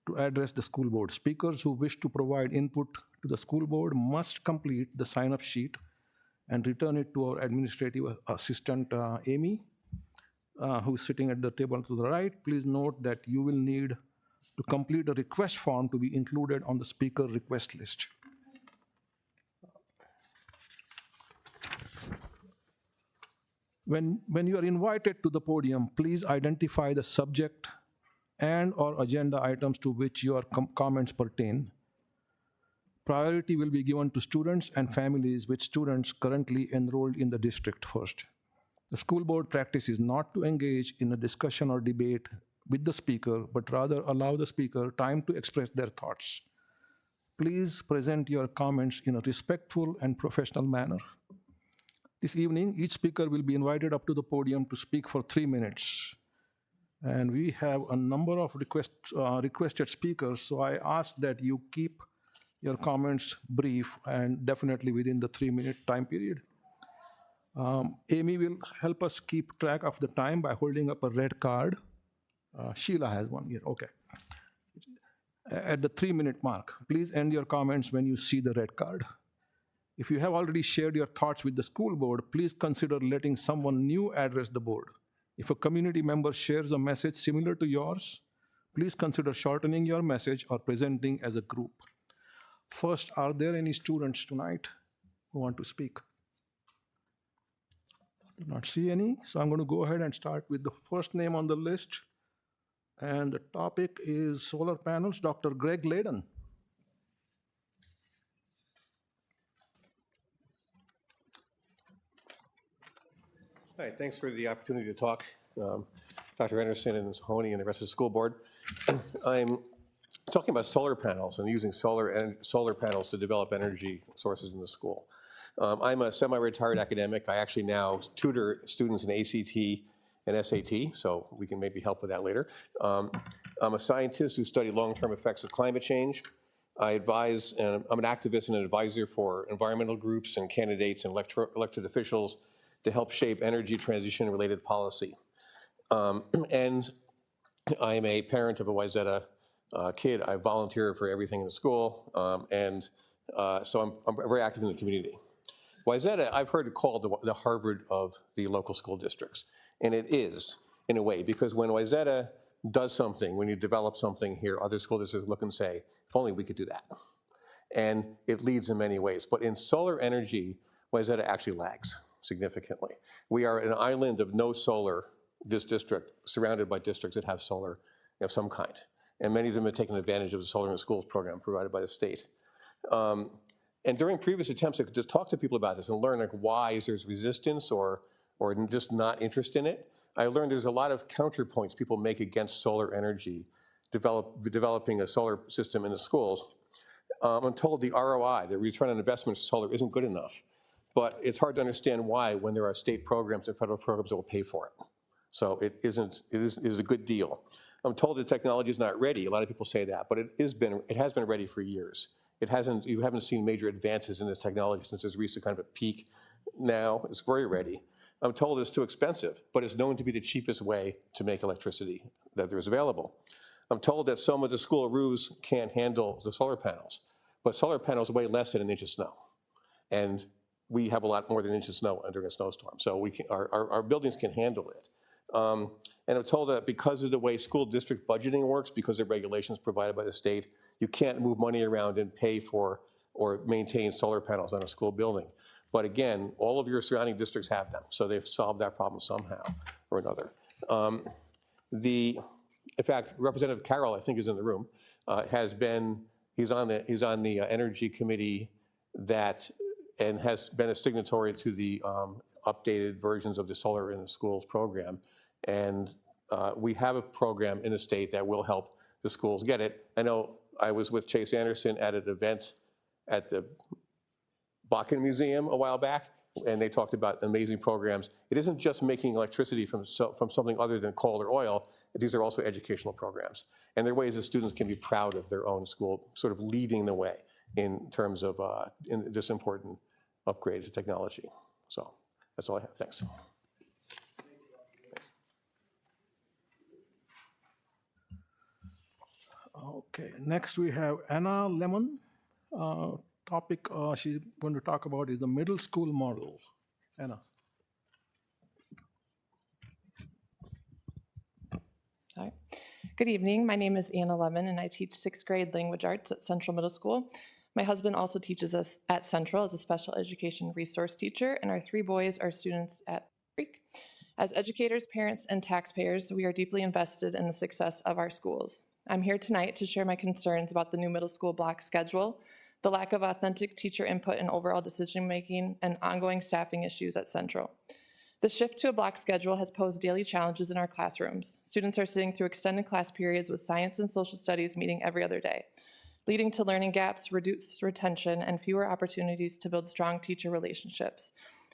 to address the school board. Speakers who wish to provide input to the school board must complete the sign-up sheet and return it to our administrative assistant, Amy, who's sitting at the table to the right. Please note that you will need to complete a request form to be included on the speaker request list. When you are invited to the podium, please identify the subject and/or agenda items to which your comments pertain. Priority will be given to students and families with students currently enrolled in the district first. The school board practice is not to engage in a discussion or debate with the speaker, but rather allow the speaker time to express their thoughts. Please present your comments in a respectful and professional manner. This evening, each speaker will be invited up to the podium to speak for 3 minutes. And we have a number of requested speakers, so I ask that you keep your comments brief and definitely within the 3-minute time period. Amy will help us keep track of the time by holding up a red card. Sheila has one here, okay. At the 3-minute mark, please end your comments when you see the red card. If you have already shared your thoughts with the school board, please consider letting someone new address the board. If a community member shares a message similar to yours, please consider shortening your message or presenting as a group. First, are there any students tonight who want to speak? Do not see any, so I'm going to go ahead and start with the first name on the list. And the topic is solar panels, Dr. Greg Layden. Hi, thanks for the opportunity to talk. Dr. Anderson and Ms. Honey and the rest of the school board. I'm talking about solar panels and using solar panels to develop energy sources in the school. I'm a semi-retired academic. I actually now tutor students in ACT and SAT, so we can maybe help with that later. I'm a scientist who studied long-term effects of climate change. I advise, and I'm an activist and an advisor for environmental groups and candidates and elected officials to help shape energy transition-related policy. And I'm a parent of a Wayzata kid. I volunteer for everything in the school, so I'm very active in the community. Wayzata, I've heard it called the Harvard of the local school districts, and it is, in a way, because when Wayzata does something, when you develop something here, other school districts look and say, if only we could do that. And it leads in many ways. But in solar energy, Wayzata actually lags significantly. We are an island of no solar, this district, surrounded by districts that have solar of some kind. And many of them have taken advantage of the Solar in Schools program provided by the state. And during previous attempts to just talk to people about this and learn like why there's resistance or just not interest in it, I learned there's a lot of counterpoints people make against solar energy, developing a solar system in the schools. I'm told the ROI, the return on investment of solar, isn't good enough. But it's hard to understand why when there are state programs and federal programs that will pay for it. So it is a good deal. I'm told the technology is not ready. A lot of people say that, but it has been ready for years. You haven't seen major advances in this technology since it's reached a kind of a peak. Now it's very ready. I'm told it's too expensive, but it's known to be the cheapest way to make electricity that there is available. I'm told that some of the school roofs can't handle the solar panels, but solar panels weigh less than an inch of snow. And we have a lot more than an inch of snow during a snowstorm, so our buildings can handle it. And I'm told that because of the way school district budgeting works, because of regulations provided by the state, you can't move money around and pay for or maintain solar panels on a school building. But again, all of your surrounding districts have them, so they've solved that problem somehow or another. In fact, Representative Carroll, I think, is in the room. He's on the Energy Committee and has been a signatory to the updated versions of the Solar in the Schools program. And we have a program in the state that will help the schools get it. I know I was with Chase Anderson at an event at the Bakken Museum a while back, and they talked about amazing programs. It isn't just making electricity from something other than coal or oil. These are also educational programs. And there are ways that students can be proud of their own school, sort of leading the way in terms of in this important upgrade to technology. So that's all I have. Thanks. Okay, next we have Anna Lemon. Topic she's going to talk about is the middle school model. Anna. Hi. Good evening. My name is Anna Lemon, and I teach 6th grade language arts at Central Middle School. My husband also teaches us at Central as a special education resource teacher, and our 3 boys are students at As educators, parents, and taxpayers, we are deeply invested in the success of our schools. I'm here tonight to share my concerns about the new middle school block schedule, the lack of authentic teacher input and overall decision-making, and ongoing staffing issues at Central. The shift to a block schedule has posed daily challenges in our classrooms. Students are sitting through extended class periods with science and social studies meeting every other day, leading to learning gaps, reduced retention, and fewer opportunities to build strong teacher relationships.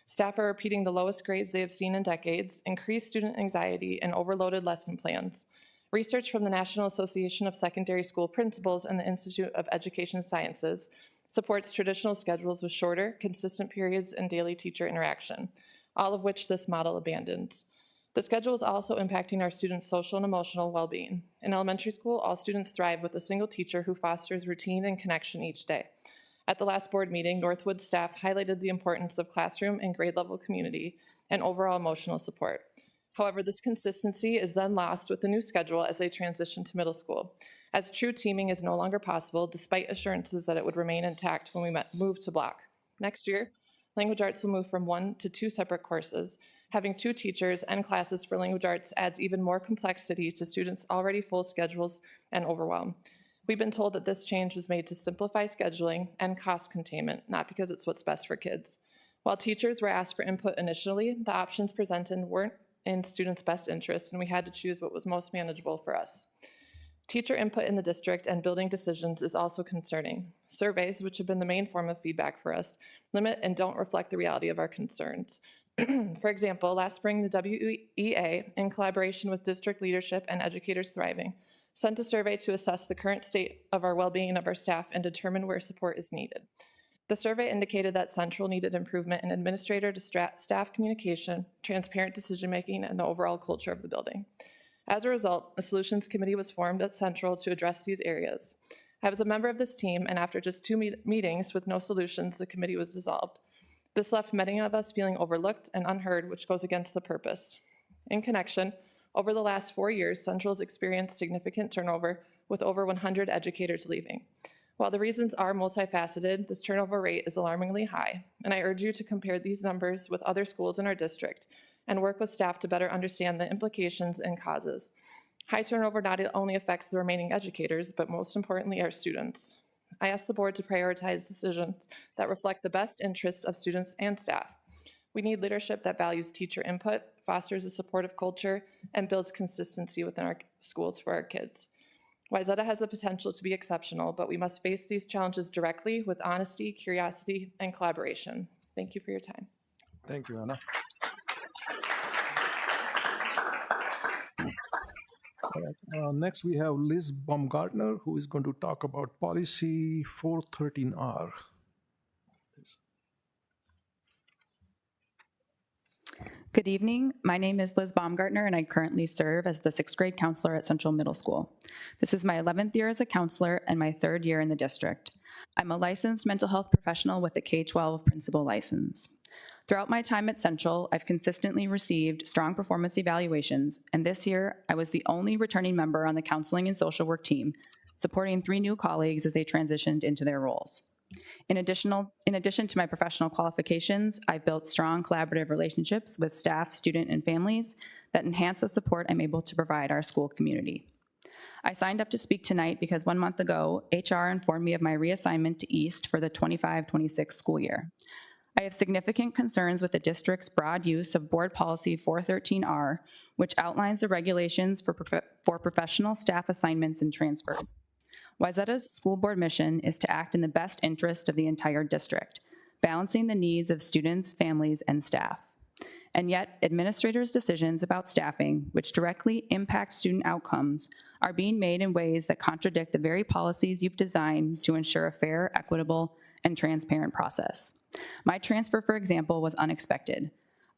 Staff are repeating the lowest grades they have seen in decades, increased student anxiety, and overloaded lesson plans. Research from the National Association of Secondary School Principals and the Institute of Education Sciences supports traditional schedules with shorter, consistent periods and daily teacher interaction, all of which this model abandons. The schedule is also impacting our students' social and emotional well-being. In elementary school, all students thrive with a single teacher who fosters routine and connection each day. At the last board meeting, Northwood staff highlighted the importance of classroom and grade level community and overall emotional support. However, this consistency is then lost with the new schedule as they transition to middle school, as true teaming is no longer possible despite assurances that it would remain intact when we move to block. Next year, language arts will move from 1 to 2 separate courses. Having 2 teachers and classes for language arts adds even more complexity to students' already full schedules and overwhelm. We've been told that this change was made to simplify scheduling and cost containment, not because it's what's best for kids. While teachers were asked for input initially, the options presented weren't in students' best interest, and we had to choose what was most manageable for us. Teacher input in the district and building decisions is also concerning. Surveys, which have been the main form of feedback for us, limit and don't reflect the reality of our concerns. For example, last spring, the WEA, in collaboration with district leadership and Educators Thriving, sent a survey to assess the current state of our well-being of our staff and determine where support is needed. The survey indicated that Central needed improvement in administrator to staff communication, transparent decision-making, and the overall culture of the building. As a result, a solutions committee was formed at Central to address these areas. I was a member of this team, and after just 2 meetings with no solutions, the committee was dissolved. This left many of us feeling overlooked and unheard, which goes against the purpose. In connection, over the last 4 years, Central has experienced significant turnover with over 100 educators leaving. While the reasons are multifaceted, this turnover rate is alarmingly high, and I urge you to compare these numbers with other schools in our district and work with staff to better understand the implications and causes. High turnover not only affects the remaining educators, but most importantly, our students. I ask the board to prioritize decisions that reflect the best interests of students and staff. We need leadership that values teacher input, fosters a supportive culture, and builds consistency within our schools for our kids. Wayzata has the potential to be exceptional, but we must face these challenges directly with honesty, curiosity, and collaboration. Thank you for your time. Thank you, Anna. Next, we have Liz Baumgartner, who is going to talk about policy 413R. Good evening. My name is Liz Baumgartner, and I currently serve as the 6th grade counselor at Central Middle School. This is my 11th year as a counselor and my 3rd year in the district. I'm a licensed mental health professional with a K-12 principal license. Throughout my time at Central, I've consistently received strong performance evaluations, and this year, I was the only returning member on the counseling and social work team, supporting 3 new colleagues as they transitioned into their roles. In addition to my professional qualifications, I've built strong collaborative relationships with staff, student, and families that enhance the support I'm able to provide our school community. I signed up to speak tonight because 1 month ago, HR informed me of my reassignment to East for the 25-26 school year. I have significant concerns with the district's broad use of Board Policy 413R, which outlines the regulations for professional staff assignments and transfers. Wayzata's school board mission is to act in the best interest of the entire district, balancing the needs of students, families, and staff. And yet, administrators' decisions about staffing, which directly impact student outcomes, are being made in ways that contradict the very policies you've designed to ensure a fair, equitable, and transparent process. My transfer, for example, was unexpected.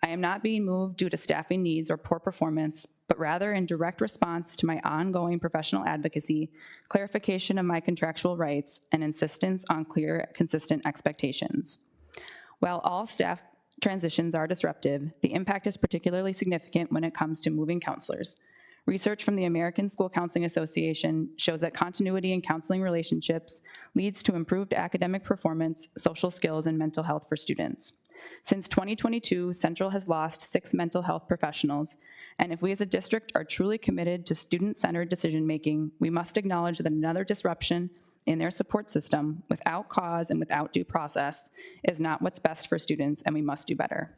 I am not being moved due to staffing needs or poor performance, but rather in direct response to my ongoing professional advocacy, clarification of my contractual rights, and insistence on clear, consistent expectations. While all staff transitions are disruptive, the impact is particularly significant when it comes to moving counselors. Research from the American School Counseling Association shows that continuity in counseling relationships leads to improved academic performance, social skills, and mental health for students. Since 2022, Central has lost 6 mental health professionals, and if we as a district are truly committed to student-centered decision-making, we must acknowledge that another disruption in their support system without cause and without due process is not what's best for students, and we must do better.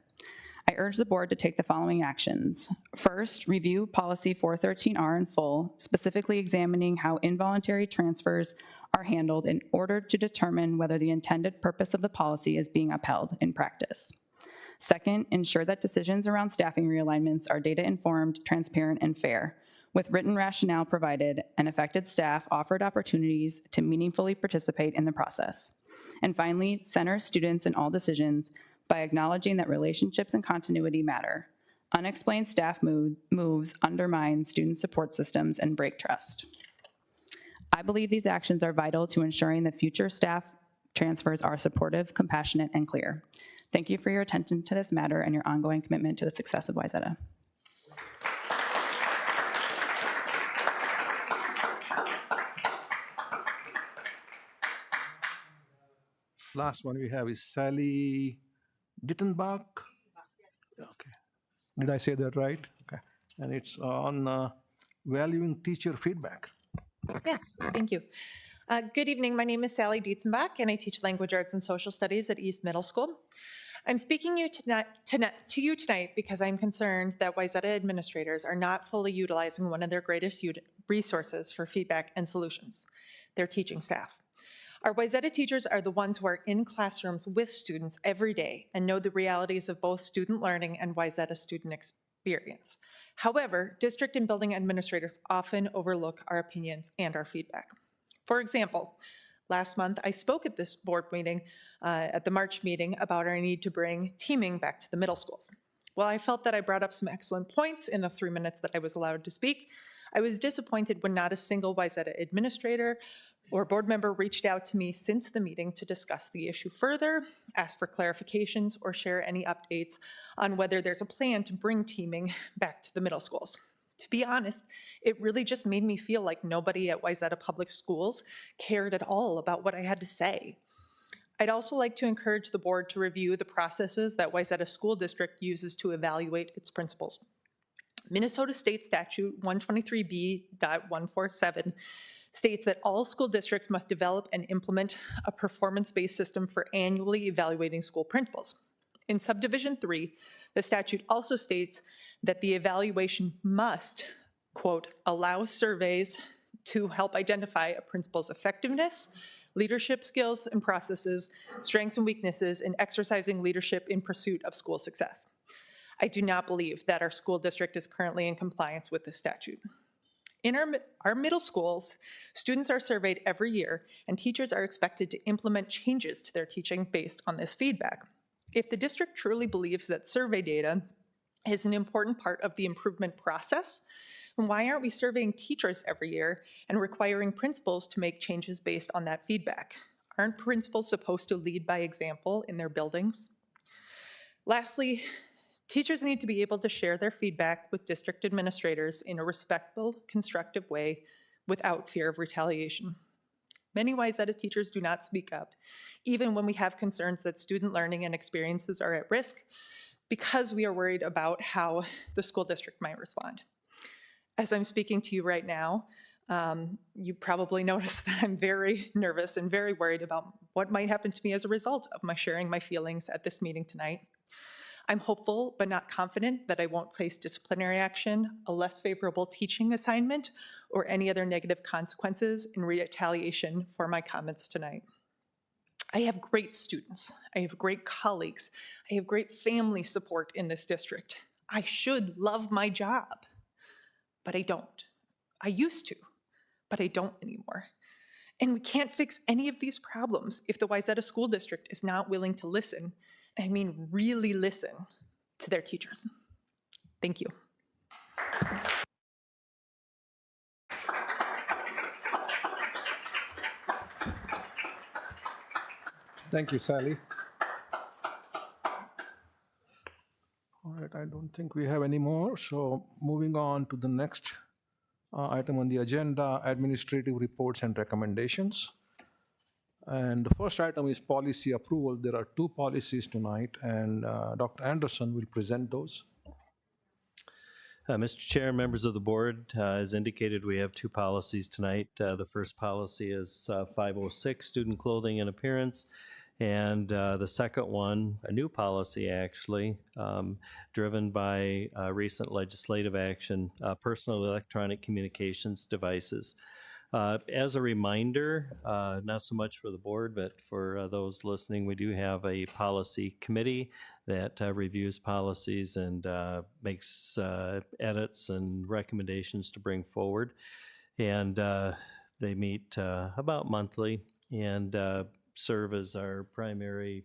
I urge the board to take the following actions. First, review policy 413R in full, specifically examining how involuntary transfers are handled in order to determine whether the intended purpose of the policy is being upheld in practice. Second, ensure that decisions around staffing realignments are data-informed, transparent, and fair, with written rationale provided and affected staff offered opportunities to meaningfully participate in the process. And finally, center students in all decisions by acknowledging that relationships and continuity matter. Unexplained staff moves undermine student support systems and break trust. I believe these actions are vital to ensuring the future staff transfers are supportive, compassionate, and clear. Thank you for your attention to this matter and your ongoing commitment to the success of Wayzata. Last one we have is Sally Dittenbach. Okay. Did I say that right? Okay. And it's on valuing teacher feedback. Yes, thank you. Good evening. My name is Sally Dietzenbach, and I teach language arts and social studies at East Middle School. I'm speaking to you tonight because I'm concerned that Wayzata administrators are not fully utilizing one of their greatest resources for feedback and solutions, their teaching staff. Our Wayzata teachers are the ones who are in classrooms with students every day and know the realities of both student learning and Wayzata student experience. However, district and building administrators often overlook our opinions and our feedback. For example, last month I spoke at this board meeting, at the March meeting, about our need to bring teaming back to the middle schools. While I felt that I brought up some excellent points in the 3 minutes that I was allowed to speak, I was disappointed when not a single Wayzata administrator or board member reached out to me since the meeting to discuss the issue further, ask for clarifications, or share any updates on whether there's a plan to bring teaming back to the middle schools. To be honest, it really just made me feel like nobody at Wayzata Public Schools cared at all about what I had to say. I'd also like to encourage the board to review the processes that Wayzata School District uses to evaluate its principals. Minnesota State Statute 123B.147 states that all school districts must develop and implement a performance-based system for annually evaluating school principals. In subdivision 3, the statute also states that the evaluation must, quote, allow surveys to help identify a principal's effectiveness, leadership skills and processes, strengths and weaknesses in exercising leadership in pursuit of school success. I do not believe that our school district is currently in compliance with this statute. In our middle schools, students are surveyed every year, and teachers are expected to implement changes to their teaching based on this feedback. If the district truly believes that survey data is an important part of the improvement process, then why aren't we surveying teachers every year and requiring principals to make changes based on that feedback? Aren't principals supposed to lead by example in their buildings? Lastly, teachers need to be able to share their feedback with district administrators in a respectful, constructive way without fear of retaliation. Many Wayzata teachers do not speak up, even when we have concerns that student learning and experiences are at risk, because we are worried about how the school district might respond. As I'm speaking to you right now, you probably noticed that I'm very nervous and very worried about what might happen to me as a result of my sharing my feelings at this meeting tonight. I'm hopeful but not confident that I won't face disciplinary action, a less favorable teaching assignment, or any other negative consequences in retaliation for my comments tonight. I have great students. I have great colleagues. I have great family support in this district. I should love my job, but I don't. I used to, but I don't anymore. And we can't fix any of these problems if the Wayzata School District is not willing to listen, I mean really listen, to their teachers. Thank you. Thank you, Sally. All right, I don't think we have any more. So moving on to the next Item on the agenda, administrative reports and recommendations. And the first item is policy approval. There are two policies tonight, and Dr. Anderson will present those. Mr. Chair, members of the board, as indicated, we have two policies tonight. The first policy is 506, student clothing and appearance. And the second one, a new policy actually, driven by recent legislative action, personal electronic communications devices. As a reminder, not so much for the board, but for those listening, we do have a policy committee that reviews policies and makes edits and recommendations to bring forward. And they meet about monthly and serve as our primary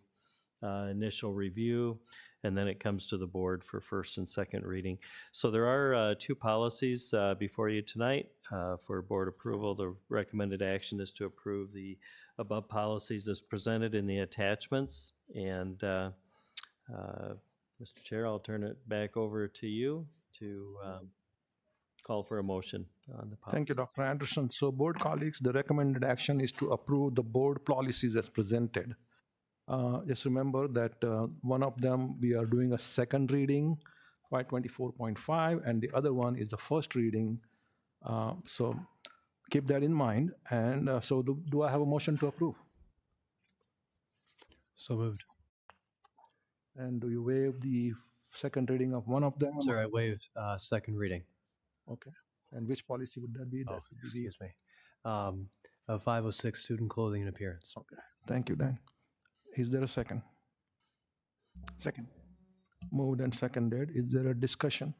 initial review, and then it comes to the board for first and second reading. So there are two policies before you tonight for board approval. The recommended action is to approve the above policies as presented in the attachments. And Mr. Chair, I'll turn it back over to you to call for a motion on the policies. Thank you, Dr. Anderson. So board colleagues, the recommended action is to approve the board policies as presented. Just remember that one of them, we are doing a second reading, 524.5, and the other one is the first reading. So keep that in mind. And so do I have a motion to approve? So moved. And do you waive the second reading of one of them? Sir, I waive second reading. Okay. And which policy would that be? Oh, excuse me. 506, student clothing and appearance. Okay. Thank you, Dan. Is there a second? Second. Moved and seconded. Is there a discussion?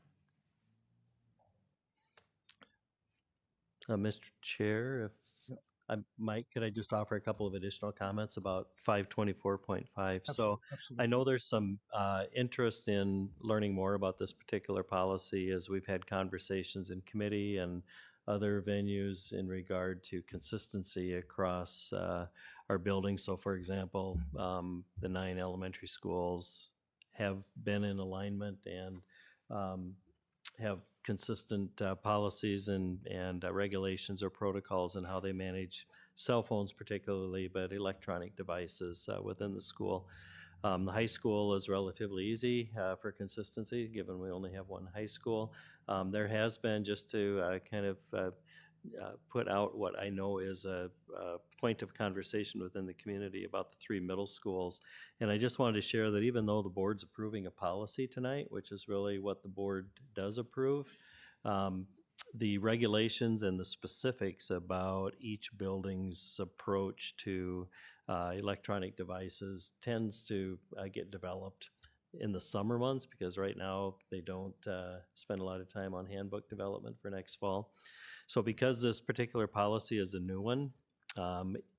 Mr. Chair, if I might, could I just offer a couple of additional comments about 524.5? So Absolutely. I know there's some interest in learning more about this particular policy as we've had conversations in committee and other venues in regard to consistency across our buildings. So for example, the 9 elementary schools have been in alignment and have consistent policies and regulations or protocols in how they manage cell phones particularly, but electronic devices within the school. The high school is relatively easy for consistency, given we only have one high school. There has been, just to kind of put out what I know is a point of conversation within the community about the 3 middle schools. And I just wanted to share that even though the board's approving a policy tonight, which is really what the board does approve, the regulations and the specifics about each building's approach to electronic devices tends to get developed in the summer months, because right now they don't spend a lot of time on handbook development for next fall. So because this particular policy is a new one,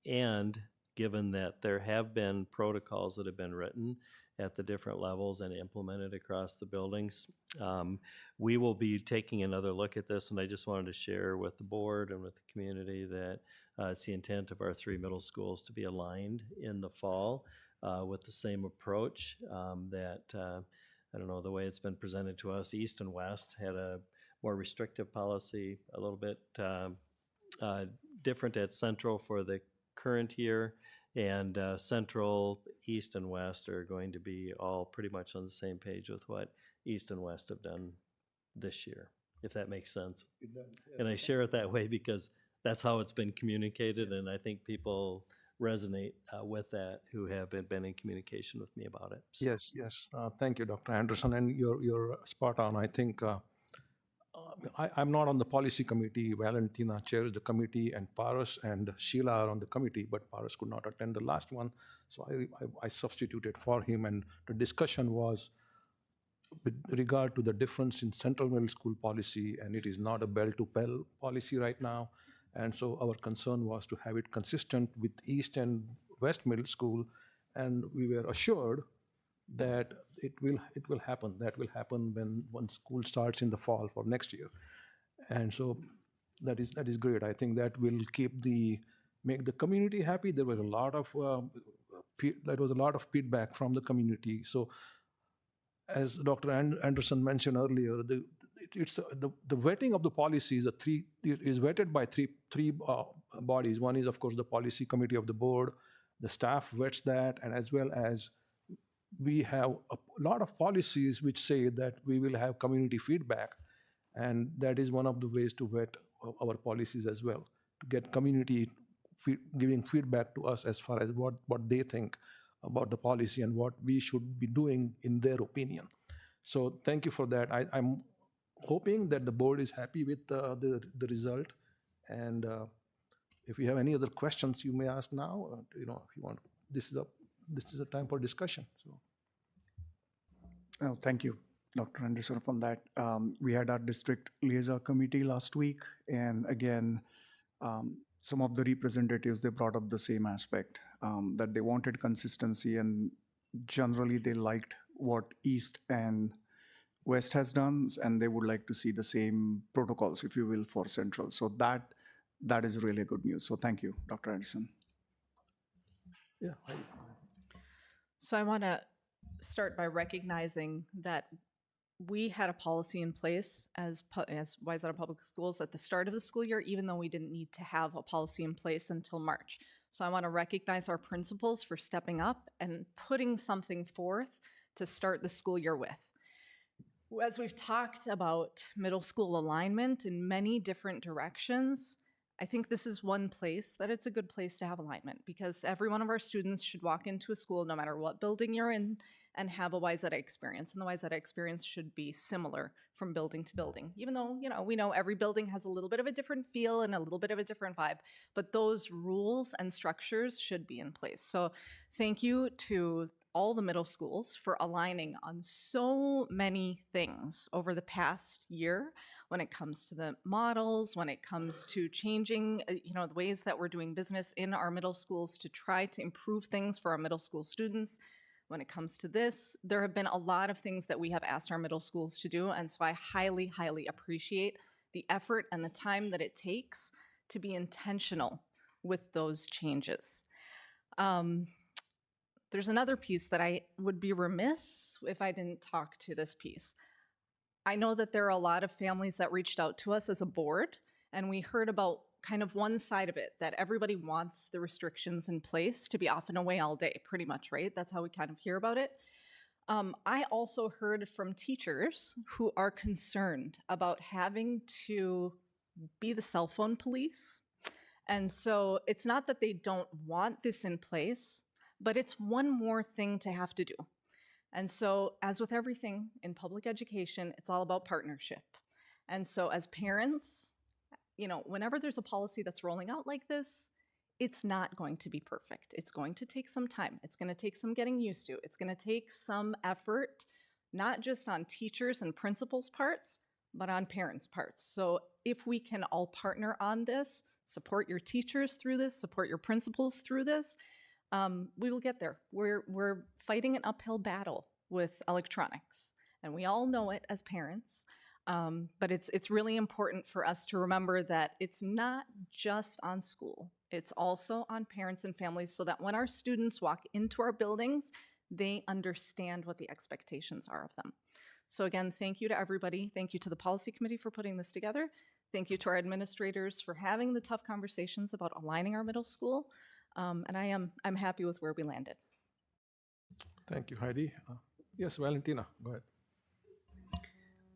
and given that there have been protocols that have been written at the different levels and implemented across the buildings, we will be taking another look at this, and I just wanted to share with the board and with the community that it's the intent of our 3 middle schools to be aligned in the fall with the same approach that, I don't know, the way it's been presented to us, East and West had a more restrictive policy, a little bit different at Central for the current year, and Central, East, and West are going to be all pretty much on the same page with what East and West have done this year, if that makes sense. And I share it that way because that's how it's been communicated, and I think people resonate with that who have been in communication with me about it. So. Yes. Thank you, Dr. Anderson, and you're spot on. I think I'm not on the policy committee. Valentina chairs the committee, and Paras and Sheila are on the committee, but Paras could not attend the last one, so I substituted for him, and the discussion was with regard to the difference in Central Middle School policy, and it is not a bell-to-bell policy right now, and so our concern was to have it consistent with East and West Middle School, and we were assured that it will happen. That will happen when school starts in the fall for next year, and so that is great. I think that will make the community happy. There was a lot of feedback from the community. So, as Dr. Anderson mentioned earlier, the vetting of the policy is vetted by three bodies. One is, of course, the policy committee of the board. The staff vets that, and as well as we have a lot of policies which say that we will have community feedback, and that is one of the ways to vet our policies as well, to get community giving feedback to us as far as what they think about the policy and what we should be doing in their opinion. So thank you for that. I'm hoping that the board is happy with the result, and if you have any other questions, you may ask now. If you want, this is a time for discussion. So. Oh, thank you, Dr. Anderson, on that. We had our district liaison committee last week, and again, some of the representatives, they brought up the same aspect, that they wanted consistency, and generally they liked what East and West has done, and they would like to see the same protocols, if you will, for Central. So that is really good news. So thank you, Dr. Anderson. Yeah. So I want to start by recognizing that we had a policy in place as Wayzata Public Schools at the start of the school year, even though we didn't need to have a policy in place until March. So I want to recognize our principals for stepping up and putting something forth to start the school year with. As we've talked about middle school alignment in many different directions, I think this is one place that it's a good place to have alignment, because every one of our students should walk into a school, no matter what building you're in, and have a Wayzata experience. And the Wayzata experience should be similar from building to building, even though, we know every building has a little bit of a different feel and a little bit of a different vibe, but those rules and structures should be in place. So thank you to all the middle schools for aligning on so many things over the past year when it comes to the models, when it comes to changing, the ways that we're doing business in our middle schools to try to improve things for our middle school students. When it comes to this, there have been a lot of things that we have asked our middle schools to do, and so I highly, highly appreciate the effort and the time that it takes to be intentional with those changes. There's another piece that I would be remiss if I didn't talk to this piece. I know that there are a lot of families that reached out to us as a board, and we heard about kind of one side of it, that everybody wants the restrictions in place to be off and away all day, pretty much, right? That's how we kind of hear about it. I also heard from teachers who are concerned about having to be the cell phone police. And so it's not that they don't want this in place, but it's one more thing to have to do. And so, as with everything in public education, it's all about partnership. And so as parents, whenever there's a policy that's rolling out like this, it's not going to be perfect. It's going to take some time. It's going to take some getting used to. It's going to take some effort, not just on teachers and principals' parts, but on parents' parts. So if we can all partner on this, support your teachers through this, support your principals through this, we will get there. We're fighting an uphill battle with electronics, and we all know it as parents. But it's really important for us to remember that it's not just on school. It's also on parents and families, so that when our students walk into our buildings, they understand what the expectations are of them. So again, thank you to everybody. Thank you to the policy committee for putting this together. Thank you to our administrators for having the tough conversations about aligning our middle school. And I'm happy with where we landed. Thank you, Heidi. Yes, Valentina, go ahead.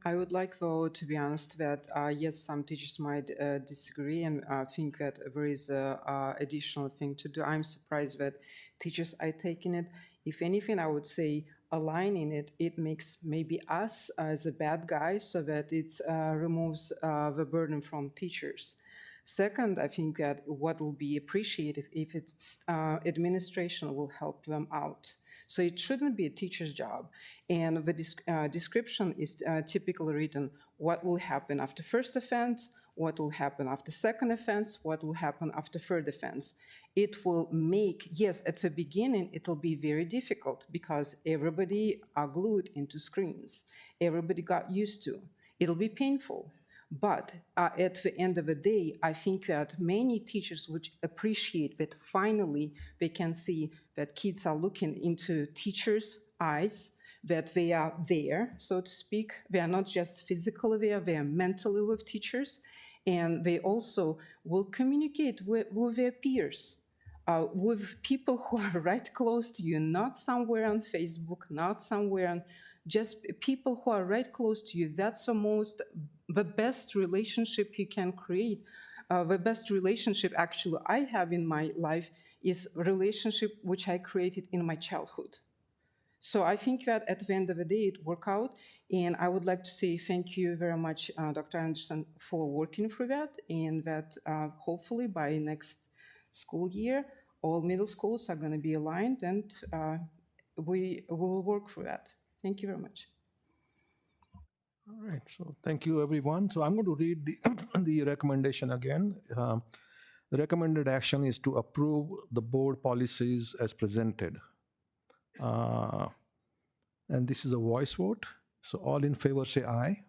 I would like, though, to be honest, that yes, some teachers might disagree and think that there is an additional thing to do. I'm surprised that teachers are taking it. If anything, I would say aligning it, it makes maybe us as a bad guy, so that it removes the burden from teachers. Second, I think that what will be appreciated if it's administration will help them out. So it shouldn't be a teacher's job. And the description is typically written what will happen after first offense, what will happen after second offense, what will happen after third offense. It will make, yes, at the beginning, it will be very difficult because everybody are glued into screens. Everybody got used to. It'll be painful. But at the end of the day, I think that many teachers would appreciate that finally they can see that kids are looking into teachers' eyes, that they are there, so to speak. They are not just physically there, they are mentally with teachers, and they also will communicate with their peers, with people who are right close to you, not somewhere on Facebook, not somewhere on, just people who are right close to you. That's the best relationship you can create. The best relationship actually I have in my life is a relationship which I created in my childhood. So I think that at the end of the day, it worked out. And I would like to say thank you very much, Dr. Anderson, for working through that. And that hopefully by next school year, all middle schools are going to be aligned, and we will work through that. Thank you very much. All right, so thank you, everyone. So I'm going to read the, the recommendation again. The recommended action is to approve the board policies as presented. And this is a voice vote. So all in favor say aye.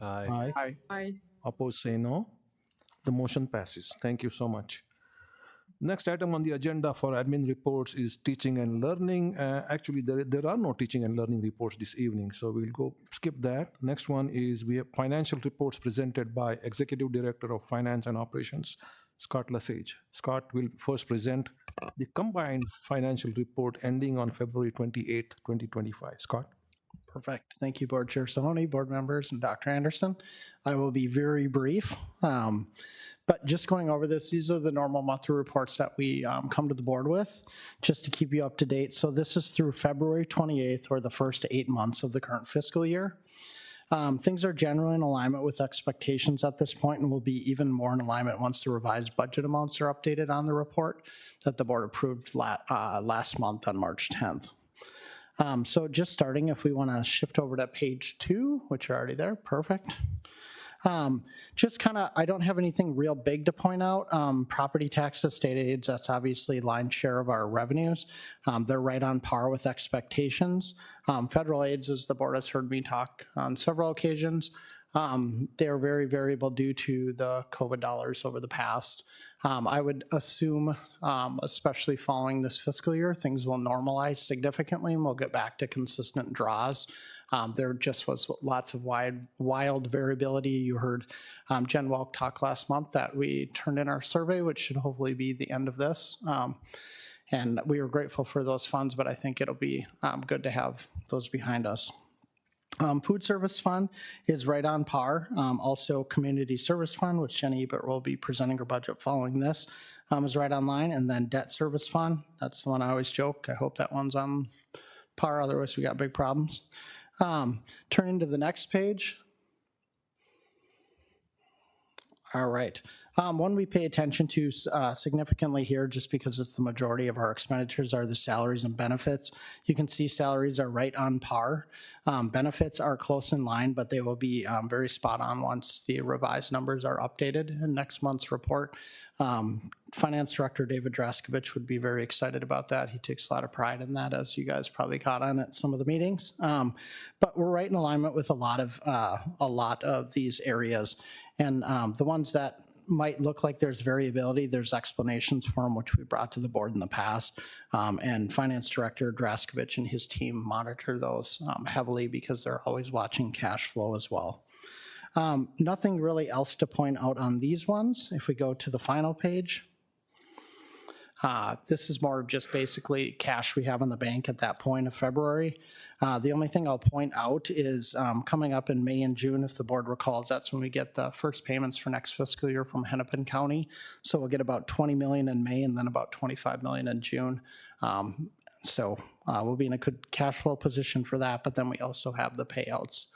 Aye. Aye. Aye. Opposed say no. The motion passes. Thank you so much. Next item on the agenda for admin reports is teaching and learning. Actually, there are no teaching and learning reports this evening, so we'll go skip that. Next one is we have financial reports presented by Executive Director of Finance and Operations, Scott Lesage. Scott will first present the combined financial report ending on February 28th, 2025. Scott? Perfect. Thank you, Board Chair Sahoni, board members, and Dr. Anderson. I will be very brief. But just going over this, these are the normal monthly reports that we come to the board with, just to keep you up to date. So this is through February 28th, or the first 8 months of the current fiscal year. Things are generally in alignment with expectations at this point, and will be even more in alignment once the revised budget amounts are updated on the report that the board approved last month on March 10th. So just starting, if we want to shift over to page 2, which are already there, perfect. Just kind of, I don't have anything real big to point out. Property taxes, state aids, that's obviously lion's share of our revenues. They're right on par with expectations. Federal aids, as the board has heard me talk on several occasions, they're very variable due to the COVID dollars over the past. I would assume, especially following this fiscal year, things will normalize significantly and we'll get back to consistent draws. There just was lots of wild variability. You heard Jen Welk talk last month that we turned in our survey, which should hopefully be the end of this. And we were grateful for those funds, but I think it'll be good to have those behind us. Food service fund is right on par. Also, community service fund, which Jenny Ebert will be presenting her budget following this, is right on line. And then debt service fund, that's the one I always joke. I hope that one's on par, otherwise we got big problems. Turning to the next page. All right. One we pay attention to significantly here, just because it's the majority of our expenditures, are the salaries and benefits. You can see salaries are right on par. Benefits are close in line, but they will be very spot on once the revised numbers are updated in next month's report. Finance Director David Draskovich would be very excited about that. He takes a lot of pride in that, as you guys probably caught on at some of the meetings. But we're right in alignment with a lot of these areas. And the ones that might look like there's variability, there's explanations for them, which we brought to the board in the past. And Finance Director Draskovich and his team monitor those heavily because they're always watching cash flow as well. Nothing really else to point out on these ones. If we go to the final page. This is more of just basically cash we have in the bank at that point of February. The only thing I'll point out is coming up in May and June, if the board recalls, that's when we get the first payments for next fiscal year from Hennepin County. So we'll get about $20 million in May and then about $25 million in June. So we'll be in a good cash flow position for that, but then we also have the payouts,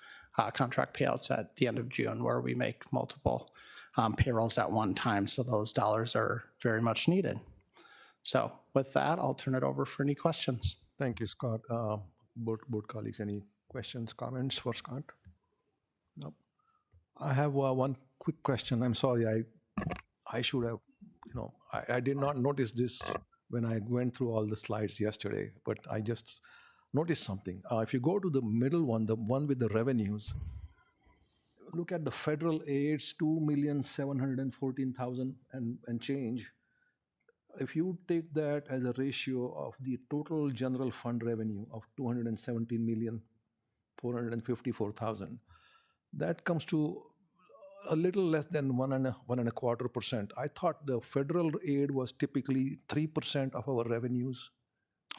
contract payouts at the end of June, where we make multiple payrolls at one time. So those dollars are very much needed. So with that, I'll turn it over for any questions. Thank you, Scott. Board colleagues, any questions, comments for Scott? No. I have one quick question. I'm sorry, I should have, I did not notice this when I went through all the slides yesterday, but I just noticed something. If you go to the middle one, the one with the revenues, look at the federal aids, 2,714,000 and change. If you take that as a ratio of the total general fund revenue of 217 million 454,000. That comes to a little less than 1.25%. I thought the federal aid was typically 3% of our revenues.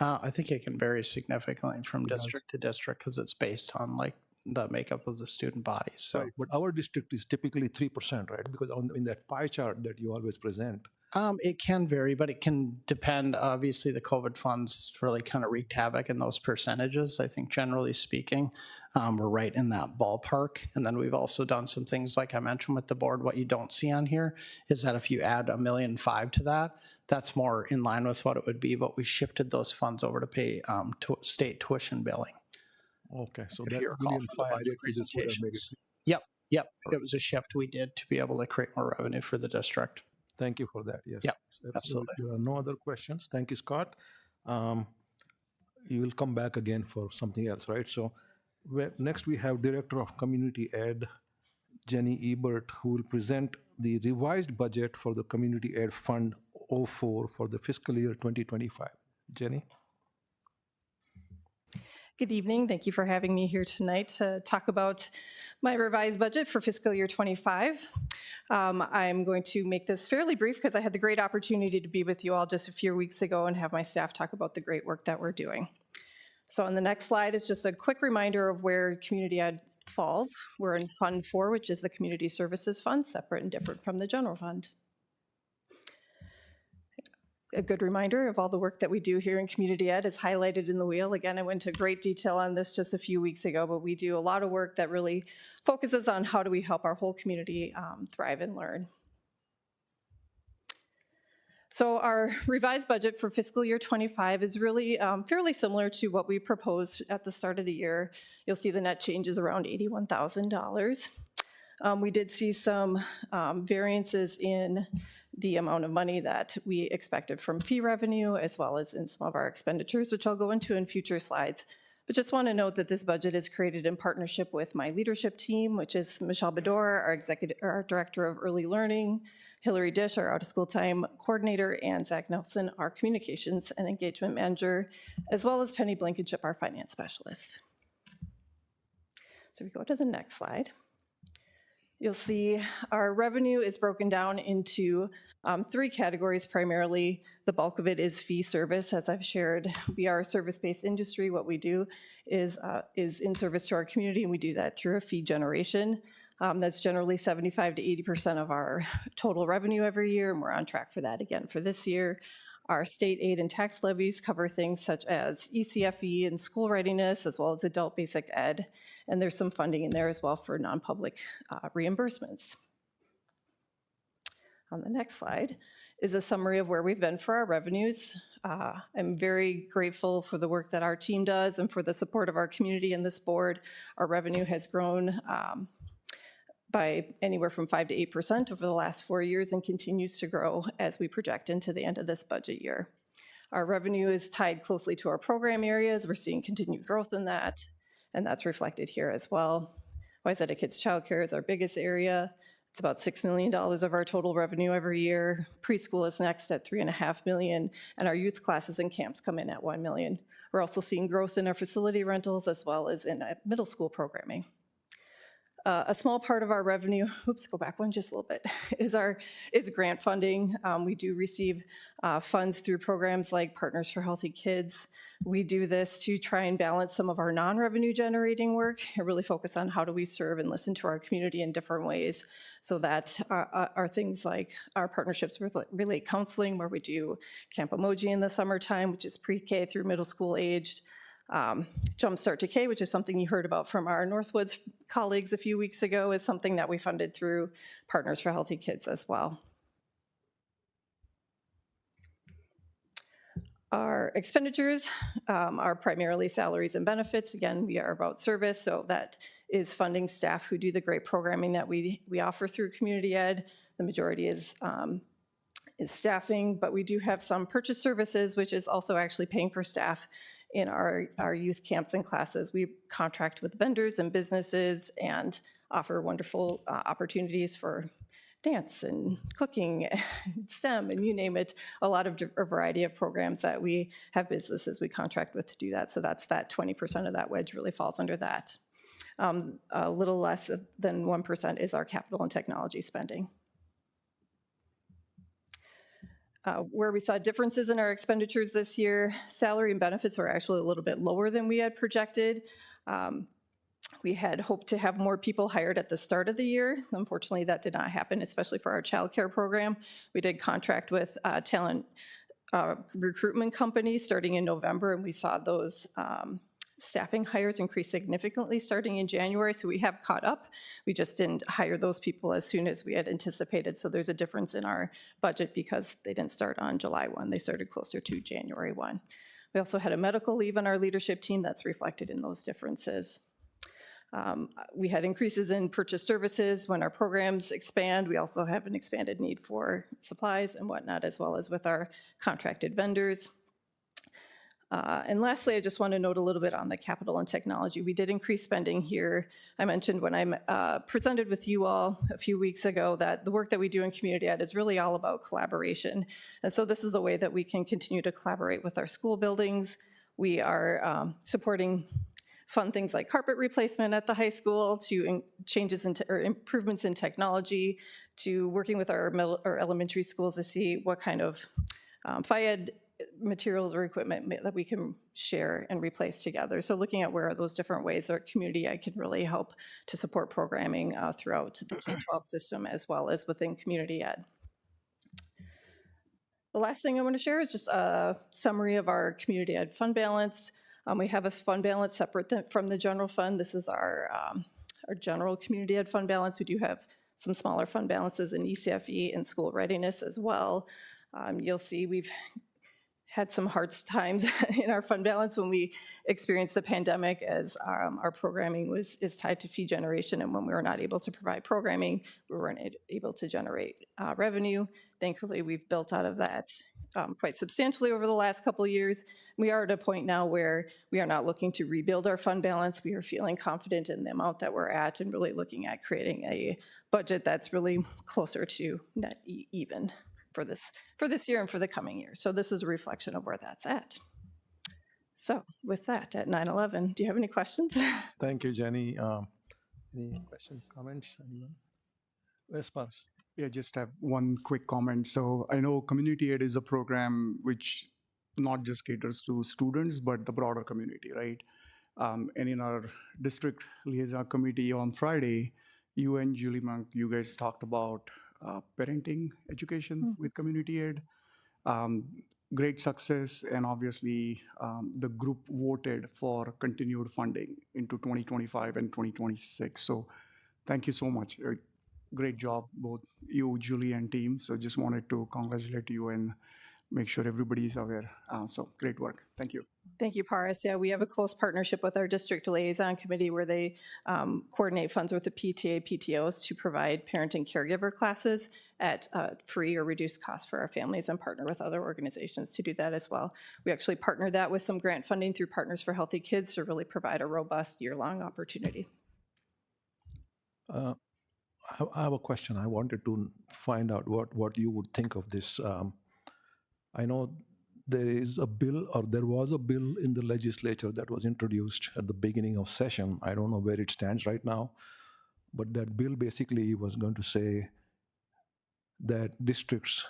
I think it can vary significantly from district to district because it's based on like the makeup of the student body. So, right. But our district is typically 3%, right? Because in that pie chart that you always present. It can vary, but it can depend. Obviously, the COVID funds really kind of wreaked havoc in those percentages. I think generally speaking, we're right in that ballpark. And then we've also done some things like I mentioned with the board. What you don't see on here is that if you add $1.5 million to that, that's more in line with what it would be. But we shifted those funds over to pay state tuition billing. Okay, so if that you recall from the $1.5 budget million this would have made it. presentations. Yep. It was a shift we did to be able to create more revenue for the district. Thank you for that. Yes. Yep, So absolutely. there are no other questions. Thank you, Scott. You will come back again for something else, right? So next we have Director of Community Ed, Jenny Ebert, who will present the revised budget for the Community Ed Fund 04 for the fiscal year 2025. Jenny? Good evening. Thank you for having me here tonight to talk about my revised budget for fiscal year 25. I'm going to make this fairly brief because I had the great opportunity to be with you all just a few weeks ago and have my staff talk about the great work that we're doing. So on the next slide is just a quick reminder of where Community Ed falls. We're in Fund 4, which is the Community Services Fund, separate and different from the General Fund. A good reminder of all the work that we do here in Community Ed is highlighted in the wheel. Again, I went into great detail on this just a few weeks ago, but we do a lot of work that really focuses on how do we help our whole community thrive and learn. So our revised budget for fiscal year 25 is really fairly similar to what we proposed at the start of the year. You'll see the net change is around $81,000. We did see some variances in the amount of money that we expected from fee revenue, as well as in some of our expenditures, which I'll go into in future slides. But just want to note that this budget is created in partnership with my leadership team, which is Michelle Bedore, our Director of Early Learning, Hillary Dish, our out-of-school time coordinator, and Zach Nelson, our Communications and Engagement Manager, as well as Penny Blankenship, our Finance Specialist. So we go to the next slide. You'll see our revenue is broken down into 3 categories primarily. The bulk of it is fee service. As I've shared, we are a service-based industry. What we do is in service to our community, and we do that through a fee generation. That's generally 75 to 80% of our total revenue every year, and we're on track for that again for this year. Our state aid and tax levies cover things such as ECFE and school readiness, as well as adult basic ed, and there's some funding in there as well for non-public reimbursements. On the next slide is a summary of where we've been for our revenues. I'm very grateful for the work that our team does and for the support of our community and this board. Our revenue has grown by anywhere from 5 to 8% over the last 4 years and continues to grow as we project into the end of this budget year. Our revenue is tied closely to our program areas. We're seeing continued growth in that, and that's reflected here as well. Wayzata Kids Childcare is our biggest area. It's about $6 million of our total revenue every year. Preschool is next at $3.5 million, and our youth classes and camps come in at $1 million. We're also seeing growth in our facility rentals as well as in middle school programming. A small part of our revenue, oops, go back one just a little bit, is grant funding. We do receive funds through programs like Partners for Healthy Kids. We do this to try and balance some of our non-revenue generating work and really focus on how do we serve and listen to our community in different ways. So that are things like our partnerships with Relate Counseling, where we do Camp Emoji in the summertime, which is pre-K through middle school aged. Jumpstart to K, which is something you heard about from our Northwoods colleagues a few weeks ago, is something that we funded through Partners for Healthy Kids as well. Our expenditures are primarily salaries and benefits. Again, we are about service, so that is funding staff who do the great programming that we offer through Community Ed. The majority is staffing, but we do have some purchase services, which is also actually paying for staff in our youth camps and classes. We contract with vendors and businesses and offer wonderful opportunities for dance and cooking, STEM, and you name it, a variety of programs that we have businesses we contract with to do that. So that's that 20% of that wedge really falls under that. A little less than 1% is our capital and technology spending. Where we saw differences in our expenditures this year, salary and benefits are actually a little bit lower than we had projected. We had hoped to have more people hired at the start of the year. Unfortunately, that did not happen, especially for our childcare program. We did contract with talent recruitment companies starting in November, and we saw those staffing hires increase significantly starting in January, so we have caught up. We just didn't hire those people as soon as we had anticipated, so there's a difference in our budget because they didn't start on July 1. They started closer to January 1. We also had a medical leave on our leadership team that's reflected in those differences. We had increases in purchase services. When our programs expand, we also have an expanded need for supplies and whatnot, as well as with our contracted vendors. And lastly, I just want to note a little bit on the capital and technology. We did increase spending here. I mentioned when I presented with you all a few weeks ago that the work that we do in community ed is really all about collaboration. And so this is a way that we can continue to collaborate with our school buildings. We are supporting fun things like carpet replacement at the high school, to changes in or improvements in technology, to working with our elementary schools to see what kind of FIED materials or equipment that we can share and replace together. So looking at where are those different ways our community ed can really help to support programming throughout the K-12 system as well as within community ed. The last thing I want to share is just a summary of our community ed fund balance. We have a fund balance separate from the general fund. This is our general community ed fund balance. We do have some smaller fund balances in ECFE and school readiness as well. You'll see we've had some hard times in our fund balance when we experienced the pandemic, as our programming is tied to fee generation, and when we were not able to provide programming, we weren't able to generate revenue. Thankfully, we've built out of that quite substantially over the last couple of years. We are at a point now where we are not looking to rebuild our fund balance. We are feeling confident in the amount that we're at and really looking at creating a budget that's really closer to net even for this year and for the coming year. So this is a reflection of where that's at. So with that, at 9:11, do you have any questions? Thank you, Jenny. Any questions, comments? Anyone? Yes, Paras. Yeah, just have one quick comment. So I know community ed is a program which not just caters to students, but the broader community, right? And in our district liaison committee on Friday, you and Julie Monk, you guys talked about parenting education with community ed. Great success, and obviously the group voted for continued funding into 2025 and 2026. So thank you so much. Great job, both you, Julie, and team. So just wanted to congratulate you and make sure everybody's aware. So great work. Thank you. Thank you, Paras. Yeah, we have a close partnership with our district liaison committee where they coordinate funds with the PTA, PTOs to provide parent and caregiver classes at free or reduced cost for our families, and partner with other organizations to do that as well. We actually partner that with some grant funding through Partners for Healthy Kids to really provide a robust year-long opportunity. I have a question. I wanted to find out what you would think of this. I know there is a bill, or there was a bill in the legislature that was introduced at the beginning of session. I don't know where it stands right now, but that bill basically was going to say that districts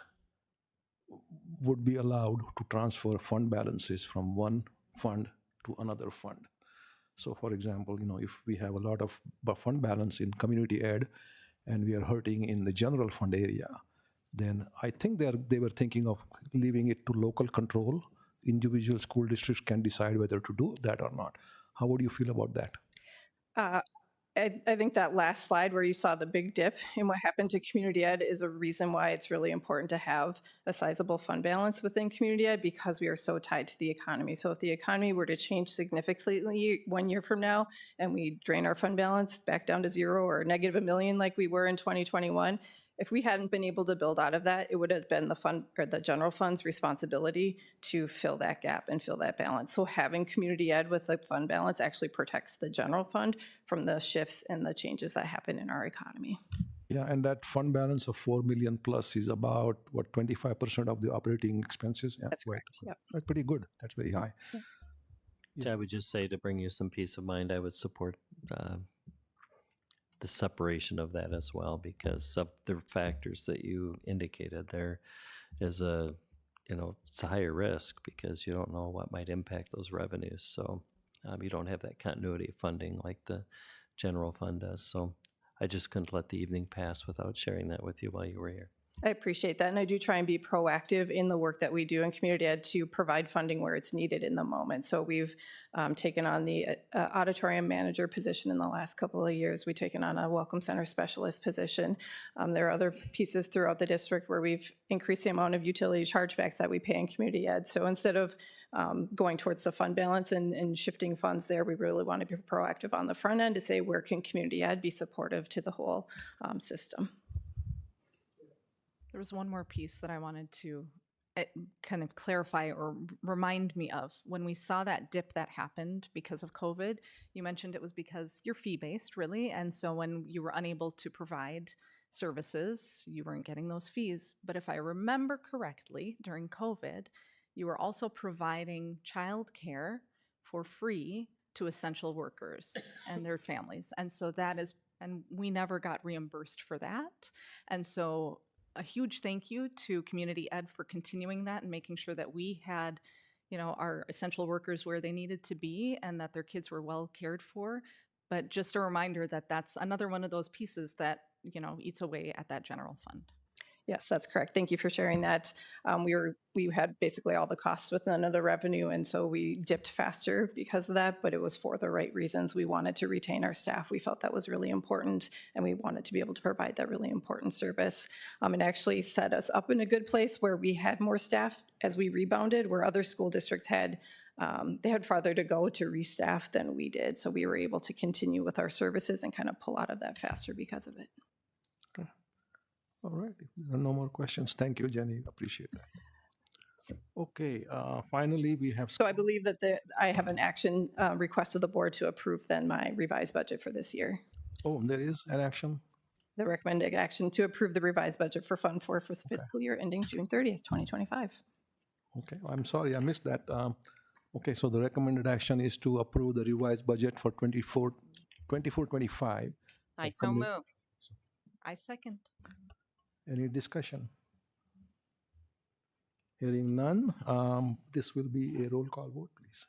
would be allowed to transfer fund balances from one fund to another fund. So for example, if we have a lot of fund balance in community ed and we are hurting in the general fund area, then I think they were thinking of leaving it to local control. Individual school districts can decide whether to do that or not. How would you feel about that? I think that last slide where you saw the big dip in what happened to community ed is a reason why it's really important to have a sizable fund balance within community ed, because we are so tied to the economy. So if the economy were to change significantly 1 year from now and we drain our fund balance back down to zero or negative $1 million like we were in 2021, if we hadn't been able to build out of that, it would have been the fund or the general fund's responsibility to fill that gap and fill that balance. So having community ed with a fund balance actually protects the general fund from the shifts and the changes that happen in our economy. Yeah, and that fund balance of 4 million plus is about, what, 25% of the operating expenses? Yeah, That's right. correct, yep. That's pretty good. That's very high. I would just say, to bring you some peace of mind, I would support the separation of that as well, because of the factors that you indicated. There is it's a higher risk because you don't know what might impact those revenues. So you don't have that continuity of funding like the general fund does. So I just couldn't let the evening pass without sharing that with you while you were here. I appreciate that, and I do try and be proactive in the work that we do in community ed to provide funding where it's needed in the moment. So we've taken on the auditorium manager position in the last couple of years. We've taken on a welcome center specialist position. There are other pieces throughout the district where we've increased the amount of utility chargebacks that we pay in community ed. So instead of going towards the fund balance and shifting funds there, we really want to be proactive on the front end to say, where can community ed be supportive to the whole system? There was one more piece that I wanted to kind of clarify or remind me of. When we saw that dip that happened because of COVID, you mentioned it was because you're fee-based, really, and so when you were unable to provide services, you weren't getting those fees. But if I remember correctly, during COVID, you were also providing childcare for free to essential workers and their families. And so that is, and we never got reimbursed for that. And so a huge thank you to community ed for continuing that and making sure that we had, our essential workers where they needed to be and that their kids were well cared for. But just a reminder that that's another one of those pieces that, eats away at that general fund. Yes, that's correct. Thank you for sharing that. We had basically all the costs with none of the revenue, and so we dipped faster because of that, but it was for the right reasons. We wanted to retain our staff. We felt that was really important, and we wanted to be able to provide that really important service. It actually set us up in a good place where we had more staff as we rebounded, where other school districts had they had farther to go to restaff than we did. So we were able to continue with our services and kind of pull out of that faster because of it. All right, if there are no more questions, thank you, Jenny, appreciate that. Okay, finally, we have. So I believe that I have an action request of the board to approve then my revised budget for this year. Oh, there is an action? The recommended action to approve the revised budget for Fund 4 for fiscal year ending June 30th, 2025. Okay, I'm sorry, I missed that. Okay, so the recommended action is to approve the revised budget for 24-25. I so move. I second. Any discussion? Hearing none, this will be a roll call vote, please.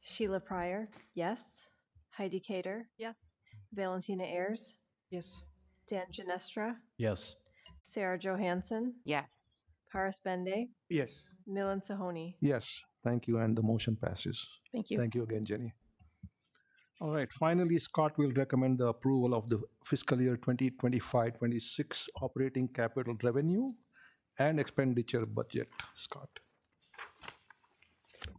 Sheila Pryor, yes. Heidi Cater, yes. Valentina Ayers, yes. Dan Ginestra, Yes. Sarah Johansson, Yes. Paris Bende, Yes. Milan Sahoni. Yes, thank you, and the motion passes. Thank you. Thank you again, Jenny. All right, finally, Scott will recommend the approval of the fiscal year 2025-26 operating capital revenue and expenditure budget. Scott.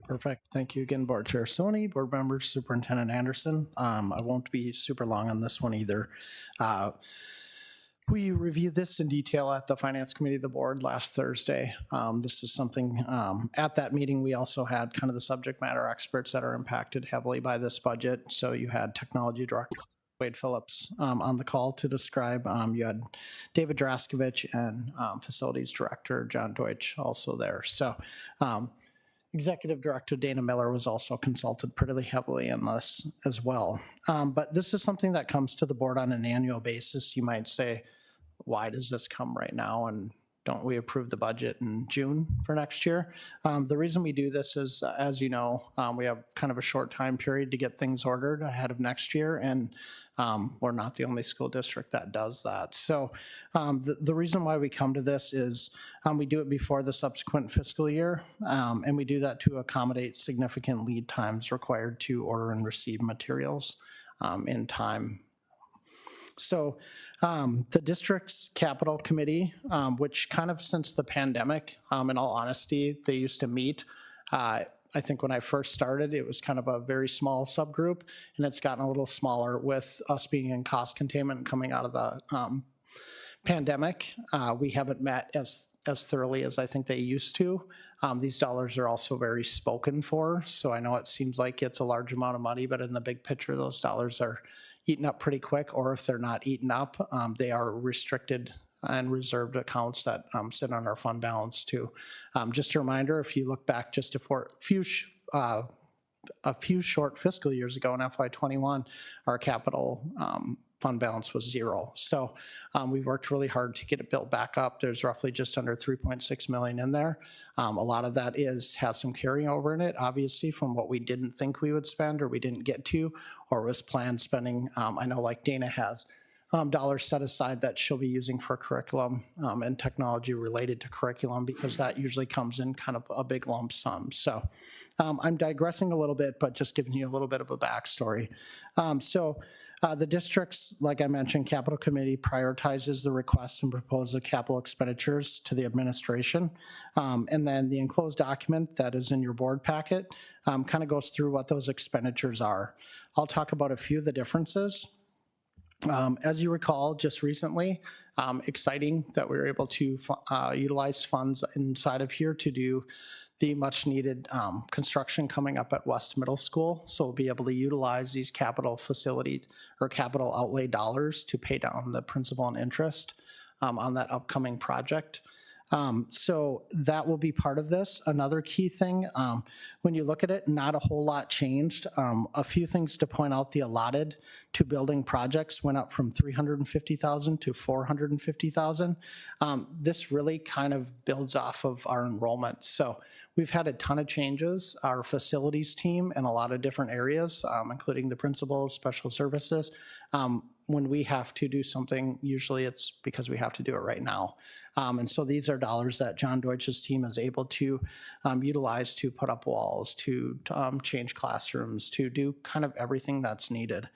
Perfect. Thank you again, Board Chair Soni, Board Members, Superintendent Anderson. I won't be super long on this one either. We reviewed this in detail at the Finance Committee of the Board last Thursday. This is something, at that meeting, we also had kind of the subject matter experts that are impacted heavily by this budget. So you had Technology Director Wade Phillips on the call to describe. You had David Draskovich and Facilities Director John Deutsch also there. So Executive Director Dana Miller was also consulted pretty heavily in this as well. But this is something that comes to the board on an annual basis. You might say, why does this come right now? And don't we approve the budget in June for next year? The reason we do this is, as you know, we have kind of a short time period to get things ordered ahead of next year. And we're not the only school district that does that. So the reason why we come to this is we do it before the subsequent fiscal year. And we do that to accommodate significant lead times required to order and receive materials in time. So the district's capital committee, which kind of since the pandemic, in all honesty, they used to meet. I think when I first started, it was kind of a very small subgroup, and it's gotten a little smaller with us being in cost containment and coming out of the pandemic. We haven't met as thoroughly as I think they used to. These dollars are also very spoken for, so I know it seems like it's a large amount of money, but in the big picture, those dollars are, eaten up pretty quick, or if they're not eaten up, they are restricted and reserved accounts that sit on our fund balance too. Just a reminder, if you look back just a few short fiscal years ago in FY21, our capital fund balance was zero. So we've worked really hard to get it built back up. There's roughly just under 3.6 million in there. A lot of that has some carryover in it, obviously, from what we didn't think we would spend or we didn't get to, or was planned spending. I know like Dana has dollars set aside that she'll be using for curriculum and technology related to curriculum, because that usually comes in kind of a big lump sum. So I'm digressing a little bit, but just giving you a little bit of a backstory. The district's, like I mentioned, capital committee prioritizes the requests and proposed capital expenditures to the administration. And then the enclosed document that is in your board packet kind of goes through what those expenditures are. I'll talk about a few of the differences. As you recall, just recently, exciting that we were able to utilize funds inside of here to do the much needed construction coming up at West Middle School. So we'll be able to utilize these capital facility or capital outlay dollars to pay down the principal and interest on that upcoming project. So that will be part of this. Another key thing, when you look at it, not a whole lot changed. A few things to point out: the allotted to building projects went up from 350,000 to 450,000. This really kind of builds off of our enrollment. So we've had a ton of changes. Our facilities team in a lot of different areas, including the principals, special services. When we have to do something, usually it's because we have to do it right now. And so these are dollars that John Deutsch's team is able to utilize to put up walls, to change classrooms, to do kind of everything that's needed.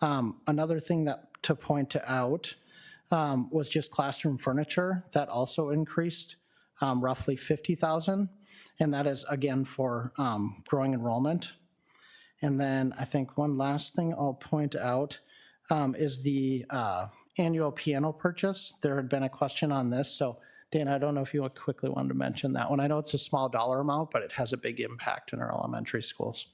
Another thing to point out was just classroom furniture. That also increased roughly 50,000. And that is, again, for growing enrollment. And then I think one last thing I'll point out is the annual piano purchase. There had been a question on this. So Dana, I don't know if you quickly wanted to mention that one. I know it's a small dollar amount, but it has a big impact in our elementary schools.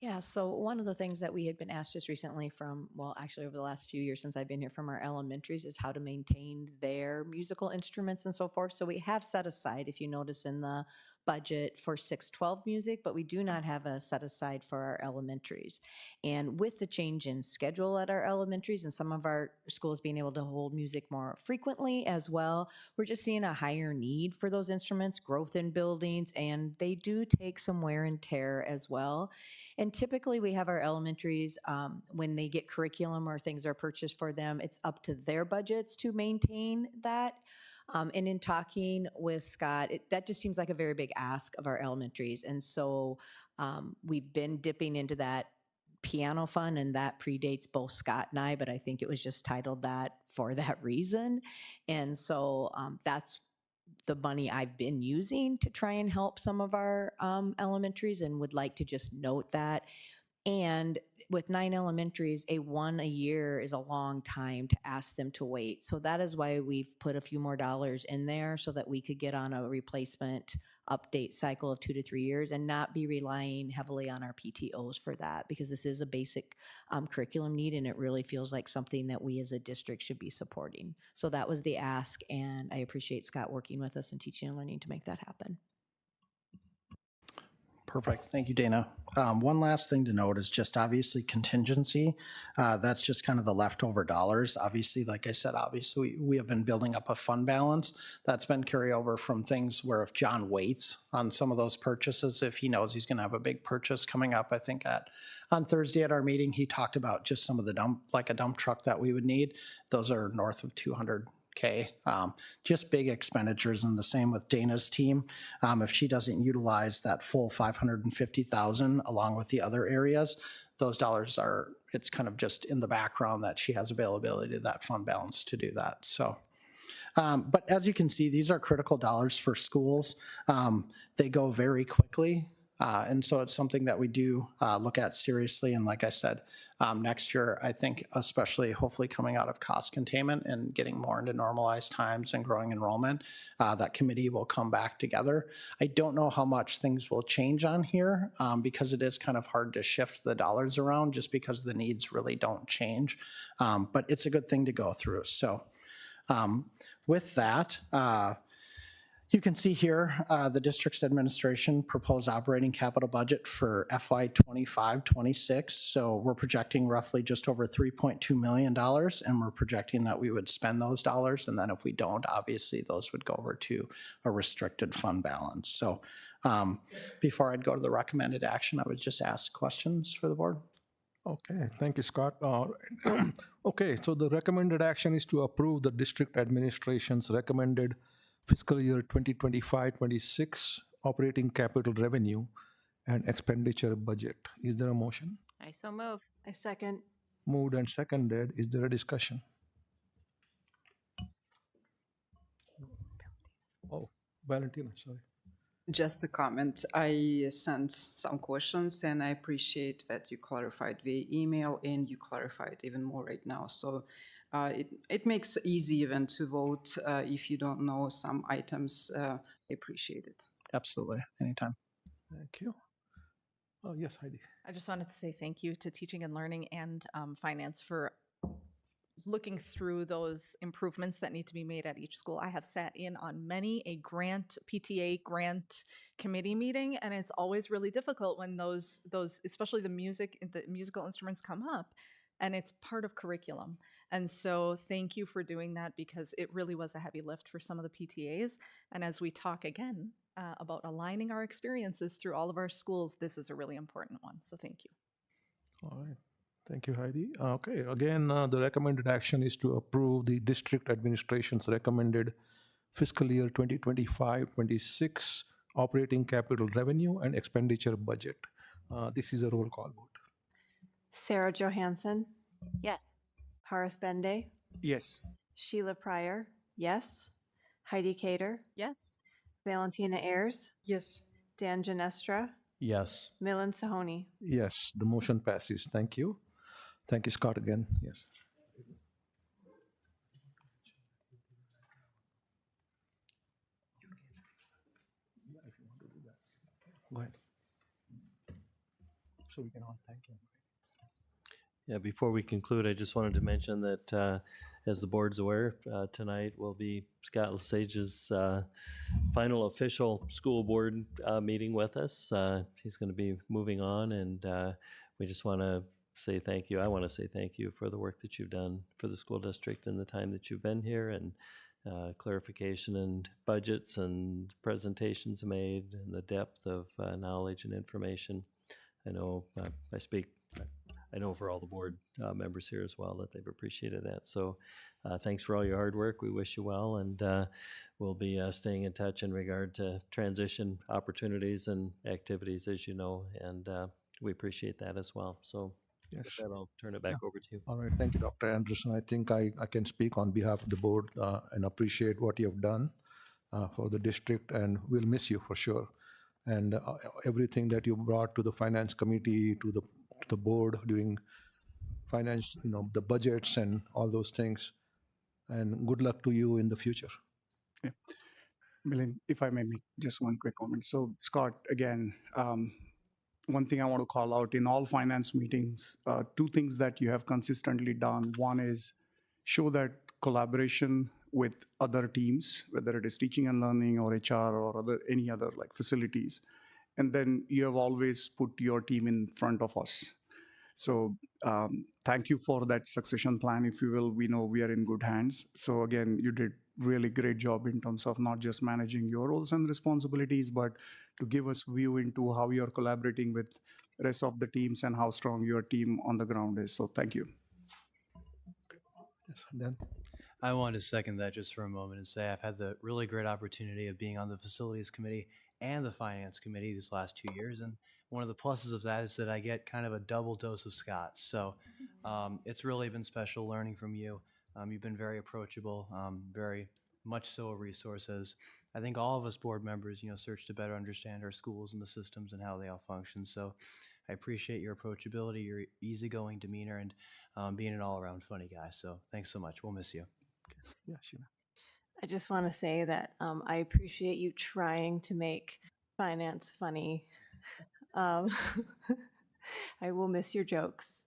Yeah, so one of the things that we had been asked just recently from, well, actually over the last few years since I've been here, from our elementaries, is how to maintain their musical instruments and so forth. So we have set aside, if you notice in the budget, for 612 music, but we do not have a set aside for our elementaries. And with the change in schedule at our elementaries and some of our schools being able to hold music more frequently as well, we're just seeing a higher need for those instruments, growth in buildings, and they do take some wear and tear as well. And typically we have our elementaries, when they get curriculum or things are purchased for them, it's up to their budgets to maintain that. And in talking with Scott, that just seems like a very big ask of our elementaries. And so we've been dipping into that piano fund, and that predates both Scott and I, but I think it was just titled that for that reason. And so that's the money I've been using to try and help some of our elementaries, and would like to just note that. And with 9 elementaries, one a year is a long time to ask them to wait. So that is why we've put a few more dollars in there so that we could get on a replacement update cycle of 2 to 3 years and not be relying heavily on our PTOs for that, because this is a basic curriculum need, and it really feels like something that we as a district should be supporting. So that was the ask, and I appreciate Scott working with us and teaching and learning to make that happen. Perfect. Thank you, Dana. One last thing to note is just obviously contingency. That's just kind of the leftover dollars. Obviously, like I said, obviously we have been building up a fund balance that's been carryover from things where if John waits on some of those purchases, if he knows he's going to have a big purchase coming up, I think on Thursday at our meeting, he talked about just some of the like a dump truck that we would need. Those are north of 200K. Just big expenditures, and the same with Dana's team. If she doesn't utilize that full 550,000 along with the other areas, those dollars it's kind of just in the background that she has availability to that fund balance to do that. So, but as you can see, these are critical dollars for schools. They go very quickly. And so it's something that we do look at seriously. And like I said, next year, I think especially hopefully coming out of cost containment and getting more into normalized times and growing enrollment, that committee will come back together. I don't know how much things will change on here because it is kind of hard to shift the dollars around just because the needs really don't change. But it's a good thing to go through. So with that, you can see here the district's administration proposed operating capital budget for FY 25-26. So we're projecting roughly just over $3.2 million, and we're projecting that we would spend those dollars. And then if we don't, obviously those would go over to a restricted fund balance. So before I'd go to the recommended action, I would just ask questions for the board. Okay, thank you, Scott. Okay, so the recommended action is to approve the district administration's recommended fiscal year 2025-26 operating capital revenue and expenditure budget. Is there a motion? I so move. I second. Moved and seconded. Is there a discussion? Oh, Valentina, sorry. Just a comment. I sent some questions and I appreciate that you clarified via email and you clarified even more right now. So it makes it easy even to vote if you don't know some items. I appreciate it. Absolutely. Anytime. Thank you. Oh, yes, Heidi. I just wanted to say thank you to Teaching and Learning and Finance for looking through those improvements that need to be made at each school. I have sat in on many a PTA grant committee meeting, and it's always really difficult when those especially the musical instruments come up, and it's part of curriculum. And so thank you for doing that because it really was a heavy lift for some of the PTAs. And as we talk again about aligning our experiences through all of our schools, this is a really important one. So thank you. All right. Thank you, Heidi. Okay, again, the recommended action is to approve the district administration's recommended fiscal year 2025-26 operating capital revenue and expenditure budget. This is a roll call vote. Sarah Johansson, Yes. Paris Bende, Yes. Sheila Pryor, yes. Heidi Cater, Yes. Valentina Ayers, Yes. Dan Ginestra, Yes. Milan Sahoni. Yes, the motion passes. Thank you. Thank you, Scott, again. Yes. Go ahead. So we can all thank you. Yeah, before we conclude, I just wanted to mention that, as the board's aware, tonight will be Scott Lesage's final official school board meeting with us. He's going to be moving on, and we just want to say thank you. I want to say thank you for the work that you've done for the school district and the time that you've been here, and clarification and budgets and presentations made, and the depth of knowledge and information. I know I know for all the board members here as well that they've appreciated that. So thanks for all your hard work. We wish you well, and we'll be staying in touch in regard to transition opportunities and activities, as you know, and we appreciate that as well. So yes, with that, I'll turn it back over to you. All right, thank you, Dr. Anderson. I think I can speak on behalf of the board and appreciate what you have done for the district, and we'll miss you for sure. And everything that you brought to the finance committee, to the board during finance, the budgets and all those things. And good luck to you in the future. Yeah. Milan, if I may make just one quick comment. So Scott, again, one thing I want to call out in all finance meetings, two things that you have consistently done. One is show that collaboration with other teams, whether it is teaching and learning or HR or any other like facilities. And then you have always put your team in front of us. So thank you for that succession plan, if you will. We know we are in good hands. So again, you did really great job in terms of not just managing your roles and responsibilities, but to give us view into how you're collaborating with the rest of the teams and how strong your team on the ground is. So thank you. Yes, Dan. I wanted to second that just for a moment and say I've had the really great opportunity of being on the facilities committee and the finance committee these last 2 years. And one of the pluses of that is that I get kind of a double dose of Scott. So it's really been special learning from you. You've been very approachable, very much so a resource as I think all of us board members, search to better understand our schools and the systems and how they all function. So I appreciate your approachability, your easygoing demeanor, and being an all-around funny guy. So thanks so much. We'll miss you. Yeah, Sheena. I just want to say that I appreciate you trying to make finance funny. Um, I will miss your jokes.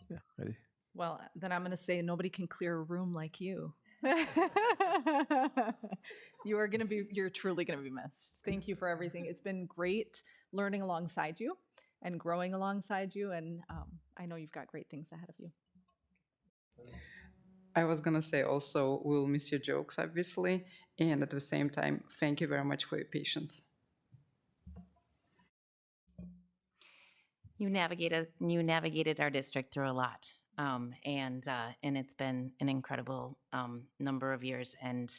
Yeah, ready. Well, then I'm going to say nobody can clear a room like you. You're truly going to be missed. Thank you for everything. It's been great learning alongside you and growing alongside you. And I know you've got great things ahead of you. I was gonna say also, we'll miss your jokes, obviously, and at the same time, thank you very much for your patience. You navigated our district through a lot, and it's been an incredible number of years. And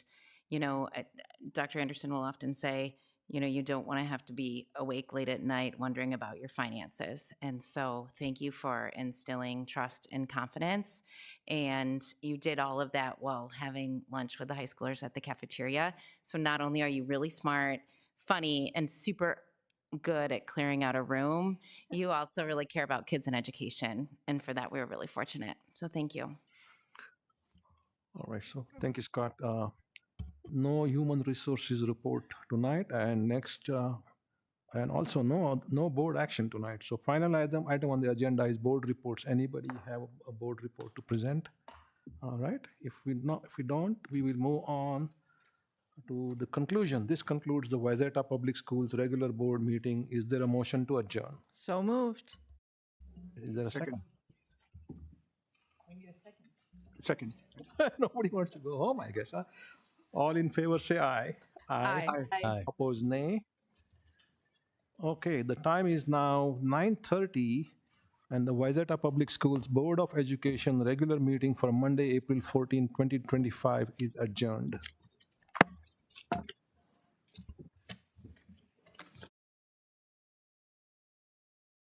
Dr. Anderson will often say, you don't want to have to be awake late at night wondering about your finances. And so, thank you for instilling trust and confidence. And you did all of that while having lunch with the high schoolers at the cafeteria. So not only are you really smart, funny, and super good at clearing out a room, you also really care about kids and education. And for that, we were really fortunate. So thank you. All right, so thank you, Scott. No human resources report tonight, and next, and also no board action tonight. So final item on the agenda is board reports. Anybody have a board report to present? All right, if we don't, we will move on to the conclusion. This concludes the Wayzata Public Schools regular board meeting. Is there a motion to adjourn? So moved. Is there a second? We need a second. Second. Nobody wants to go home, I guess. Huh? All in favor say aye. Aye. Aye. Opposed, nay. Okay, the time is now 9:30, and the Wayzata Public Schools Board of Education regular meeting for Monday, April 14, 2025 is adjourned.